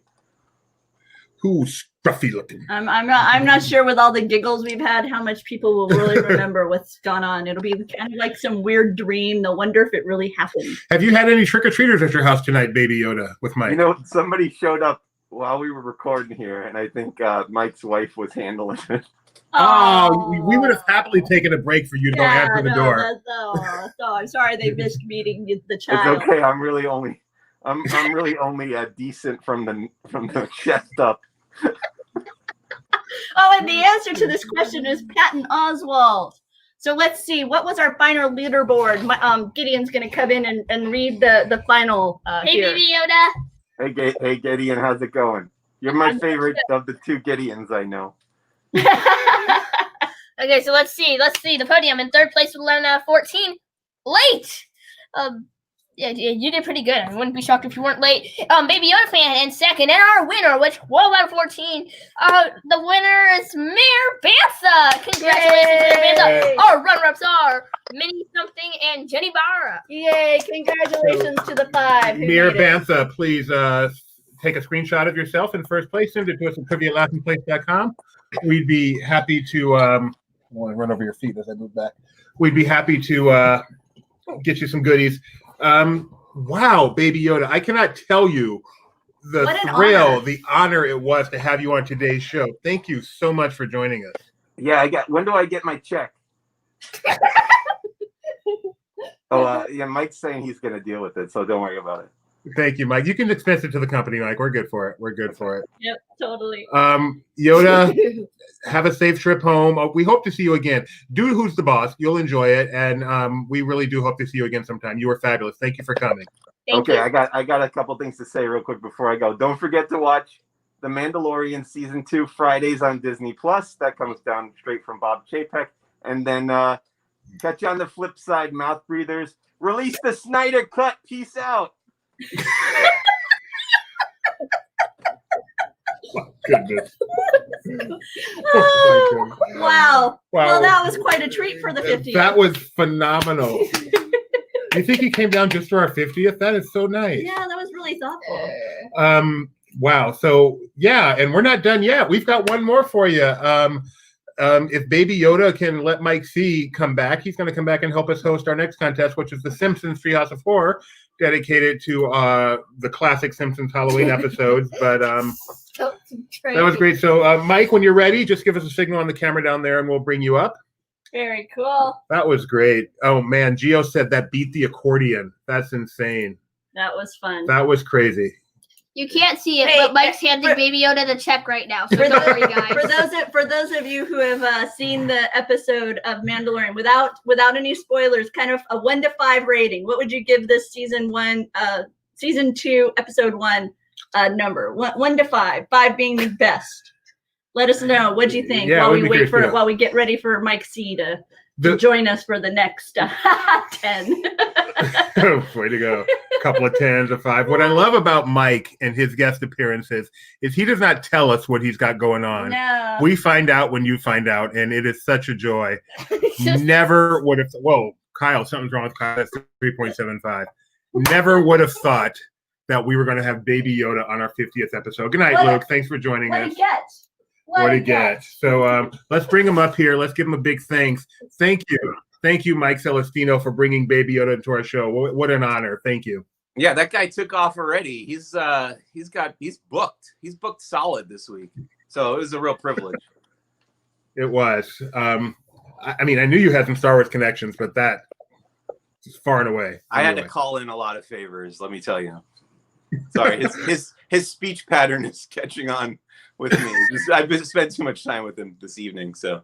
Who's scruffy looking?
I'm not sure with all the giggles we've had how much people will really remember what's gone on. It'll be kind of like some weird dream. They'll wonder if it really happened.
Have you had any trick-or-treaters at your house tonight, Baby Yoda, with Mike?
You know, somebody showed up while we were recording here, and I think Mike's wife was handling it.
Oh, we would have happily taken a break for you to go answer the door.
I'm sorry they missed meeting the child.
It's okay. I'm really only decent from the chest up.
Oh, and the answer to this question is Patton Oswalt. So let's see. What was our final leaderboard? Gideon's going to come in and read the final.
Hey,
here.
Baby Yoda.
Hey, Gideon, how's it going? You're my favorite of the two Gideons I know.
Okay, so let's see. The podium in third place with 11 out of 14. Late. Yeah, you did pretty good. I wouldn't be shocked if you weren't late. Baby Yoda fan in second, and our winner, which 12 out of 14. The winner is Mir Bantha. Congratulations, Mir Bantha. Our runner-ups are Minnie Something and Jenny Barra.
Yay! Congratulations to the 5.
Mir Bantha, please take a screenshot of yourself in first place. Send it to us at trivia@laughingplace.com. We'd be happy to. I want to run over your feet as I move back. We'd be happy to get you some goodies. Wow, Baby Yoda, I cannot tell you the thrill, the honor it was to have you on today's show. Thank you so much for joining us.
Yeah, when do I get my check? Yeah, Mike's saying he's going to deal with it, so don't worry about it.
Thank you, Mike. You can expense it to the company, Mike. We're good for it.
Yep, totally.
Yoda, have a safe trip home. We hope to see you again. Do Who's the Boss. You'll enjoy it, and we really do hope to see you again sometime. You were fabulous. Thank you for coming.
Thank you.
I got a couple things to say real quick before I go. Don't forget to watch The Mandalorian Season 2 Fridays on Disney Plus. That comes down straight from Bob Chapek. And then catch you on the flip side, Mouth Breathers. Release the Snyder Cut. Peace out.
Goodness.
Wow. Well, that was quite a treat for the 50th.
That was phenomenal. You think he came down just for our 50th? That is so nice.
Yeah, that was really thoughtful.
Wow. So yeah, and we're not done yet. We've got one more for you. If Baby Yoda can let Mike C come back, he's going to come back and help us host our next contest, which is the Simpsons Treehouse of Horror, dedicated to the classic Simpsons Halloween episodes. But that was great. So Mike, when you're ready, just give us a signal on the camera down there and we'll bring you up.
Very cool.
That was great. Oh man, Gio said that beat the accordion. That's insane.
That was fun.
That was crazy.
You can't see it, but Mike's handing Baby Yoda the check right now. So don't worry, guys.
For those of you who have seen the episode of Mandalorian without any spoilers, kind of a 1 to 5 rating, what would you give this season 2, episode 1 number? 1 to 5, 5 being the best. Let us know. What do you think while we get ready for Mike C to join us for the next 10.
Way to go. A couple of 10s, a 5. What I love about Mike and his guest appearances is he does not tell us what he's got going on.
No.
We find out when you find out, and it is such a joy. Never would have. Whoa, Kyle, something's wrong with Kyle. That's 3.75. Never would have thought that we were going to have Baby Yoda on our 50th episode. Good night, Luke. Thanks for joining us. What a get. So let's bring him up here. Let's give him a big thanks. Thank you, Mike Celestino, for bringing Baby Yoda into our show. What an honor. Thank you.
Yeah, that guy took off already. He's booked. He's booked solid this week. So it was a real privilege.
It was. I mean, I knew you had some Star Wars connections, but that is far and away.
I had to call in a lot of favors, let me tell you. Sorry, his speech pattern is catching on with me. I've spent too much time with him this evening, so.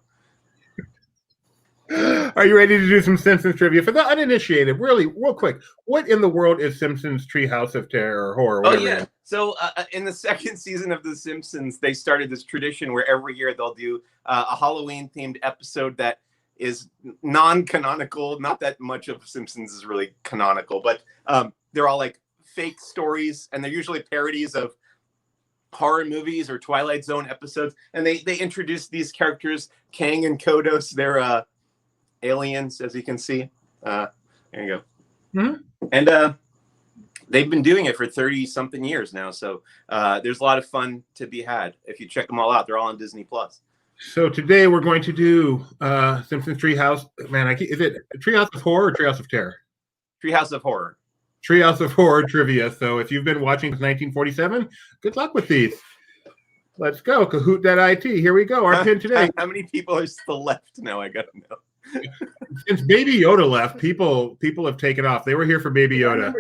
Are you ready to do some Simpsons trivia? For the uninitiated, really, real quick, what in the world is Simpsons Treehouse of Terror or Horror?
Oh, yeah. So in the second season of The Simpsons, they started this tradition where every year they'll do a Halloween-themed episode that is non-canonical. Not that much of Simpsons is really canonical, but they're all like fake stories, and they're usually parodies of horror movies or Twilight Zone episodes. And they introduce these characters, Kang and Kodos. They're aliens, as you can see. There you go.
Mm-hmm.
And they've been doing it for 30-something years now. So there's a lot of fun to be had if you check them all out. They're all on Disney+.
So today we're going to do Simpsons Treehouse. Man, is it Treehouse of Horror or Treehouse of Terror?
Treehouse of Horror.
Treehouse of Horror trivia. So if you've been watching since 1947, good luck with these. Let's go. Kahoot.it. Here we go. Our pin today.
How many people are still left now? I gotta know.
Since Baby Yoda left, people have taken off. They were here for Baby Yoda.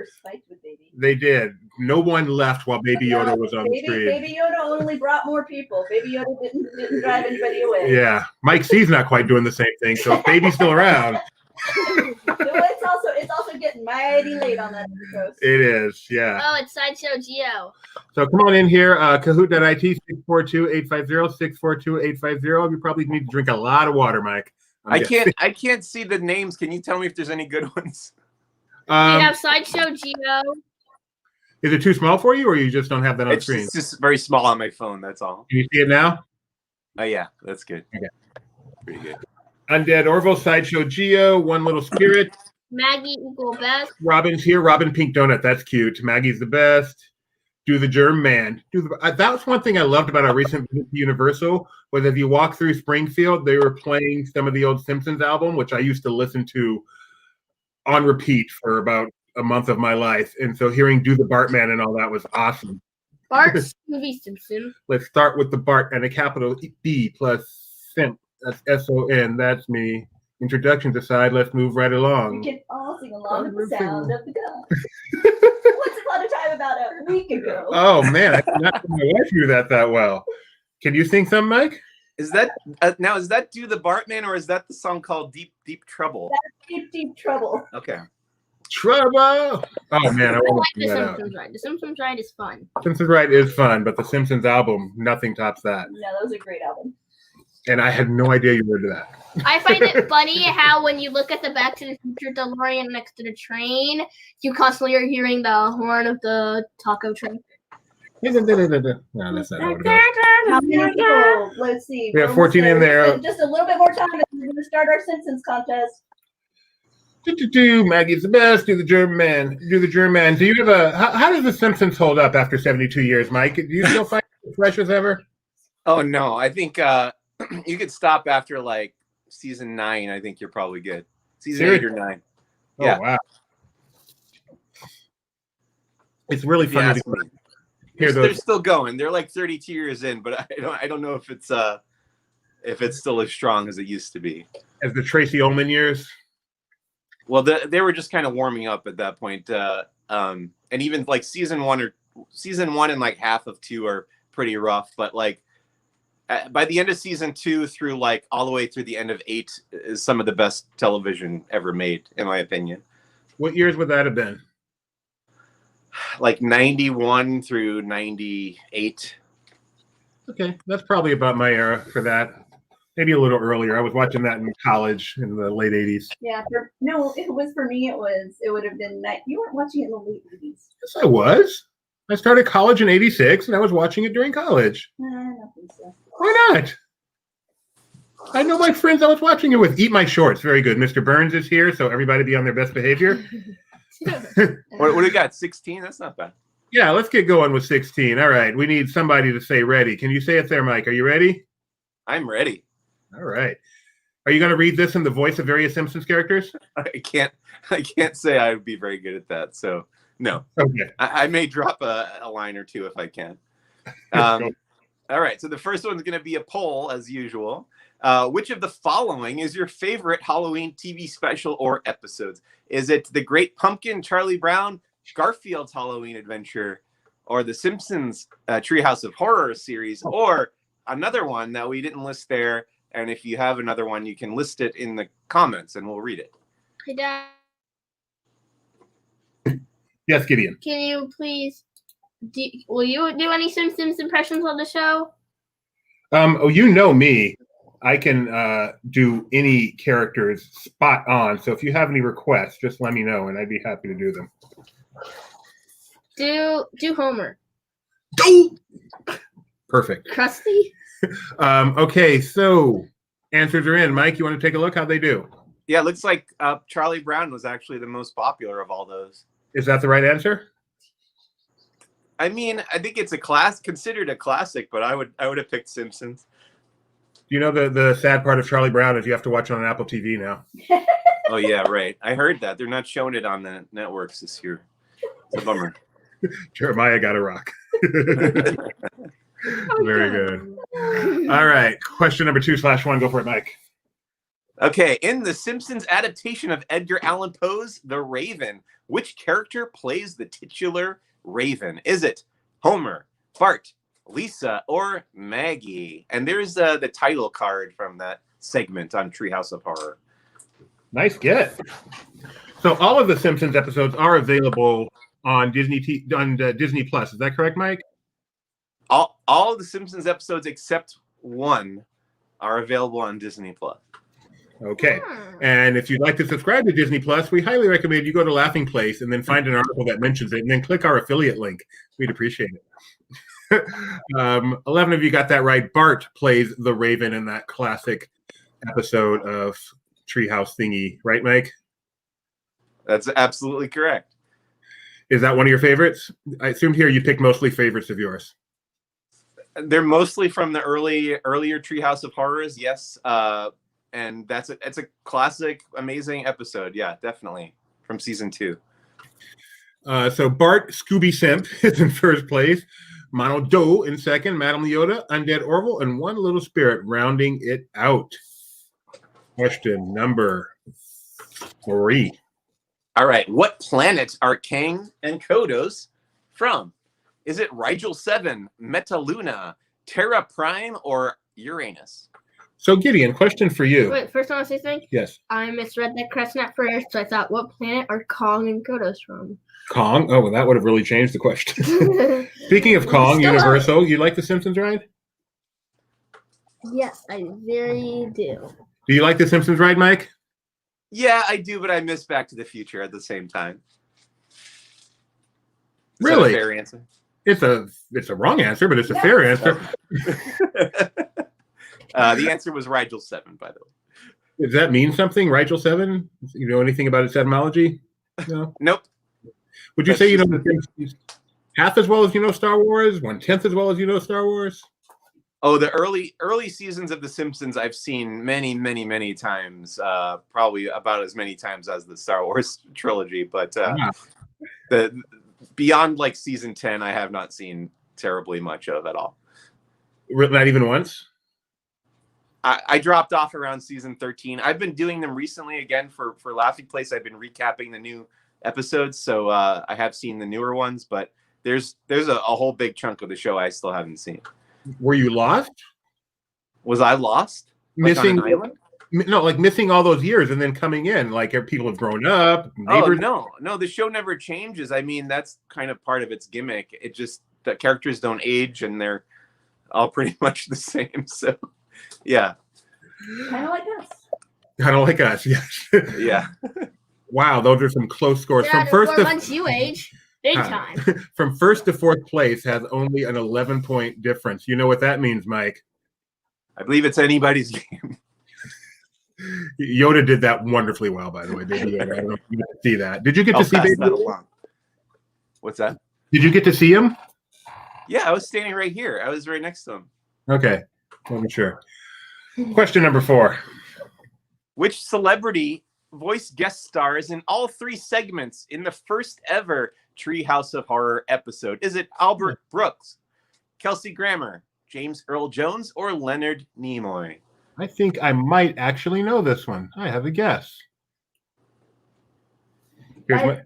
They did. No one left while Baby Yoda was on the screen.
Baby Yoda only brought more people. Baby Yoda didn't drive anybody away.
Yeah, Mike C's not quite doing the same thing. So if Baby's still around,
it's also getting mighty late on that coast.
it is. Yeah.
Oh, it's Sideshow Geo.
So come on in here. Kahoot.it 642-850-642-850. You probably need to drink a lot of water, Mike.
I can't see the names. Can you tell me if there's any good ones?
We have Sideshow Geo.
Is it too small for you, or you just don't have that on
It's
screen?
just very small on my phone. That's all.
Can you see it now?
Oh yeah, that's good.
Okay.
Pretty good.
Undead Orville, Sideshow Geo, One Little Spirit.
Maggie equal best.
Robin's here. Robin Pink Donut. That's cute. Maggie's the best. Do the Germ Man. That was one thing I loved about our recent visit to Universal, was if you walk through Springfield, they were playing some of the old Simpsons album, which I used to listen to on repeat for about a month of my life. And so hearing Do the Bartman and all that was awesome.
Bart's movie Simpson.
Let's start with the Bart and a capital B plus Simp. That's S-O-N. That's me. Introductions aside, let's move right along.
We can all sing along with the sound of the gun. Once upon a time, about a week ago.
Oh, man. I did not think my wife knew that well. Can you sing some, Mike?
Is that now? Is that Do the Bartman, or is that the song called Deep Deep Trouble?
That's Deep Deep Trouble.
Okay.
Trouble. Oh, man. I
I
want
like
to
the
sing that out.
Simpsons ride. The Simpsons ride is fun.
Simpsons Ride is fun, but the Simpsons album, nothing tops that.
No, that was a great album.
And I had no idea you were into that.
I find it funny how when you look at the Back to the Future DeLorean next to the train, you constantly are hearing the horn of the taco train.
No, that's not how it goes.
How many people? Let's see.
We have 14 in there.
Just a little bit more time, and we're going to start our Simpsons contest.
Maggie's the best. Do the German Man. Do the German Man. Do you have how does the Simpsons hold up after 72 years, Mike? Do you still find it fresh as ever?
Oh no, I think you could stop after like season 9. I think you're probably good. Season 8 or 9.
Oh,
Yeah.
wow. It's really
If you
funny
ask
to
me.
hear
They're
those.
still going. They're like 32 years in, but I don't know if it's still as strong as it used to be.
As the Tracy Ullman years.
Well, they were just kind of warming up at that point, and even like season one and like half of 2 are pretty rough. But like by the end of season 2 through like all the way through the end of 8 is some of the best television ever made, in my opinion.
What years would that have been?
Like 91 through 98.
Okay, that's probably about my era for that. Maybe a little earlier. I was watching that in college in the late 80s.
Yeah, it was for me. It would have been you weren't watching it in the late 80s.
Yes, I was. I started college in 86, and I was watching it during college.
I don't think so.
Why not? I know my friends I was watching it with. Eat My Shorts. Very good. Mr. Burns is here, so everybody be on their best behavior.
What do we got? 16? That's not bad.
Yeah, let's get going with 16. All right, we need somebody to say ready. Can you say it there, Mike? Are you ready?
I'm ready.
All right. Are you going to read this in the voice of various Simpsons characters?
I can't say I would be very good at that. So no.
Okay.
I may drop a line or two if I can. All right. So the first one's going to be a poll as usual. Which of the following is your favorite Halloween TV special or episodes? Is it The Great Pumpkin, Charlie Brown, Garfield's Halloween Adventure, or The Simpsons Treehouse of Horror series, or another one that we didn't list there? And if you have another one, you can list it in the comments and we'll read it.
Hey, Dad,
Yes, Gideon.
can you please, will you do any Simpsons impressions on the show?
Oh, you know me. I can do any characters spot on. So if you have any requests, just let me know, and I'd be happy to do them.
Do Homer.
Perfect.
Krusty?
Okay, so answers are in. Mike, you want to take a look how they do?
Yeah, it looks like Charlie Brown was actually the most popular of all those.
Is that the right answer?
I mean, I think it's considered a classic, but I would have picked Simpsons.
You know the sad part of Charlie Brown is you have to watch it on Apple TV now.
Oh yeah, right. I heard that they're not showing it on the networks this year. It's a bummer.
Jeremiah got a rock. Very good. All right, question number 2/1. Go for it, Mike.
Okay, in the Simpsons adaptation of Edgar Allan Poe's The Raven, which character plays the titular Raven? Is it Homer, Bart, Lisa, or Maggie? And there's the title card from that segment on Treehouse of Horror.
Nice get. So all of the Simpsons episodes are available on Disney Plus. Is that correct, Mike?
All of the Simpsons episodes except one are available on Disney Plus.
Okay. And if you'd like to subscribe to Disney Plus, we highly recommend you go to Laughing Place and then find an article that mentions it and then click our affiliate link. We'd appreciate it. 11 of you got that right. Bart plays the Raven in that classic episode of Treehouse thingy. Right, Mike?
That's absolutely correct.
Is that one of your favorites? I assume here you picked mostly favorites of yours.
They're mostly from the earlier Treehouse of Horrors, yes. And it's a classic, amazing episode. Yeah, definitely from season 2.
So Bart Scooby Simp is in first place. Mono Doe in second. Madame Leota, Undead Orville, and One Little Spirit rounding it out. Question number 3.
All right. What planets are Kang and Kodos from? Is it Rigel 7, Metaluna, Terra Prime, or Uranus?
So Gideon, question for you.
Wait, first I want to say something.
Yes.
I misread that question at first, so I thought, what planet are Kong and Kodos from?
Kong? Oh, well, that would have really changed the question. Speaking of Kong,
Still
Universal, you like the Simpsons ride?
Yes, I very do.
Do you like the Simpsons ride, Mike?
Yeah, I do, but I miss Back to the Future at the same time. Is
Really?
that a fair answer?
It's a wrong answer, but it's a fair answer.
The answer was Rigel 7, by the way.
Does that mean something, Rigel 7? You know anything about its etymology? No?
Nope.
Would you
That's
say you know
just
the Simpsons half as well as you know Star Wars? 1/10 as well as you know Star Wars?
Oh, the early seasons of The Simpsons I've seen many, many, many times. Probably about as many times as the Star Wars trilogy. But the beyond like season 10, I have not seen terribly much of at all.
Not even once?
I dropped off around season 13. I've been doing them recently again for Laughing Place. I've been recapping the new episodes, so I have seen the newer ones, but there's a whole big chunk of the show I still haven't seen.
Were you lost?
Was I lost? Like
Missing?
on an island?
No, like missing all those years and then coming in. Like people have grown up.
Oh,
Neighbors.
no, the show never changes. I mean, that's kind of part of its gimmick. It just, the characters don't age and they're all pretty much the same. So, yeah.
Kind of like us.
Kind of like us, yes.
Yeah.
Wow, those are some close scores.
Yeah,
From first to
once you age, big time.
from first to fourth place has only an 11-point difference. You know what that means, Mike?
I believe it's anybody's game.
Yoda did that wonderfully well, by the way. Baby Yoda. I don't know if you got to see that. Did you get
I'll
to see
pass
Baby
that
Yoda?
along. What's that?
Did you get to see him?
Yeah, I was standing right here. I was right next to him.
Okay, wasn't sure. Question number 4.
Which celebrity voice guest stars in all 3 segments in the first ever Treehouse of Horror episode? Is it Albert Brooks, Kelsey Grammer, James Earl Jones, or Leonard Nimoy?
I think I might actually know this one. I have a guess. Here's what.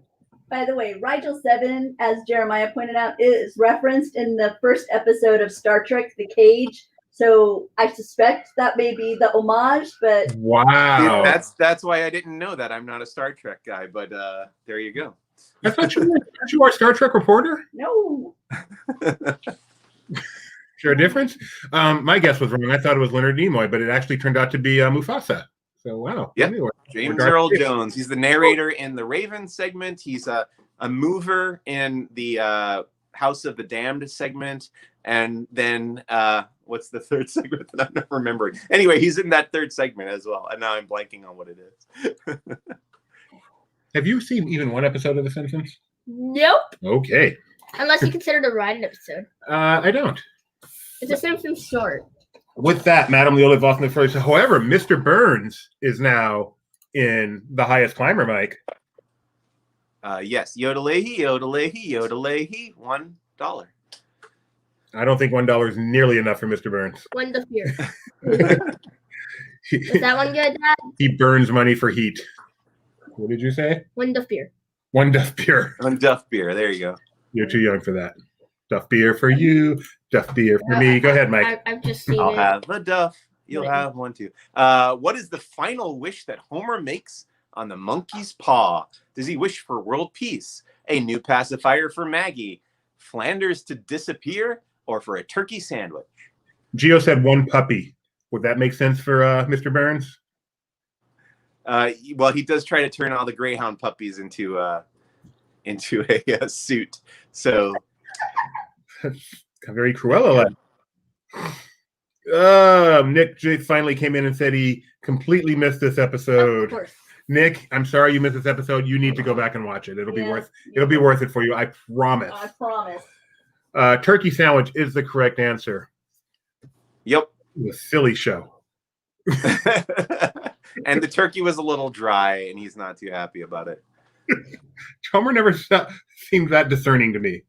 By the way, Rigel 7, as Jeremiah pointed out, is referenced in the first episode of Star Trek, The Cage. So I suspect that may be the homage, but
Wow.
That's why I didn't know that. I'm not a Star Trek guy, but there you go.
I thought you were a Star Trek reporter.
no.
Is there a difference? My guess was wrong. I thought it was Leonard Nimoy, but it actually turned out to be Mufasa. So wow.
Yep.
Anyway,
James Earl Jones. He's the narrator in the Raven segment. He's a mover in the House of the Damned segment. And then what's the third segment that I'm not remembering? Anyway, he's in that third segment as well. And now I'm blanking on what it is.
Have you seen even one episode of The Simpsons?
Nope.
Okay.
Unless you consider the Ride episode.
I don't.
It's a Simpsons short.
With that, Madam Leola lost in the first. However, Mr. Burns is now in the highest climber, Mike.
Yes. Yodelehi, yodelehi, yodelehi. $1.
I don't think $1 is nearly enough for Mr. Burns.
One the fear. Is that one good, Dad?
He burns money for heat. What did you say?
One the fear.
One Duff beer.
On Duff Beer. There you go.
You're too young for that. Duff beer for you. Duff beer for me. Go ahead, Mike.
I've just seen
I'll
it.
have a Duff. You'll
Right.
have one too. What is the final wish that Homer makes on the monkey's paw? Does he wish for world peace, a new pacifier for Maggie, Flanders to disappear, or for a turkey sandwich?
Gio said one puppy. Would that make sense for Mr. Burns?
Well, he does try to turn all the Greyhound puppies into a suit. So
Very Cruella-like. Nick finally came in and said he completely missed this
Of
episode.
course.
Nick, I'm sorry you missed this episode. You need to go back and watch it. It'll be worth it for you. I promise.
I promise.
Turkey sandwich is the correct answer.
yep.
It was a silly show.
And the turkey was a little dry, and he's not too happy about it.
Homer never seemed that discerning to me.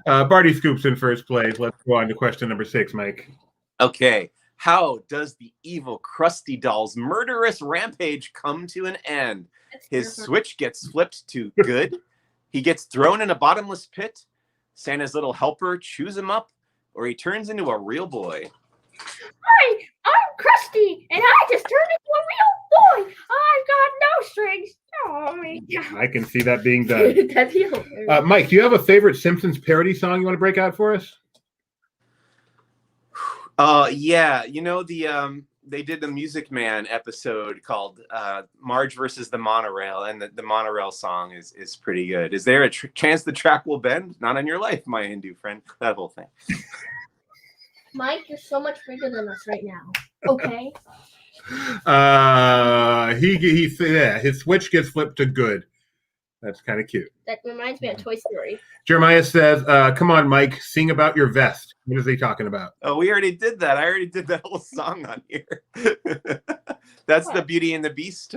Barty Scoops in first place. Let's go on to question number 6, Mike.
Okay. How does the evil Krusty Doll's murderous rampage come to an end? His switch gets flipped to good. He gets thrown in a bottomless pit. Santa's little helper chews him up, or he turns into a real boy.
Hi, I'm Krusty, and I just turned into a real boy. I've got no strings. Oh my God.
I can see that being done.
That'd be hilarious.
Mike, do you have a favorite Simpsons parody song you want to break out for us?
Yeah, you know they did the Music Man episode called Marge versus the Monorail, and the Monorail song is pretty good. Is there a chance the track will bend? Not on your life, my Hindu friend. That whole thing.
Mike, you're so much bigger than us right now. Okay.
His switch gets flipped to good. That's kind of cute.
That reminds me of Toy Story.
Jeremiah says, come on, Mike, sing about your vest. What is he talking about?
Oh, we already did that. I already did that whole song on here. That's the Beauty and the Beast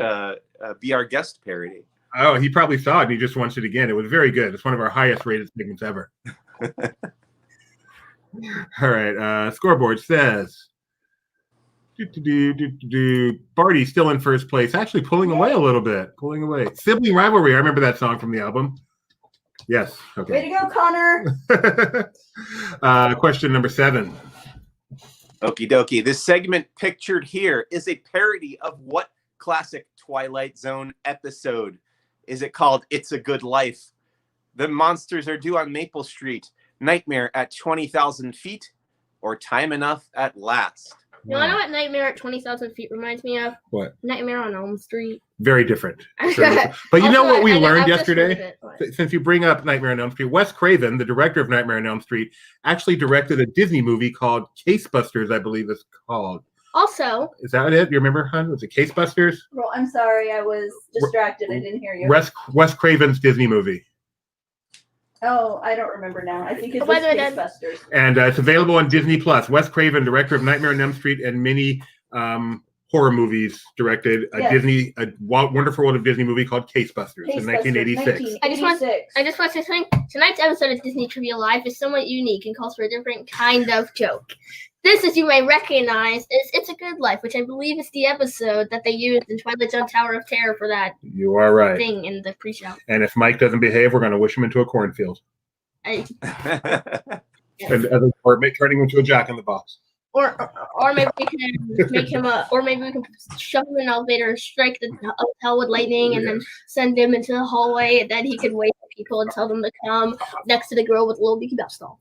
Be Our Guest parody.
Oh, he probably saw it and he just wants it again. It was very good. It's one of our highest rated segments ever. All right. Scoreboard says, Barty's still in first place, actually pulling away a little bit. Pulling away. Sibling rivalry. I remember that song from the album. Yes. Okay.
Way to go, Connor.
Question number 7.
Okie dokie. This segment pictured here is a parody of what classic Twilight Zone episode? Is it called It's a Good Life, The Monsters Are Due on Maple Street, Nightmare at 20,000 Feet, or Time Enough at Last?
You want to know what Nightmare at 20,000 Feet reminds me of?
What?
Nightmare on Elm Street.
Very different. But you know what we learned yesterday?
What?
Since you bring up Nightmare on Elm Street, Wes Craven, the director of Nightmare on Elm Street, actually directed a Disney movie called Casebusters, I believe it's called.
Also,
Is that it? You remember, hon? Was it Casebusters?
Well, I'm sorry, I was distracted. I didn't hear you.
Wes Craven's Disney movie.
Oh, I don't remember now. I think it was
By the way, Dad-
Ghostbusters.
And it's available on Disney Plus. Wes Craven, director of Nightmare on Elm Street and many horror movies directed a Wonderful World of Disney movie called Case Busters in 1986.
I just want to say tonight's episode of Disney Trivia Live is somewhat unique and calls for a different kind of joke. This, as you may recognize, is It's a Good Life, which I believe is the episode that they used in Twilight Zone Tower of Terror for that
You are right.
thing in the pre-show.
And if Mike doesn't behave, we're going to wish him into a cornfield.
Yes.
And turning him into a Jack in the Box.
Or maybe we can make him or maybe we can shove him in an elevator, strike the hotel with lightning, and then send him into the hallway, and then he can wait for people and tell them to come next to the girl with the little Mickey Mouse doll.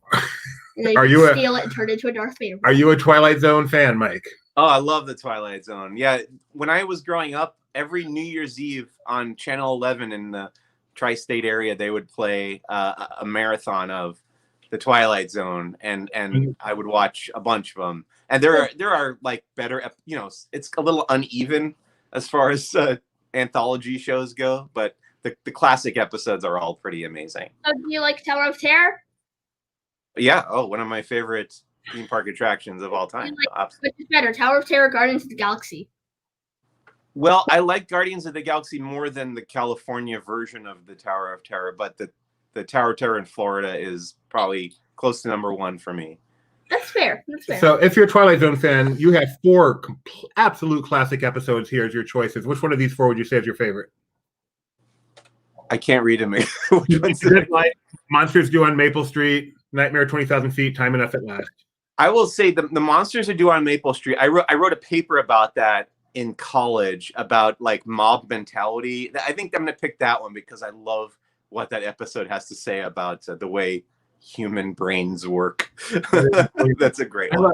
And then you can steal it and turn it into a Darth Vader.
Are you a Twilight Zone fan, Mike?
Oh, I love the Twilight Zone. Yeah, when I was growing up, every New Year's Eve on Channel 11 in the tri-state area, they would play a marathon of the Twilight Zone, and I would watch a bunch of them. And there are like better, it's a little uneven as far as anthology shows go, but the classic episodes are all pretty amazing.
So do you like Tower of Terror?
Yeah. Oh, one of my favorite theme park attractions of all time.
Which is better, Tower of Terror, Guardians of the Galaxy?
Well, I like Guardians of the Galaxy more than the California version of the Tower of Terror, but the Tower of Terror in Florida is probably close to number one for me.
That's fair.
So if you're a Twilight Zone fan, you have 4 absolute classic episodes here as your choices. Which one of these 4 would you say is your favorite?
I can't read them.
Monsters Due on Maple Street, Nightmare 20,000 Feet, Time Enough at Last.
I will say the Monsters Are Due on Maple Street. I wrote a paper about that in college about like mob mentality. I think I'm going to pick that one because I love what that episode has to say about the way human brains work. That's a great one.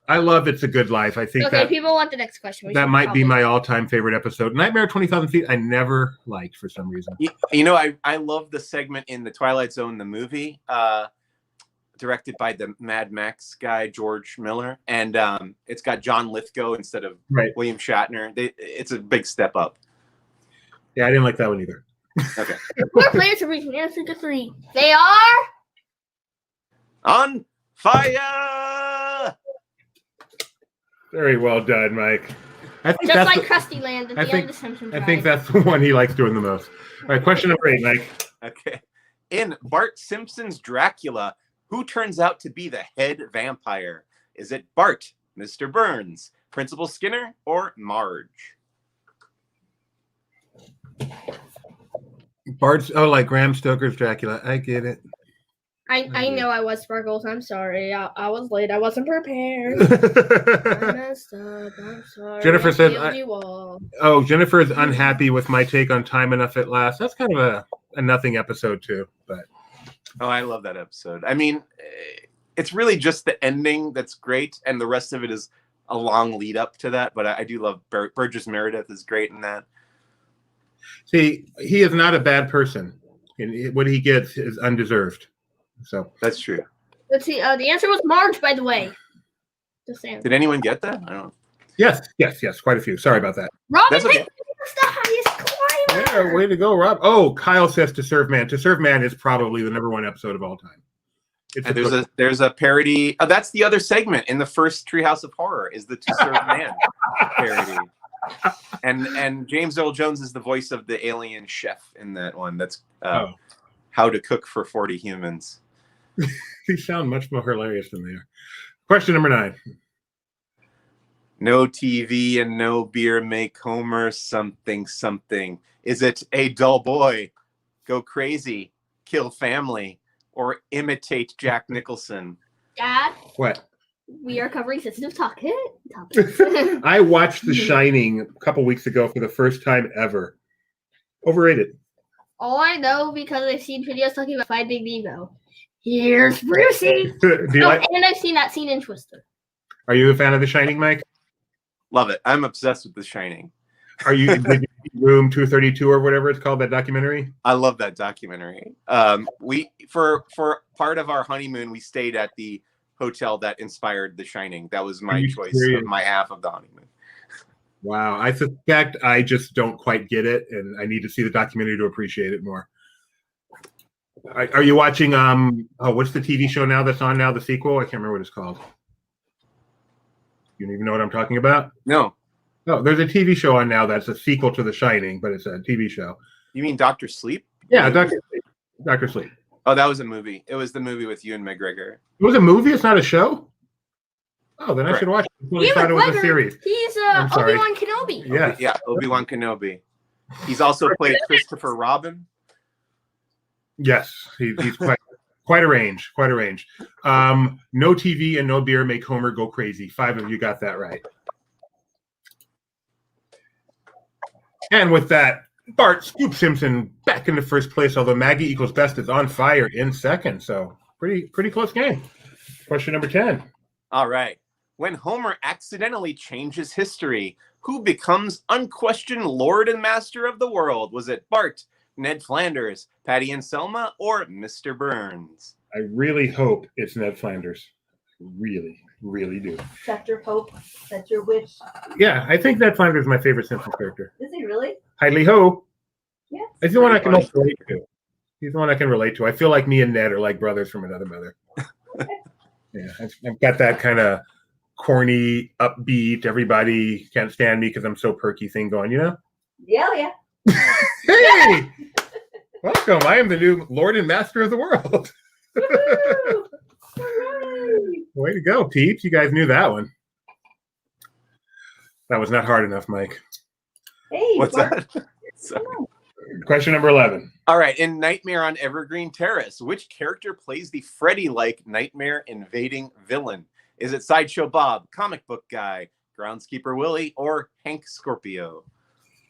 I love It's a Good Life. I think
people want the next question.
That might be my all-time favorite episode. Nightmare 20,000 Feet, I never liked for some reason.
I love the segment in the Twilight Zone, the movie, directed by the Mad Max guy, George Miller. And it's got John Lithgow instead of William Shatner. It's a big step up.
Yeah, I didn't like that one either.
Okay.
4 players are reaching answer to 3. They are
on fire.
Very well done, Mike.
Just like Krusty Land at the end of the Simpsons.
I think that's the one he likes doing the most. All right, question number 8, Mike.
Okay. In Bart Simpson's Dracula, who turns out to be the head vampire? Is it Bart, Mr. Burns, Principal Skinner, or Marge?
Bart's, like Bram Stoker's Dracula. I get it.
I know I was Sparkles. I'm sorry. I was late. I wasn't prepared. I messed up. I'm sorry.
Jennifer says, Jennifer is unhappy with my take on Time Enough at Last. That's kind of a nothing episode too, but.
Oh, I love that episode. I mean, it's really just the ending that's great, and the rest of it is a long lead up to that. But I do love Burgess Meredith is great in that.
See, he is not a bad person, and what he gets is undeserved. So
that's true.
Let's see. The answer was Marge, by the way. Just saying.
Did anyone get that? I don't know.
Yes, quite a few. Sorry about that.
Robin is the highest climber.
Yeah, way to go, Rob. Oh, Kyle says To Serve Man. To Serve Man is probably the #1 episode of all time.
There's a parody. Oh, that's the other segment in the first Treehouse of Horror is the To Serve Man parody. And James Earl Jones is the voice of the alien chef in that one. That's How to Cook for 40 Humans.
These sound much more hilarious than they are. Question number 9.
No TV and no beer make Homer something something. Is it a dull boy, go crazy, kill family, or imitate Jack Nicholson?
Dad?
What?
We are covering sensitive topics.
I watched The Shining a couple weeks ago for the first time ever. Overrated.
All I know because I've seen videos talking about Finding Nemo. Here's Brucey. And I've seen that scene in Twister.
Are you a fan of The Shining, Mike?
Love it. I'm obsessed with The Shining.
Are you in Room 232 or whatever it's called, that documentary?
I love that documentary. We for part of our honeymoon, we stayed at the hotel that inspired The Shining. That was my choice of my half of the honeymoon.
Wow. I suspect I just don't quite get it, and I need to see the documentary to appreciate it more. Are you watching, what's the TV show now that's on now, the sequel? I can't remember what it's called. You don't even know what I'm talking about?
No.
Oh, there's a TV show on now that's a sequel to The Shining, but it's a TV show.
You mean Dr. Sleep?
Yeah, Dr. Sleep. Dr. Sleep.
Oh, that was a movie. It was the movie with Ewan McGregor.
It was a movie? It's not a show? Oh, then I
Correct.
should watch it. I
Ewan
thought it was a
McGregor,
series.
He's
I'm sorry.
Obi-Wan Kenobi.
Yeah.
Yeah, Obi-Wan Kenobi. He's also played Christopher Robin.
Yes, he's quite a range. Quite a range. No TV and no beer make Homer go crazy. 5 of you got that right. And with that, Bart Scoop Simpson back into first place, although Maggie equals best is on fire in second. So pretty close game. Question number 10.
All right. When Homer accidentally changes history, who becomes unquestioned Lord and Master of the world? Was it Bart, Ned Flanders, Patty and Selma, or Mr. Burns?
I really hope it's Ned Flanders. Really do.
That's your hope. That's your wish.
Yeah, I think Ned Flanders is my favorite Simpsons character.
Is he really?
Highly ho.
Yeah.
He's the one I can most relate to. He's the one I can relate to. I feel like me and Ned are like brothers from another mother. Yeah, I've got that kind of corny, upbeat, everybody can't stand me because I'm so perky thing going, you know?
Yeah.
Hey! Welcome. I am the new Lord and Master of the world.
Woohoo! Hooray!
Way to go, peeps. You guys knew that one. That was not hard enough, Mike.
Hey,
What's
Bart.
that? Sorry.
Question number 11.
All right. In Nightmare on Evergreen Terrace, which character plays the Freddy-like nightmare invading villain? Is it Sideshow Bob, Comic Book Guy, Groundskeeper Willie, or Hank Scorpio?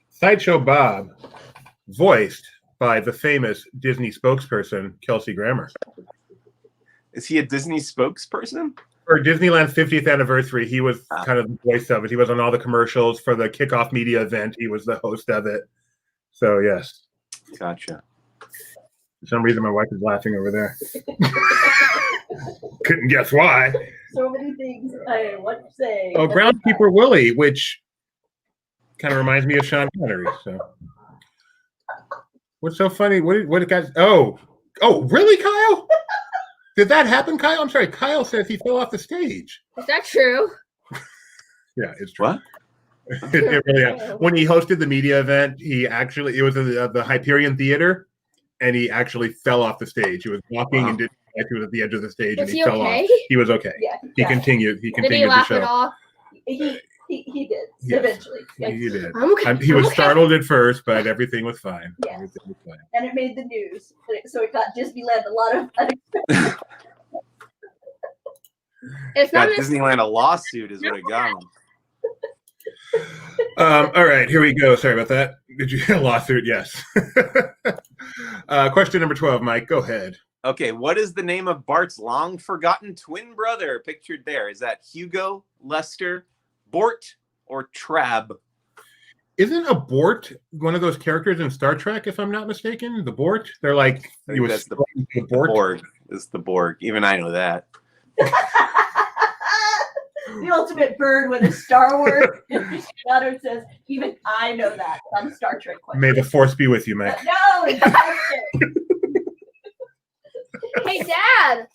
Sideshow Bob, voiced by the famous Disney spokesperson, Kelsey Grammer.
Is he a Disney spokesperson?
For Disneyland's 50th anniversary, he was kind of the voice of it. He was on all the commercials for the kickoff media event. He was the host of it. So, yes.
Gotcha.
For some reason, my wife is laughing over there. Couldn't guess why.
So many things I want to say.
Oh, Groundskeeper Willie, which kind of reminds me of Sean Connery. So, what's so funny? What guys? Oh, really, Kyle? Did that happen, Kyle? I'm sorry. Kyle says he fell off the stage.
Is that true?
Yeah, it's true.
What?
It really happened. When he hosted the media event, it was in the Hyperion Theater, and he actually fell off the stage. He was walking and didn't like he was at the edge of the stage,
Was
and he
he
fell
okay?
off. He was okay.
Yeah.
He continued. He
Did
continued
he laugh
the
it
show.
off?
He did
Yes.
eventually. Yes.
He did.
I'm okay.
He was
I'm okay.
startled at first, but everything was fine.
Yes.
Everything was fine.
And it made the news. So it got Disneyland a lot of unexpected.
It's
Got
not as
Disneyland a lawsuit is what it got him.
All right, here we go. Sorry about that. Did you get a lawsuit? Yes. Question number 12, Mike. Go ahead.
Okay, what is the name of Bart's long-forgotten twin brother pictured there? Is that Hugo, Lester, Bort, or Trab?
Isn't a Bort one of those characters in Star Trek, if I'm not mistaken? The Bort? They're like,
I think that's the
Bort.
Borg. Is the Borg. Even I know that.
The ultimate bird with a Star Wars. Daughter says, even I know that. It's on a Star Trek question.
May the force be with you, Mike.
No, it's Star Trek.
Hey, Dad.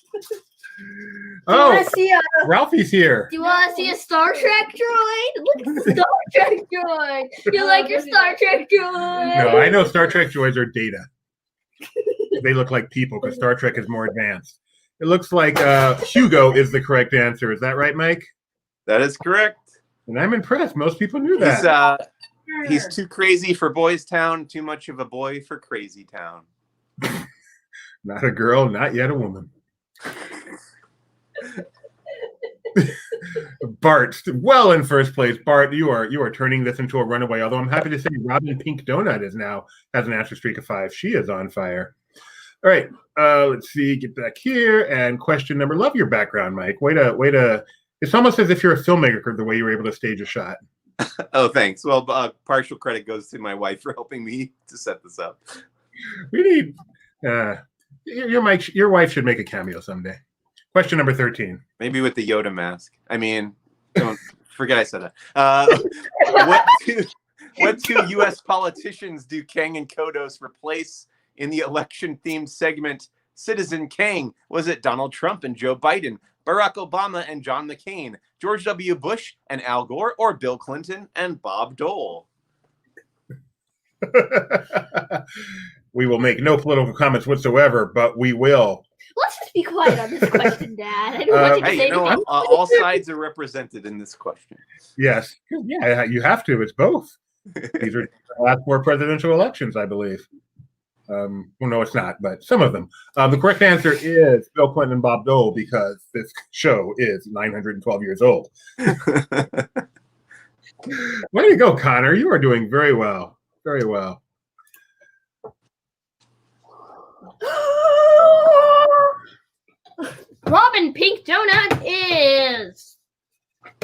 Oh,
Do you want to see a?
Ralphie's here.
Do you want to see a Star Trek droid? Look at the Star Trek droid. You like your Star Trek droid?
No, I know Star Trek droids are data. They look like people because Star Trek is more advanced. It looks like Hugo is the correct answer. Is that right, Mike?
That is correct.
And I'm impressed. Most people knew that.
He's too crazy for Boys Town, too much of a boy for Crazy Town.
Not a girl, not yet a woman. Bart, well in first place. Bart, you are turning this into a runaway. Although I'm happy to say Robin Pink Donut has an answer streak of 5. She is on fire. All right, let's see. Get back here and question number. Love your background, Mike. Way to. It's almost as if you're a filmmaker the way you were able to stage a shot.
Oh, thanks. Well, partial credit goes to my wife for helping me to set this up.
We need your wife should make a cameo someday. Question number 13.
Maybe with the Yoda mask. I mean, don't forget I said that. What two U.S. politicians do Kang and Kodos replace in the election-themed segment Citizen Kang? Was it Donald Trump and Joe Biden, Barack Obama and John McCain, George W. Bush and Al Gore, or Bill Clinton and Bob Dole?
We will make no political comments whatsoever, but we will.
Let's just be quiet on this question, Dad. I don't want you to
Hey,
say
you know what?
anything.
All sides are represented in this question.
Yes. Yeah, you have to. It's both. These are the last 4 presidential elections, I believe. Well, no, it's not, but some of them. The correct answer is Bill Clinton and Bob Dole, because this show is 912 years old. Way to go, Connor. You are doing very well. Very well.
Robin Pink Donut is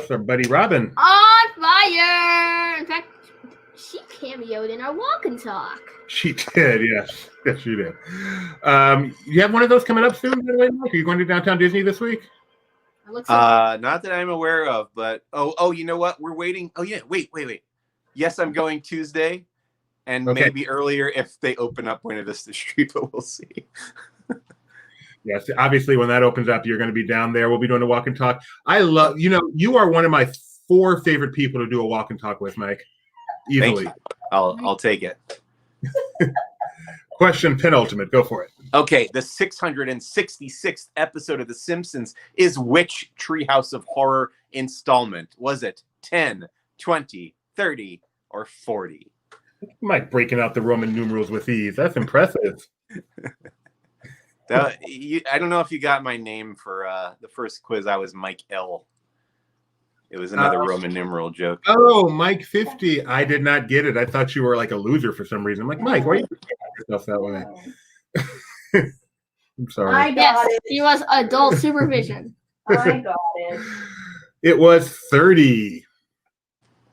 So, buddy Robin.
on fire. In fact, she cameoed in our walk and talk.
She did, yes. Yes, she did. You have one of those coming up soon, by the way, Mike? Are you going to Downtown Disney this week?
It looks like
Not that I'm aware of, but you know what? We're waiting. Oh yeah, wait. Yes, I'm going Tuesday, and
Okay.
maybe earlier if they open up Buena Vista Street, but we'll see.
Yes, obviously, when that opens up, you're going to be down there. We'll be doing a walk and talk. I love, you are one of my 4 favorite people to do a walk and talk with, Mike. Easily.
Thank you. I'll take it.
Question penultimate. Go for it.
Okay, the 666th episode of The Simpsons is which Treehouse of Horror installment? Was it 10, 20, 30, or 40?
Mike breaking out the Roman numerals with ease. That's impressive.
I don't know if you got my name for the first quiz. I was Mike L. It was another Roman numeral joke.
Oh, Mike 50. I did not get it. I thought you were like a loser for some reason. I'm like, Mike, why are you looking at yourself that way? I'm sorry.
I got
yes, he was adult supervision.
it. I got it.
It was 30.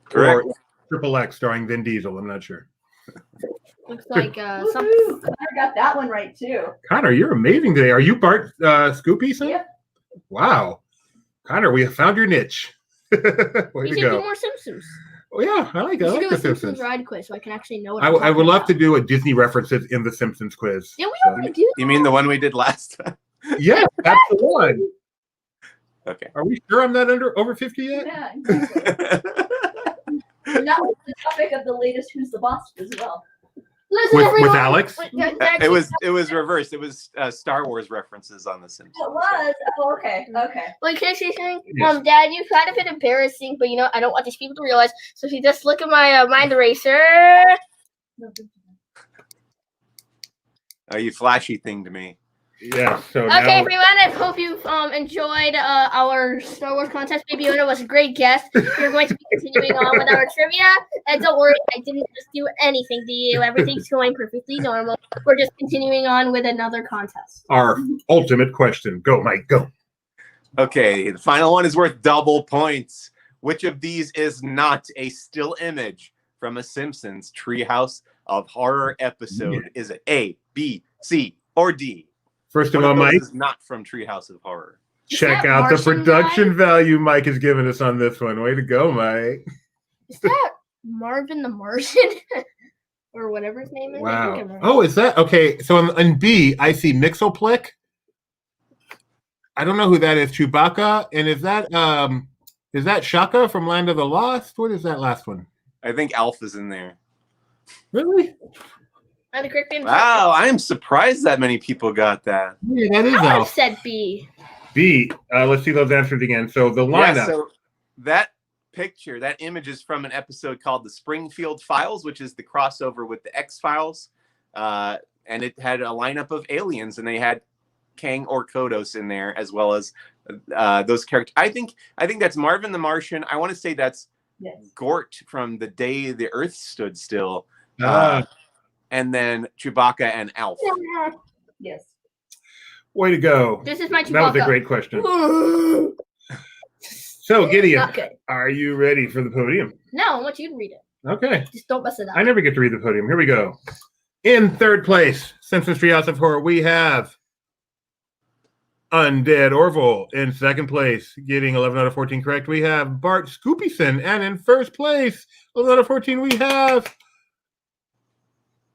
Correct.
Or Triple X starring Vin Diesel. I'm not sure.
Looks like some.
Woohoo! I got that one right too.
Connor, you're amazing today. Are you Bart Scoopy, son?
Yep.
Wow. Connor, we have found your niche. Way
We
to
should do
go.
more Simpsons.
Oh, yeah, I like
We should
The
do a Simpsons
Simpsons.
ride quiz so I can actually know what
I
I'm
would
talking
love
about.
to do a Disney references in the Simpsons quiz.
Yeah, we
So-
already do.
You mean the one we did last time?
Yeah, that's the one.
Okay.
Are we sure I'm not over 50 yet?
Yeah, exactly. And that was the topic of the latest Who's the Boss as well.
Listen,
With
everyone.
Alex?
It was reversed. It was Star Wars references on The Simpsons.
It was. Oh, okay. Okay.
Like, can I say something?
Yes.
Dad, you kind of been embarrassing, but I don't want these people to realize. So if you just look at my mind eraser.
You flashy thing to me.
Yeah, so
Okay,
now
everyone, I hope you've enjoyed our Star Wars contest. Baby Yoda was a great guest. We're going to be continuing on with our trivia. And don't worry, I didn't just do anything to you. Everything's going perfectly normal. We're just continuing on with another contest.
our ultimate question. Go, Mike, go.
Okay, the final one is worth double points. Which of these is not a still image from a Simpsons Treehouse of Horror episode? Is it A, B, C, or D?
First of
One
all,
of those
Mike,
is not from Treehouse of Horror.
check
that
out the
Martian
production
guy?
value Mike has given us on this one. Way to go, Mike.
Is that Marvin the Martian? Or whatever his name is? I think
Wow.
I'm right.
Oh, is that okay? So in B, I see Mixoplick. I don't know who that is. Chewbacca, and is that Shaka from Land of the Lost? What is that last one?
I think Alf is in there.
Really?
And the correct name is-
Wow, I am surprised that many people got that.
Yeah, that is
I would have
Alf.
said B.
B. Let's see those answers again. So the
Yeah,
lineup.
so that picture, that image is from an episode called The Springfield Files, which is the crossover with the X-Files. And it had a lineup of aliens, and they had Kang or Kodos in there, as well as those characters. I think that's Marvin the Martian. I want to say that's
Yes.
Gort from The Day the Earth Stood Still.
Ah.
And then Chewbacca and Alf.
Yes.
Way to go.
This is my Chewbacca.
That was a great question. So, Gideon,
Okay.
are you ready for the podium?
No, I want you to read it.
Okay.
Just don't mess it up.
I never get to read the podium. Here we go. In third place, Simpsons Treehouse of Horror, we have Undead Orville. In second place, getting 11 out of 14 correct, we have Bart Scoopyson. And in first place, 11 out of 14, we have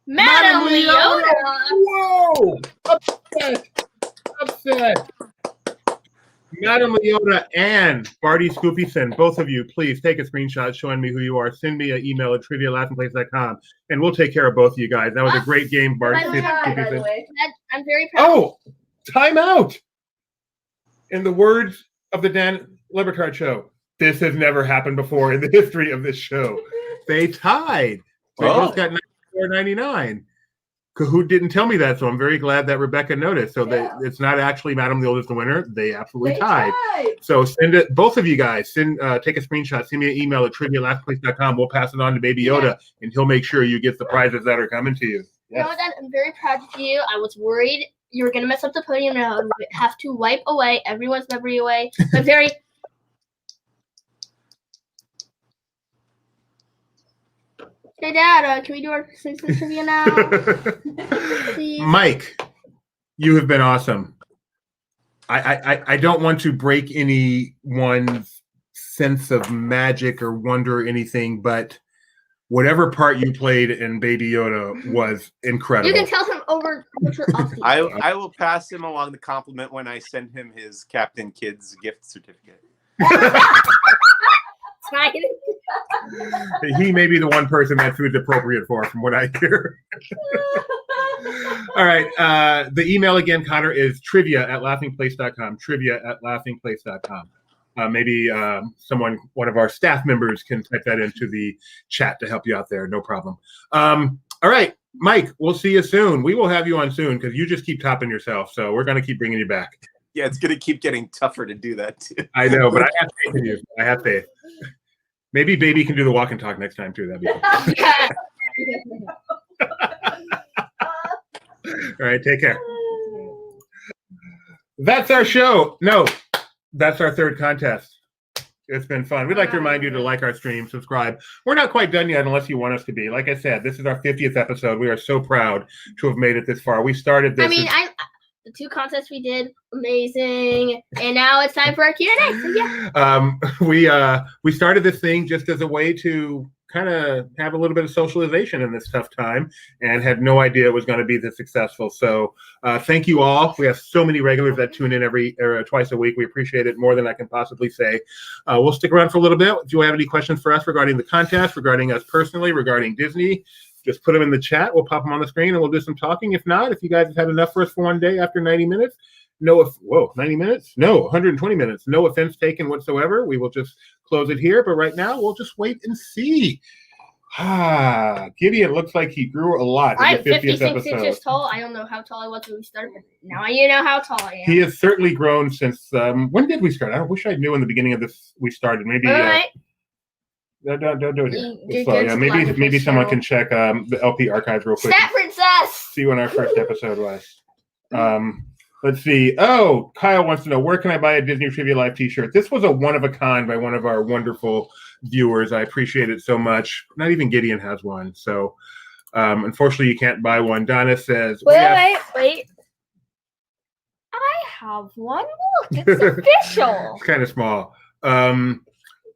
Madam Leona.
Whoa! Upset! Upset! Madam Leota and Barty Scoopyson, both of you, please take a screenshot showing me who you are. Send me an email at trivia@laughingplace.com, and we'll take care of both of you guys. That was a great game, Barty Scoopyson.
I'm very proud.
Oh, time out. In the words of the Dan Libertard show, this has never happened before in the history of this show. They tied. They both got 94.99. Kahoot didn't tell me that, so I'm very glad that Rebecca noticed. So that it's not actually Madam the Oldest the winner. They absolutely tied. So send it, both of you guys, take a screenshot, send me an email at trivia@laughingplace.com. We'll pass it on to Baby Yoda, and he'll make sure you get the prizes that are coming to you.
You know what, Dad? I'm very proud of you. I was worried you were going to mess up the podium and I would have to wipe away everyone's memory away. I'm very... Hey, Dad, can we do our Simpsons trivia now? Please?
Mike, you have been awesome. I don't want to break anyone's sense of magic or wonder or anything, but whatever part you played in Baby Yoda was incredible.
You can tell him over off the
I will pass him along the compliment when I send him his Captain Kids gift certificate.
He may be the one person that food's appropriate for, from what I hear. All right. The email again, Connor, is trivia@laughingplace.com. Trivia@laughingplace.com. Maybe one of our staff members can type that into the chat to help you out there. No problem. All right, Mike, we'll see you soon. We will have you on soon because you just keep topping yourself. So we're going to keep bringing you back.
Yeah, it's going to keep getting tougher to do that, too.
I know, but I have faith in you. I have faith. Maybe Baby can do the walk and talk next time, too. That'd be cool. All right, take care. That's our show. No, that's our third contest. It's been fun. We'd like to remind you to like our stream, subscribe. We're not quite done yet unless you want us to be. Like I said, this is our 50th episode. We are so proud to have made it this far. We started this.
The two contests we did, amazing. And now it's time for our Q&A. So yeah.
We started this thing just as a way to kind of have a little bit of socialization in this tough time, and had no idea it was going to be this successful. So thank you all. We have so many regulars that tune in twice a week. We appreciate it more than I can possibly say. We'll stick around for a little bit. If you have any questions for us regarding the contest, regarding us personally, regarding Disney, just put them in the chat. We'll pop them on the screen and we'll do some talking. If not, if you guys have had enough for us for one day after 90 minutes, 90 minutes? No, 120 minutes. No offense taken whatsoever. We will just close it here. But right now, we'll just wait and see. Gideon looks like he grew a lot in the 50th
56
episode.
inches tall. I don't know how tall I was when we started, but now you know how tall I am.
He has certainly grown since, when did we start? I wish I knew in the beginning of this we started. Maybe.
All right.
Don't do it here. So, yeah, maybe someone can check the LP archives real quick.
Stat Princess!
See when our first episode was. Let's see. Oh, Kyle wants to know, where can I buy a Disney Trivia Live t-shirt? This was a one of a kind by one of our wonderful viewers. I appreciate it so much. Not even Gideon has one. So unfortunately, you can't buy one. Donna says,
Wait. I have one. Look, it's official.
It's kind of small.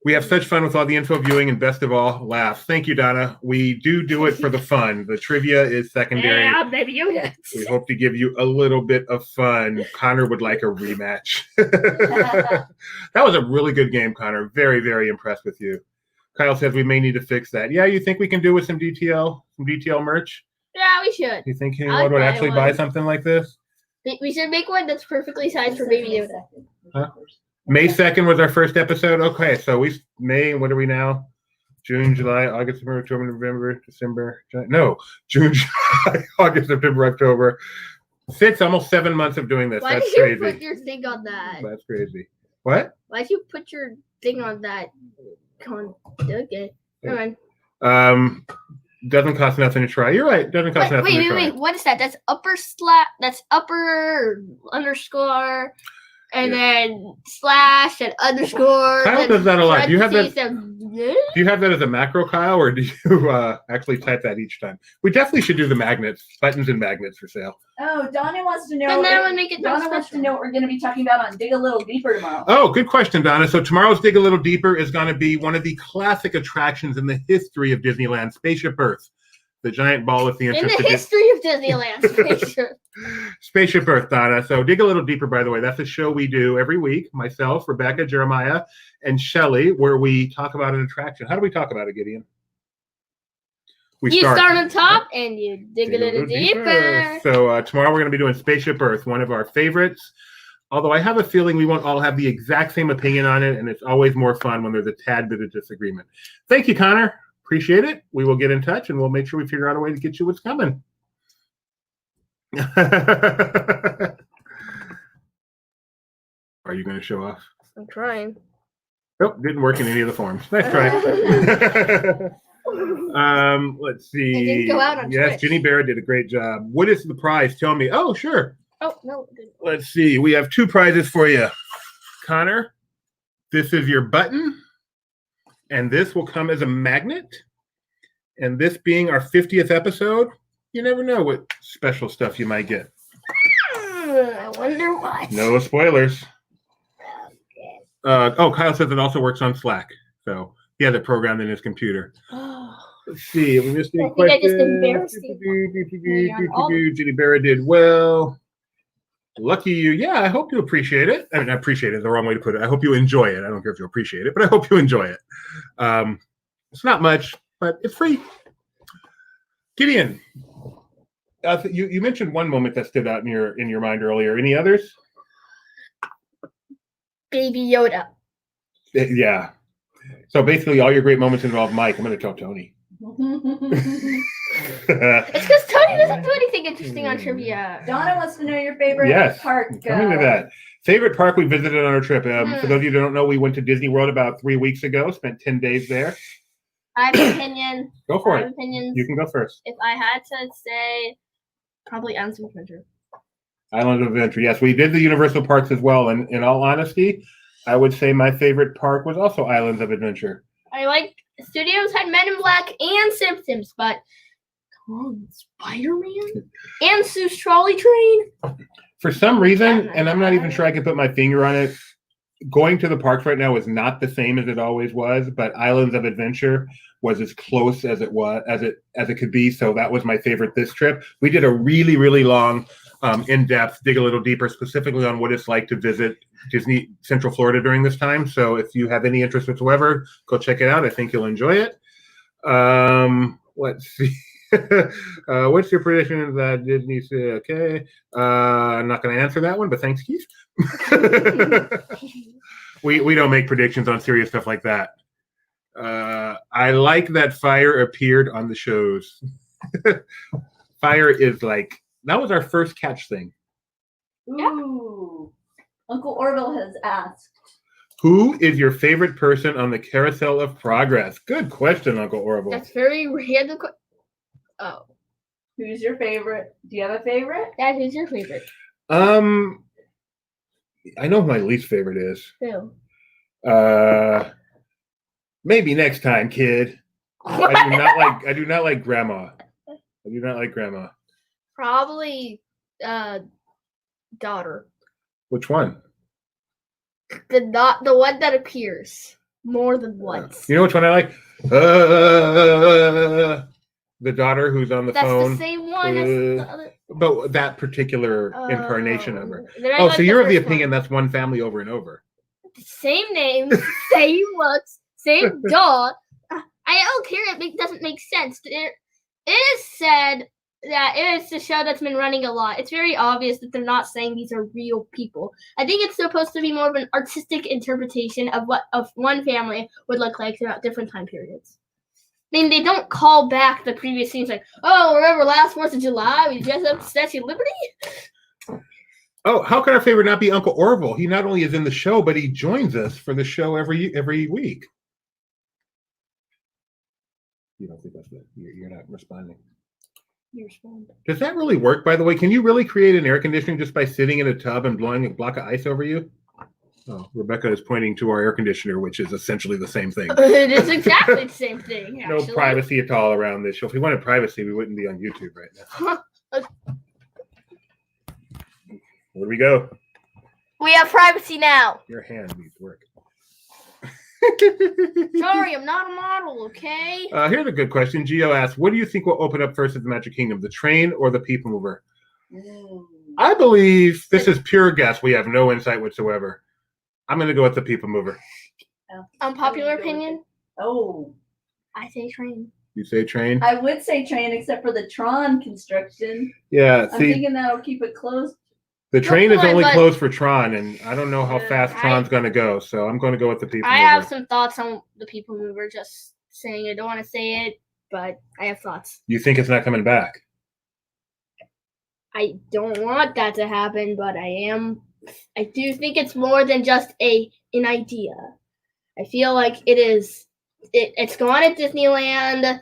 We have such fun with all the info viewing, and best of all, laughs. Thank you, Donna. We do it for the fun. The trivia is secondary.
Yeah, baby Yoda.
We hope to give you a little bit of fun. Connor would like a rematch. That was a really good game, Connor. Very, very impressed with you. Kyle says we may need to fix that. Yeah, you think we can do with some DTL merch?
Yeah, we should.
You think anyone would actually buy something like this?
We should make one that's perfectly sized for baby Yoda.
Huh? May 2nd was our first episode. Okay, so May, what are we now? June, July, August, September, October, November, December. June, July, August, September, October. Almost 7 months of doing this.
Why
That's
did
crazy.
you put your thing on that?
That's crazy. What?
Why did you put your thing on that? Okay, never mind.
Doesn't cost nothing to try. You're right. Doesn't cost nothing to try.
Wait. What is that? That's upper underscore. And then slash and underscore.
Kyle does that a lot. Do you have that?
Do
Do you have that as a macro, Kyle, or do you actually type that each time? We definitely should do the magnets, buttons and magnets for sale.
Oh, Donna wants to know.
And that would make it
Donna wants to know what we're going to be talking about on Dig a Little Deeper tomorrow.
Oh, good question, Donna. So tomorrow's Dig a Little Deeper is going to be one of the classic attractions in the history of Disneyland, Spaceship Earth. The giant ball with the
In
interest
the
of
history of Disneyland, Spaceship.
Spaceship Earth, Donna. So dig a little deeper, by the way. That's a show we do every week. Myself, Rebecca, Jeremiah, and Shelley, where we talk about an attraction. How do we talk about it, Gideon?
You start on top and you dig a little deeper.
So tomorrow we're going to be doing Spaceship Earth, one of our favorites. Although I have a feeling we won't all have the exact same opinion on it, and it's always more fun when there's a tad bit of disagreement. Thank you, Connor. Appreciate it. We will get in touch, and we'll make sure we figure out a way to get you what's coming. Are you going to show off?
I'm trying.
Nope, didn't work in any of the forms. Nice try. Let's see.
It didn't go out on
yes,
Twitch.
Ginny Barrett did a great job. What is the prize? Tell me. Oh, sure.
Oh, no. It didn't.
Let's see. We have 2 prizes for you. Connor, this is your button, and this will come as a magnet. And this being our 50th episode, you never know what special stuff you might get.
I wonder what.
No spoilers. Kyle says it also works on Slack. So he has it programmed in his computer. Let's see. We missed any
I think I just
questions.
embarrassed you.
Ginny Barrett did well. Lucky you. Yeah, I hope you appreciate it. I mean, appreciate it is the wrong way to put it. I hope you enjoy it. I don't care if you appreciate it, but I hope you enjoy it. It's not much, but it's free. Gideon, you mentioned one moment that stood out in your mind earlier. Any others?
Baby Yoda.
Yeah. So basically, all your great moments involve Mike. I'm going to tell Tony.
It's because Tony doesn't do anything interesting on trivia.
Donna wants to know your favorite park.
Coming to that. Favorite park we visited on our trip. For those of you who don't know, we went to Disney World about 3 weeks ago. Spent 10 days there.
I have an opinion.
Go for it.
Opinions.
You can go first.
If I had to say, probably Islands of Adventure.
Island of Adventure. Yes, we did the Universal parks as well. And in all honesty, I would say my favorite park was also Islands of Adventure.
I like Studios had Men in Black and Simpsons, but come on, Spider-Man and Seuss Trolley Train.
For some reason, and I'm not even sure I can put my finger on it, going to the parks right now is not the same as it always was, but Islands of Adventure was as close as it was as it could be. So that was my favorite this trip. We did a really, really long, in-depth, dig a little deeper, specifically on what it's like to visit Disney Central Florida during this time. So if you have any interest whatsoever, go check it out. I think you'll enjoy it. Let's see. What's your prediction that Disney said? Okay. I'm not going to answer that one, but thanks, Keith. We don't make predictions on serious stuff like that. I like that fire appeared on the shows. Fire is like, that was our first catch thing.
Ooh. Uncle Orville has asked.
Who is your favorite person on the Carousel of Progress? Good question, Uncle Orville.
That's very random. Oh.
Who's your favorite? Do you have a favorite?
Dad, who's your favorite?
I know who my least favorite is.
Who?
Maybe next time, kid. I do not like Grandma. I do not like Grandma.
Probably daughter.
Which one?
The one that appears more than once.
You know which one I like? The daughter who's on the phone.
That's the same one as the other.
But that particular incarnation of her.
Then
So you're of the
first
opinion
one.
that's one family over and over.
Same name, same looks, same dog. I don't care. It doesn't make sense. It is said that it is a show that's been running a lot. It's very obvious that they're not saying these are real people. I think it's supposed to be more of an artistic interpretation of what one family would look like throughout different time periods. I mean, they don't call back the previous scenes like, oh, remember last 4th of July, we dressed up Statue of Liberty?
Oh, how can our favorite not be Uncle Orville? He not only is in the show, but he joins us for the show every week. You don't think that's good? You're not responding.
You respond.
Does that really work, by the way? Can you really create an air conditioning just by sitting in a tub and blowing a block of ice over you? Oh, Rebecca is pointing to our air conditioner, which is essentially the same thing.
It is exactly the same thing,
No
actually.
privacy at all around this show. If we wanted privacy, we wouldn't be on YouTube right now. Where do we go?
We have privacy now.
Your hand needs work.
Sorry, I'm not a model, okay?
Here's a good question. Gio asks, what do you think will open up first at the Magic Kingdom, the train or the People Mover? I believe this is pure guess. We have no insight whatsoever. I'm going to go with the People Mover.
Unpopular opinion?
Oh.
I say train.
You say train?
I would say train, except for the Tron construction.
Yeah,
I'm
see,
thinking that'll keep it closed.
the train is
point,
only
but-
closed for Tron, and I don't know how fast
I-
Tron's going to go, so I'm going to go with the People
I
Mover.
have some thoughts on the People Mover, just saying I don't want to say it, but I have thoughts.
You think it's not coming back?
I don't want that to happen, but I do think it's more than just an idea. I feel like it is. It's gone at Disneyland.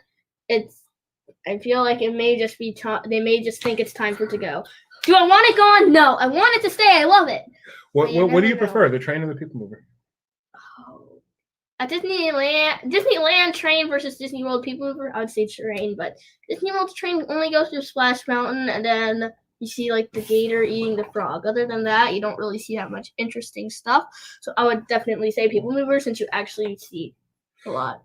I feel like it may just be. They may just think it's time for it to go. Do I want it gone? No, I want it to stay. I love it.
What
you
do you
never know.
prefer, the train or the People Mover?
Oh. At Disneyland train versus Disney World People Mover, I would say train. But Disney World's train only goes through Splash Mountain, and then you see like the gator eating the frog. Other than that, you don't really see that much interesting stuff. So I would definitely say People Mover, since you actually see a lot.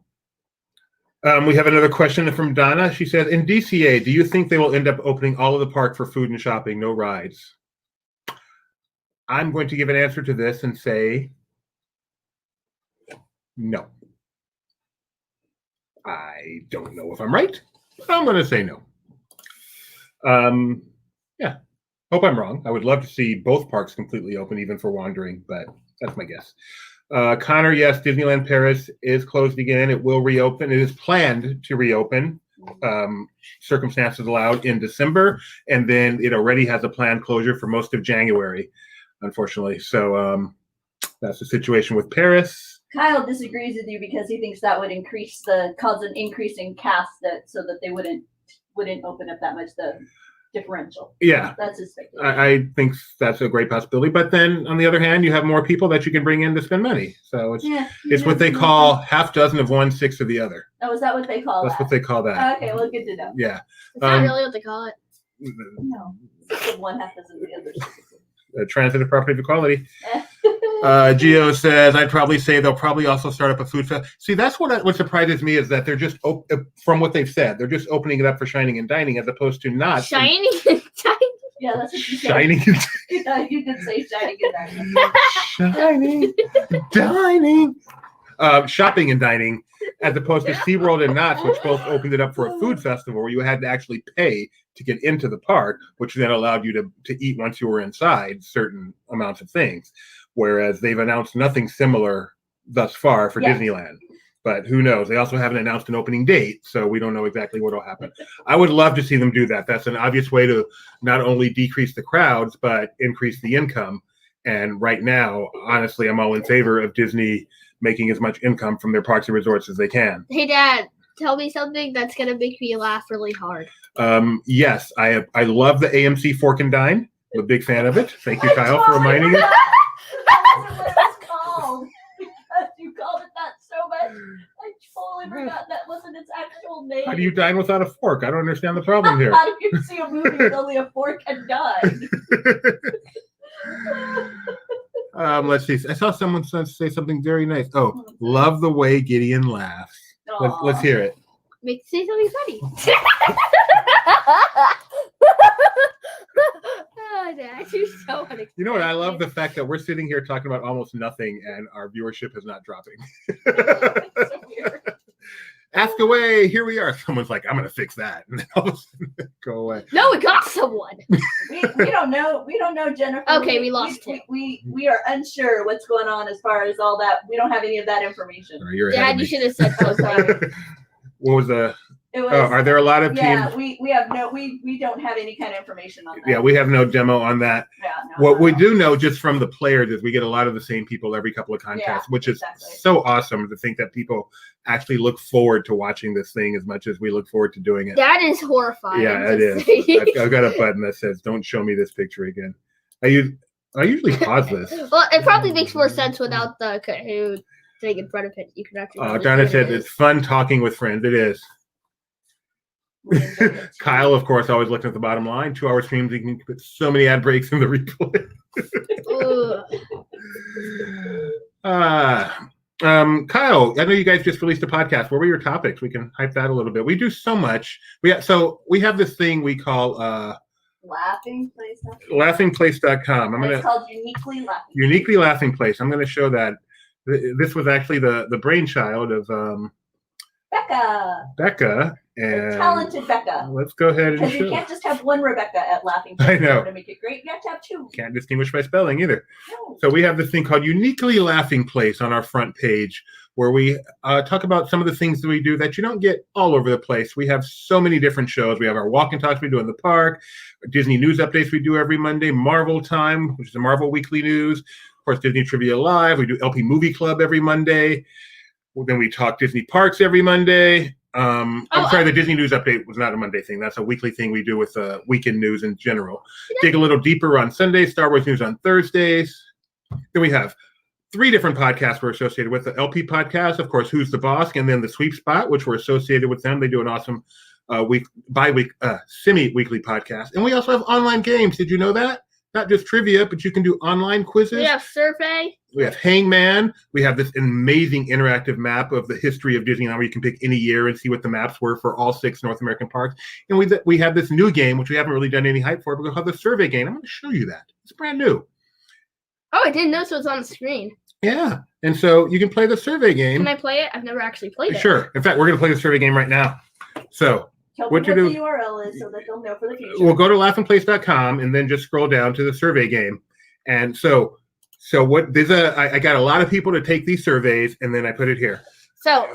We have another question from Donna. She says, in DCA, do you think they will end up opening all of the park for food and shopping, no rides? I'm going to give an answer to this and say no. I don't know if I'm right, but I'm going to say no. Yeah, hope I'm wrong. I would love to see both parks completely open, even for wandering, but that's my guess. Connor, yes, Disneyland Paris is closed again. It will reopen. It is planned to reopen, circumstances allowed, in December, and then it already has a planned closure for most of January, unfortunately. So that's the situation with Paris.
Kyle disagrees with you because he thinks that would cause an increase in cast so that they wouldn't open up that much the differential.
Yeah,
That's his speculation.
I think that's a great possibility. But then, on the other hand, you have more people that you can bring in to spend money. So it's what they call half dozen of one, six of the other.
Oh, is that what they call
That's
that?
what they call that.
Okay, well, good to know.
Yeah.
It's not really what they call it.
No, six of one, half dozen of the other.
Transitive property of equality. Gio says, I'd probably say they'll probably also start up a food fest. See, that's what surprises me is that they're just, from what they've said, they're just opening it up for shining and dining as opposed to not.
Shining and dining.
Yeah, that's what you said.
Shining and
Yeah, you did say shining and dining.
shining, dining. Shopping and dining, as opposed to SeaWorld and Knott's, which both opened it up for a food festival where you had to actually pay to get into the park, which then allowed you to eat once you were inside certain amounts of things. Whereas they've announced nothing similar thus far for Disneyland. But who knows? They also haven't announced an opening date, so we don't know exactly what will happen. I would love to see them do that. That's an obvious way to not only decrease the crowds, but increase the income. And right now, honestly, I'm all in favor of Disney making as much income from their parks and resorts as they can.
Hey, Dad, tell me something that's going to make me laugh really hard.
Yes, I love the AMC Fork and Dine. I'm a big fan of it. Thank you, Kyle, for reminding me.
That wasn't what it's called. Because you called it that so much. I totally forgot that wasn't its actual name.
How do you dine without a fork? I don't understand the problem here.
How do you see a movie with only a fork and dine?
Let's see. I saw someone say something very nice. Oh, love the way Gideon laughs. Let's hear it.
Say something funny. Oh, Dad, you're so unexpected.
You know what? I love the fact that we're sitting here talking about almost nothing and our viewership is not dropping.
It's so weird.
Ask away. Here we are. Someone's like, I'm going to fix that. And then all of a sudden, go away.
No, we got someone.
We don't know. We don't know, Jennifer.
Okay, we lost him.
We are unsure what's going on as far as all that. We don't have any of that information.
Sorry, you're ahead of
Dad, you
me.
should have said so sorry.
What was the?
It was,
Are there a lot of
yeah,
teams?
we have no. We don't have any kind of information on that.
Yeah, we have no demo on that.
Yeah, no,
What we
no.
do know just from the players is we get a lot of the same people every couple of contests,
Yeah,
which is
exactly.
so awesome to think that people actually look forward to watching this thing as much as we look forward to doing it.
That is horrifying.
Yeah, it
to
is.
say.
I've got a button that says, don't show me this picture again. I usually pause this.
Well, it probably makes more sense without the Kahoot thing in front of it. You can actually.
Oh,
really
Donna
see what
said
it
it's
is.
fun talking with friends. It is.
We enjoyed it too.
Kyle, of course, always looking at the bottom line. 2-hour streams, you can put so many ad breaks in the replay.
Ugh.
Kyle, I know you guys just released a podcast. What were your topics? We can hype that a little bit. We do so much. We have this thing we call laughingplace.com.
It's called Uniquely Laughing.
Uniquely Laughing Place. I'm going to show that. This was actually the brainchild of Becca. And
talented Becca.
Let's go ahead and
Because
show.
you can't just have one Rebecca at Laughing Place.
I know.
To make it great, you have to have two.
Can't distinguish by spelling either.
No.
So we have this thing called Uniquely Laughing Place on our front page, where we talk about some of the things that we do that you don't get all over the place. We have so many different shows. We have our walk and talks we do in the park, Disney news updates we do every Monday, Marvel Time, which is the Marvel Weekly News, of course, Disney Trivia Live. We do LP Movie Club every Monday. Then we talk Disney Parks every Monday. I'm sorry, the Disney News Update was not a Monday thing. That's a weekly thing we do with weekend news in general. Dig a little deeper on Sundays, Star Wars news on Thursdays. Then we have 3 different podcasts we're associated with. The LP podcast, of course, Who's the Boss, and then the Sweep Spot, which we're associated with them. They do an awesome semi-weekly podcast. And we also have online games. Did you know that? Not just trivia, but you can do online quizzes.
We have survey.
We have Hangman. We have this amazing interactive map of the history of Disneyland where you can pick any year and see what the maps were for all 6 North American parks. And we have this new game, which we haven't really done any hype for, but we have the survey game. I'm going to show you that. It's brand new.
Oh, I didn't know so it was on the screen.
Yeah. And so you can play the survey game.
Can I play it? I've never actually played it.
Sure. In fact, we're going to play the survey game right now. So
Tell
what
them
you
what
do?
the URL is so that they'll know for the future.
We'll go to laughingplace.com and then just scroll down to the survey game. And so what I got a lot of people to take these surveys, and then I put it here.
So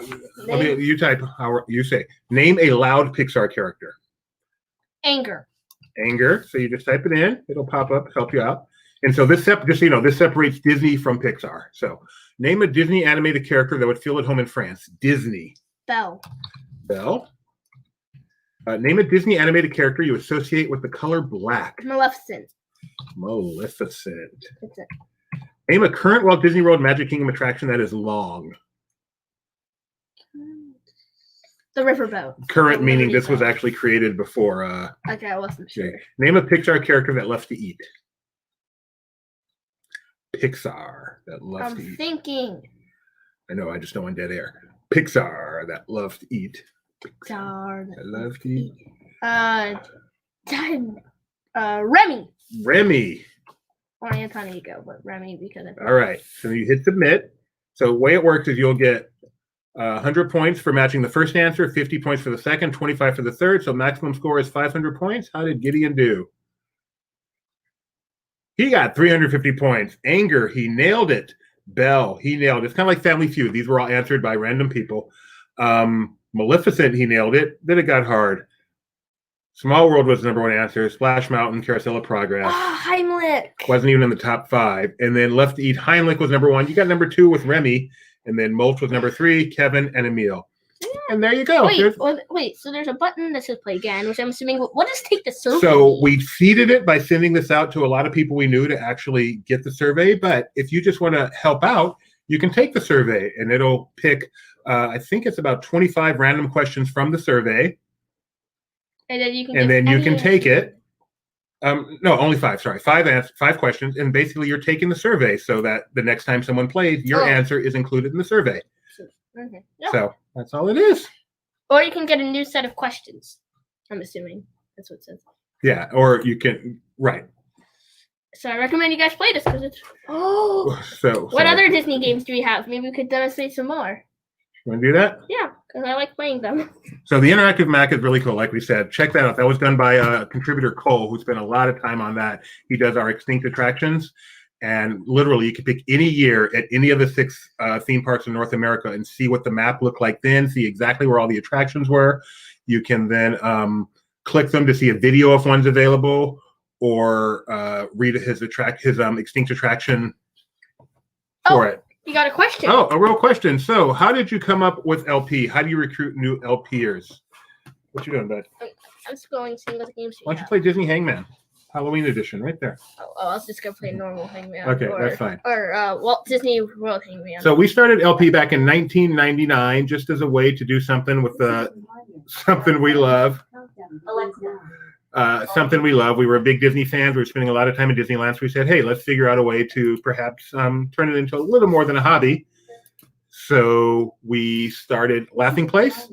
You type you say name a loud Pixar character.
anger.
So you just type it in, it'll pop up, help you out. And so this this separates Disney from Pixar. So name a Disney animated character that would feel at home in France. Disney.
Belle.
Name a Disney animated character you associate with the color black.
Maleficent.
That's
it.
Name a current Walt Disney World Magic Kingdom attraction that is long.
The riverboat.
Current
The
meaning
Liberty
this was
Boat.
actually created before.
Okay, I wasn't sure.
Name a Pixar character that loves to eat. Pixar that loves to
I'm
eat.
thinking.
I know, I just don't want dead air. Pixar that loves to eat.
Pixar.
That loves to eat.
Remy.
Remy.
Or Antonico, but Remy because
All right. So you hit submit. So the way it works is you'll get 100 points for matching the first answer, 50 points for the second, 25 for the third. So maximum score is 500 points. How did Gideon do? He got 350 points. Anger, he nailed it. Belle, he nailed it. It's kind of like Family Feud. These were all answered by random people. Maleficent, he nailed it. Then it got hard. Small World was the number 1 answer. Splash Mountain, Carousel of Progress.
Heimlich.
Wasn't even in the top 5. And then Left to Eat, Heimlich was number 1. You got number 2 with Remy. And then Mulch was number 3, Kevin, and Emil. Yeah. And there you go.
Wait, so there's a button that says play again, which I'm assuming, what does take the survey?
So we seeded it by sending this out to a lot of people we knew to actually get the survey. But if you just want to help out, you can take the survey and it'll pick, I think it's about 25 random questions from the survey.
And then you can
take it. No, only 5. Sorry, 5 questions, and basically you're taking the survey so that the next time someone plays, your answer is included in the survey.
Okay. Yeah.
So that's all it is.
Or you can get a new set of questions. I'm assuming that's what it says.
Yeah, or you can
So I recommend you guys play this because it's.
So
what other Disney games do we have? Maybe we could demonstrate some more.
You want to do that?
Yeah, because I like playing them.
So the interactive map is really cool, like we said. Check that out. That was done by contributor Cole, who spent a lot of time on that. He does our extinct attractions. And literally, you can pick any year at any of the 6 theme parks in North America and see what the map looked like then, see exactly where all the attractions were. You can then click them to see a video if one's available, or read his extinct attraction for it.
You got a question.
Oh, a real question. So how did you come up with LP? How do you recruit new LPers? What you doing, bud?
I'm scrolling, seeing what the games
Why don't you play Disney Hangman? Halloween edition, right there.
Oh, I was just going to play normal Hangman.
Okay, that's fine.
Or Walt Disney World Hangman.
So we started LP back in 1999 just as a way to do something with something we love. Something we love. We were big Disney fans. We were spending a lot of time in Disneyland. So we said, hey, let's figure out a way to perhaps turn it into a little more than a hobby. So we started Laughing Place,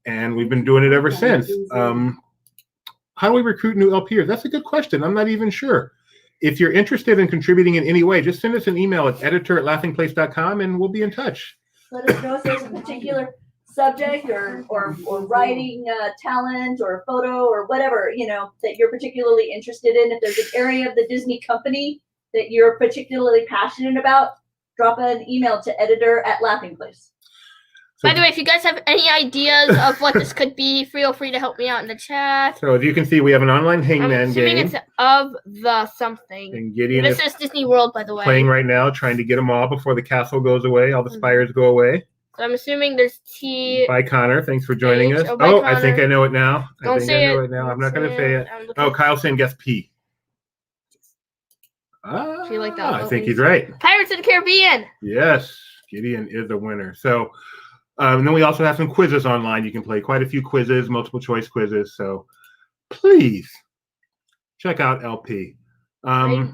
and we've been doing it ever since. How do we recruit new LPers? That's a good question. I'm not even sure. If you're interested in contributing in any way, just send us an email at editor@laughingplace.com, and we'll be in touch.
Let us know if there's a particular subject or writing talent or photo or whatever, that you're particularly interested in. If there's an area of the Disney company that you're particularly passionate about, drop an email to editor@laughingplace.
So,
By the way, if you guys have any ideas of what this could be, feel free to help me out in the chat.
so as you can see, we have an online
I'm
hangman
assuming
game.
it's of the something.
And Gideon
This
is
is Disney World, by the way.
playing right now, trying to get them all before the castle goes away, all the
Mhm.
spires go away.
So I'm assuming there's T.
Bye, Connor. Thanks for joining
H.
us.
Oh, bye,
Oh, I think
Connor.
I know it now.
Don't
I think
say
I know
it.
it now.
Don't
I'm not going to say it.
I'm looking-
Oh, Kyle's saying guess P.
Feel like that
I
vote
think he's
means-
right.
Pirates of the Caribbean.
Yes, Gideon is the winner. So, and then we also have some quizzes online. You can play quite a few quizzes, multiple choice quizzes. So please check out LP. Right.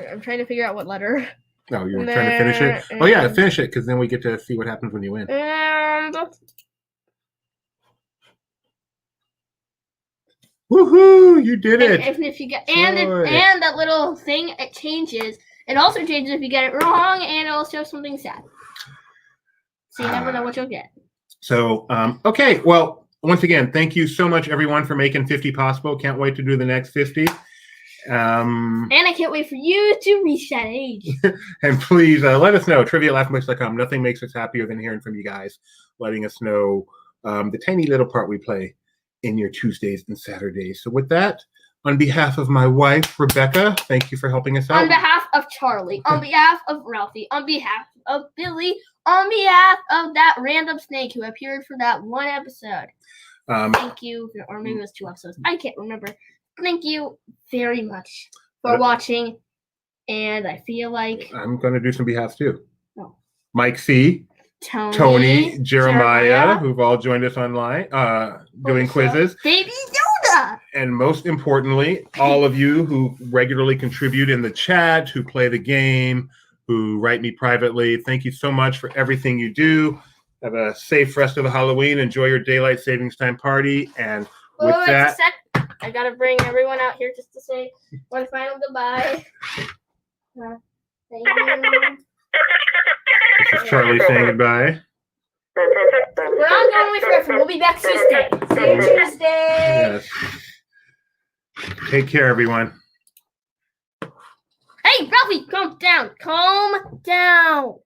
I'm trying to figure out what letter.
Oh, you were trying to finish it? Oh, yeah, finish it, because then we get to see what happens when you win.
And
Woohoo! You did it.
And if you get
Joy.
and that little thing, it changes. It also changes if you get it wrong, and it'll show something sad. So you never know what you'll get.
So, okay. Well, once again, thank you so much, everyone, for making 50 possible. Can't wait to do the next 50.
And I can't wait for you to reach that age.
And please let us know, trivia@laughingplace.com. Nothing makes us happier than hearing from you guys, letting us know the tiny little part we play in your Tuesdays and Saturdays. So with that, on behalf of my wife, Rebecca, thank you for helping us out.
On behalf of Charlie, on behalf of Ralphie, on behalf of Billy, on behalf of that random snake who appeared for that one episode. Thank you, or maybe it was 2 episodes. I can't remember. Thank you very much for watching, and I feel like
I'm going to do some behalves too.
Oh.
Mike C., Tony, Jeremiah, who've all joined us online, doing quizzes.
Baby Yoda!
And most importantly, all of you who regularly contribute in the chat, who play the game, who write me privately. Thank you so much for everything you do. Have a safe rest of the Halloween. Enjoy your daylight savings time party. And with that,
I gotta bring everyone out here just to say one final goodbye. Thank you.
this is Charlie saying goodbye.
We're all going away forever. We'll be back Tuesday. See you Tuesday.
Yes. Take care, everyone.
Hey, Ralphie, calm down. Calm down.